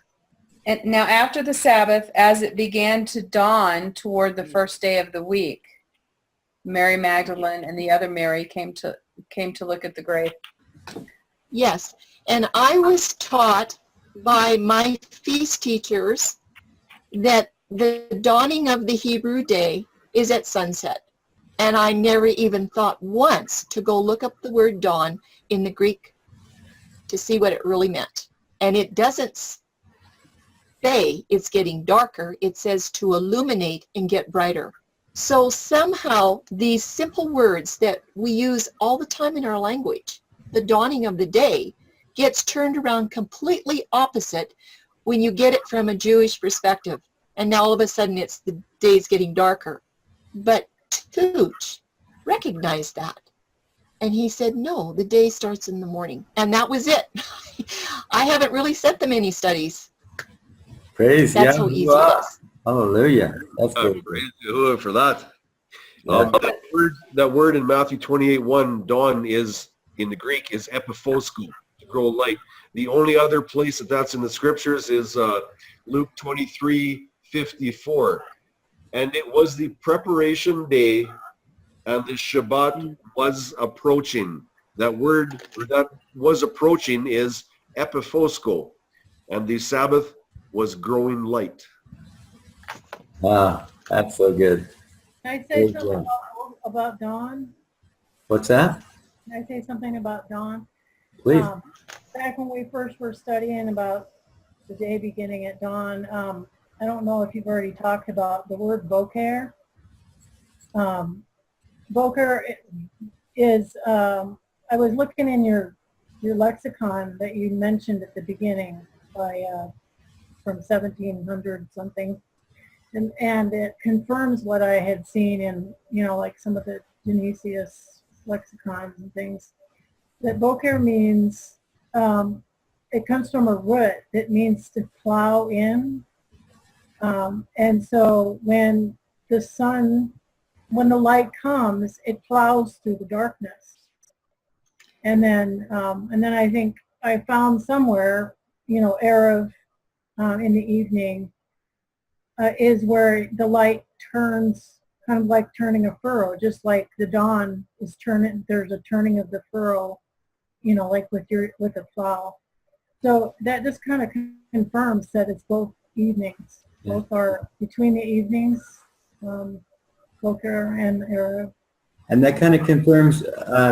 C: And now after the Sabbath, as it began to dawn toward the first day of the week, Mary Magdalene and the other Mary came to look at the grave.
E: Yes, and I was taught by my feast teachers that the dawning of the Hebrew day is at sunset. And I never even thought once to go look up the word dawn in the Greek to see what it really meant. And it doesn't say it's getting darker. It says to illuminate and get brighter. So somehow these simple words that we use all the time in our language, the dawning of the day, gets turned around completely opposite when you get it from a Jewish perspective. And now all of a sudden it's the day's getting darker. But Tooch recognized that. And he said, no, the day starts in the morning. And that was it. I haven't really sent them any studies.
A: Praise
E: That's how easy it is.
A: Hallelujah. That's good.
B: Praise Yahuwah for that. That word in Matthew 28:1, dawn, is in the Greek is epiphosko, to grow light. The only other place that's in the scriptures is Luke 23:54. And it was the preparation day, and the Shabbat was approaching. That word that was approaching is epiphosko, and the Sabbath was growing light.
A: Wow, that's so good.
O: Can I say something about dawn?
A: What's that?
O: Can I say something about dawn?
A: Please.
O: Back when we first were studying about the day beginning at dawn, I don't know if you've already talked about the word boker. Boker is, I was looking in your lexicon that you mentioned at the beginning by from 1700 something. And it confirms what I had seen in, like some of the Dionysius lexicons and things, that boker means, it comes from a root that means to plow in. And so when the light comes, it plows through the darkness. And then I think I found somewhere, Erev in the evening, is where the light turns, kind of like turning a furrow, just like the dawn is turning, there's a turning of the furrow, like with a plow. So that just kind of confirms that it's both evenings.
A: Yeah.
O: Both are between the evenings, Boker and Erev.
A: And that kind of confirms,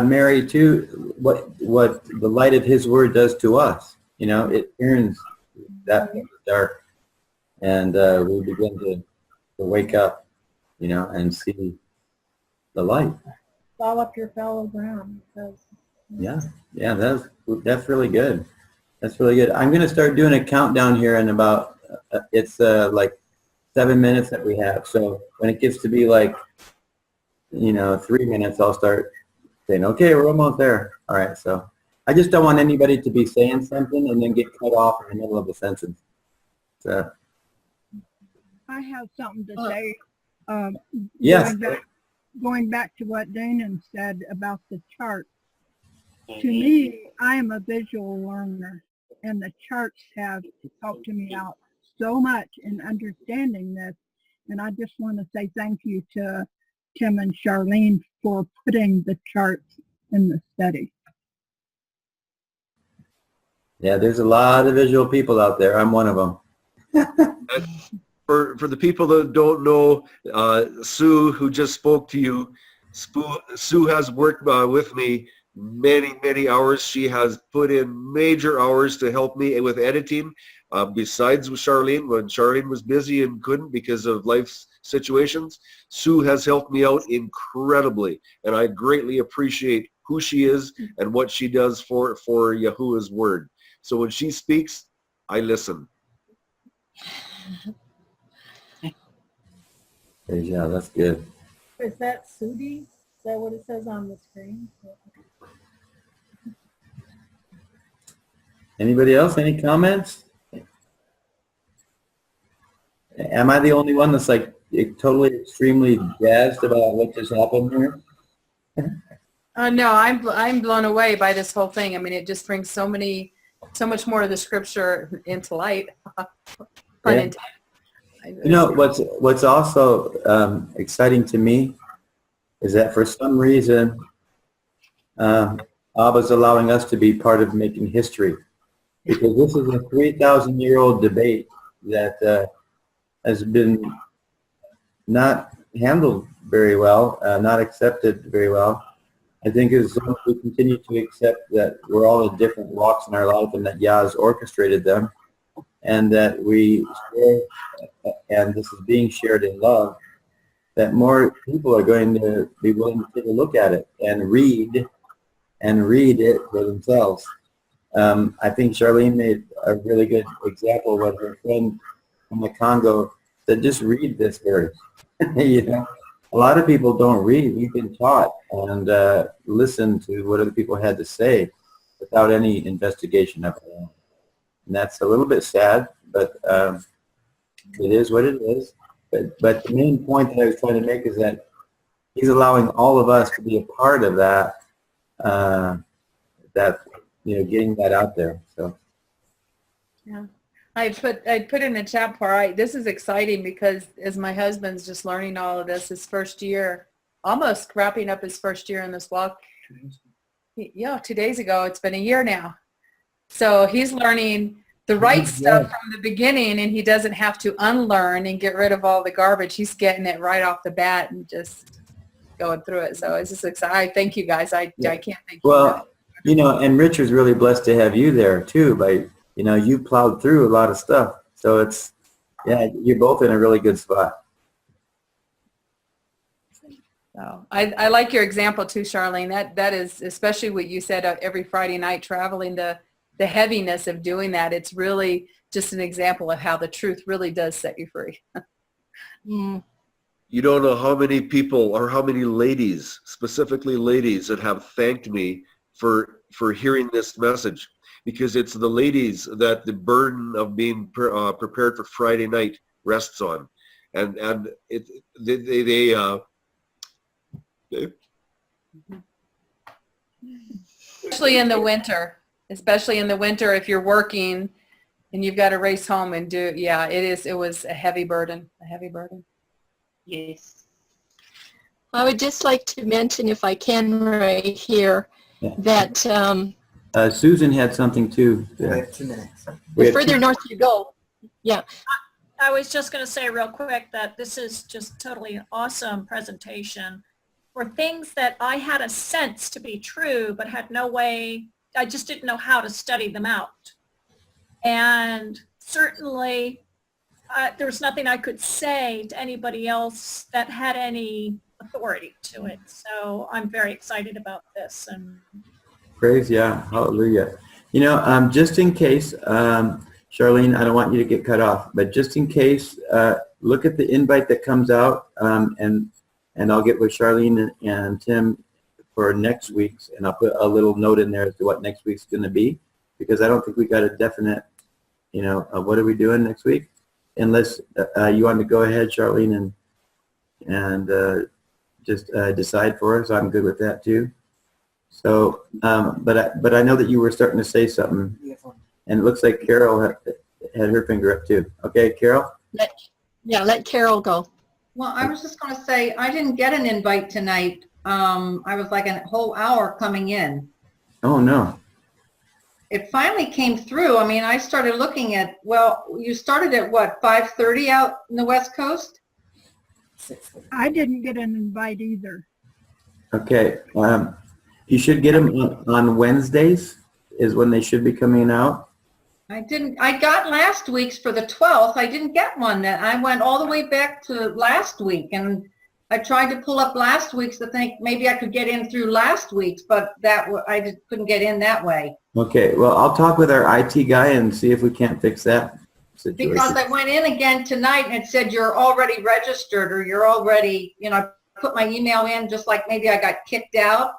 A: Mary, too, what the light of his word does to us. It turns that dark. And we begin to wake up, and see the light.
O: Plow up your fallow ground.
A: Yeah, that's really good. That's really good. I'm going to start doing a countdown here in about, it's like 7 minutes that we have. So when it gets to be like, 3 minutes, I'll start saying, okay, we're almost there. All right, so I just don't want anybody to be saying something and then get cut off in the middle of a sentence. So.
K: I have something to say.
A: Yes.
K: Going back to what Danon said about the charts. To me, I am a visual learner, and the charts have helped me out so much in understanding this. And I just want to say thank you to Tim and Charlene for putting the charts in the study.
A: Yeah, there's a lot of visual people out there. I'm one of them.
B: For the people that don't know, Sue, who just spoke to you, Sue has worked with me many hours. She has put in major hours to help me with editing. Besides with Charlene, when Charlene was busy and couldn't because of life situations, Sue has helped me out incredibly, and I greatly appreciate who she is and what she does for Yahuwah's word. So when she speaks, I listen.
A: Yeah, that's good.
O: Is that Sudi? Is that what it says on the screen?
A: Anybody else? Any comments? Am I the only one that's like totally extremely jazzed about what just happened here?
C: No, I'm blown away by this whole thing. I mean, it just brings so much more of the scripture into light.
A: Yeah. What's also exciting to me is that for some reason, Abba's allowing us to be part of making history, because this is a 3,000-year-old debate that has been not handled very well, not accepted very well. I think as long as we continue to accept that we're all in different walks in our life and that Yah has orchestrated them, and that we share, and this is being shared in love, that more people are going to be willing to take a look at it and read it for themselves. I think Charlene made a really good example of what her friend from the Congo said, just read this verse. You know, a lot of people don't read. We've been taught and listen to what other people had to say without any investigation of our own. And that's a little bit sad, but it is what it is. But the main point that I was trying to make is that he's allowing all of us to be a part of that, getting that out there. So.
C: Yeah. I put in the chat part, this is exciting because as my husband's just learning all of this, his first year, almost wrapping up his first year in this walk. Yeah, 2 days ago. It's been a year now. So he's learning the right stuff from the beginning, and he doesn't have to unlearn and get rid of all the garbage. He's getting it right off the bat and just going through it. So it's just exciting. I thank you guys. I can't thank you.
A: Well, and Richard's really blessed to have you there too. You plowed through a lot of stuff. So it's, you're both in a really good spot.
C: So I like your example too, Charlene. That is especially what you said every Friday night traveling, the heaviness of doing that. It's really just an example of how the truth really does set you free.
B: You don't know how many people or how many ladies, specifically ladies, that have thanked me for hearing this message, because it's the ladies that the burden of being prepared for Friday night rests on, and they
C: especially in the winter. Especially in the winter, if you're working and you've got to race home and do, it was a heavy burden,
F: Yes.
E: I would just like to mention, if I can, right here, that
A: Susan had something too.
P: We have 2 minutes.
E: The further north you go,
Q: I was just going to say real quick that this is just totally an awesome presentation for things that I had a sense to be true, but had no way, I just didn't know how to study them out. And certainly there was nothing I could say to anybody else that had any authority to it. So I'm very excited about this. And
A: Praise, hallelujah. Just in case, Charlene, I don't want you to get cut off, but just in case, look at the invite that comes out, and I'll get with Charlene and Tim for next week's, and I'll put a little note in there as to what next week's going to be, because I don't think we got a definite, what are we doing next week? Unless you want to go ahead, Charlene, and just decide for us. I'm good with that too. So, but I know that you were starting to say something, and it looks like Carol had her finger up too. Okay, Carol?
E: Let Carol go.
R: Well, I was just going to say, I didn't get an invite tonight. I was like a whole hour coming in.
A: Oh, no.
R: It finally came through. I mean, I started looking at, you started at what, 5:30 out in the West Coast?
K: I didn't get an invite either.
A: Okay. You should get them on Wednesdays is when they should be coming out.
R: I got last week's for the 12th. I didn't get one then. I went all the way back to last week, and I tried to pull up last week's to think maybe I could get in through last week's, but I just couldn't get in that way.
A: Okay, well, I'll talk with our IT guy and see if we can't fix that situation.
R: Because I went in again tonight and it said you're already registered, or you're already, I put my email in just like maybe I got kicked out,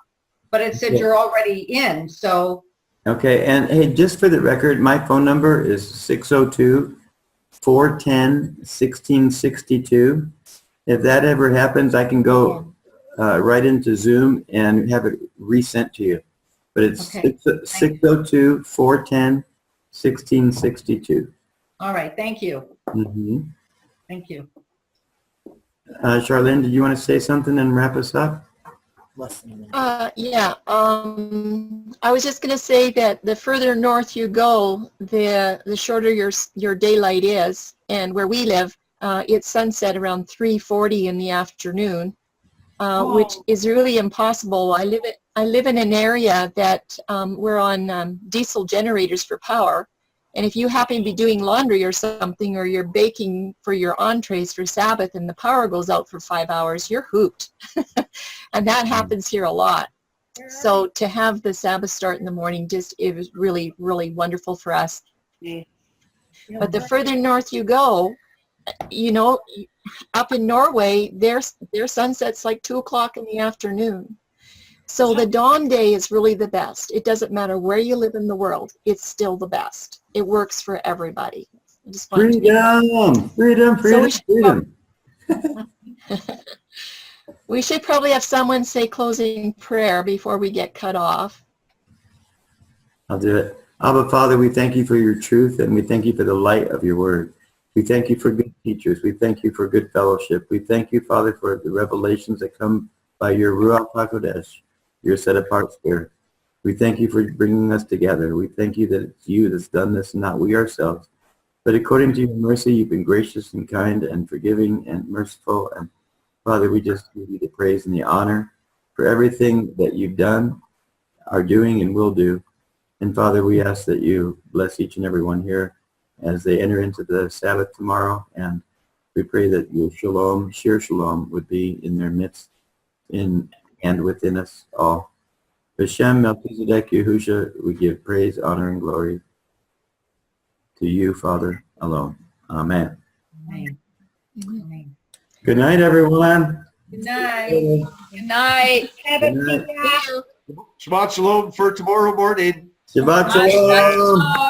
R: but it said you're already in, so.
A: Okay, and hey, just for the record, my phone number is 602-410-1662. If that ever happens, I can go right into Zoom and have it resent to you. But it's 602-410-1662.
R: All right, thank you.
A: Mm-hmm.
R: Thank you.
A: Charlene, did you want to say something and wrap us up?
E: I was just going to say that the further north you go, the shorter your daylight is. And where we live, it's sunset around 3:40 in the afternoon, which is really impossible. I live in an area that we're on diesel generators for power, And if you happen to be doing laundry or something, or you're baking for your entrees for Sabbath and the power goes out for 5 hours, you're hooped. And that happens here a lot. So to have the Sabbath start in the morning, it was really, really wonderful for us. But the further north you go, you know, up in Norway, their sunset's like 2 o'clock in the afternoon. So the dawn day is really the best. It doesn't matter where you live in the world. It's still the best. It works for everybody. I just wanted to
A: Freedom.
E: We should probably have someone say closing prayer before we get cut off.
A: I'll do it. Abba, Father, we thank you for your truth, and we thank you for the light of your word. We thank you for good teachers. We thank you for good fellowship. We thank you, Father, for the revelations that come by your Ruach HaKodesh, your set-apart spirit. We thank you for bringing us together. We thank you that it's you that's done this, and not we ourselves. But according to your mercy, you've been gracious and kind and forgiving and merciful. And Father, we just give you the praise and the honor for everything that you've done, are doing, and will do. And Father, we ask that you bless each and every one here as they enter into the Sabbath tomorrow. And we pray that your shalom, sheer shalom, would be in their midst, in and within us all. Hashem, Melchizedek, Yahusha, we give praise, honor, and glory to you, Father, alone. Amen. Good night, everyone.
C: Good night. Good night.
A: Good night.
B: Shabbat shalom for tomorrow morning.
A: Shabbat shalom.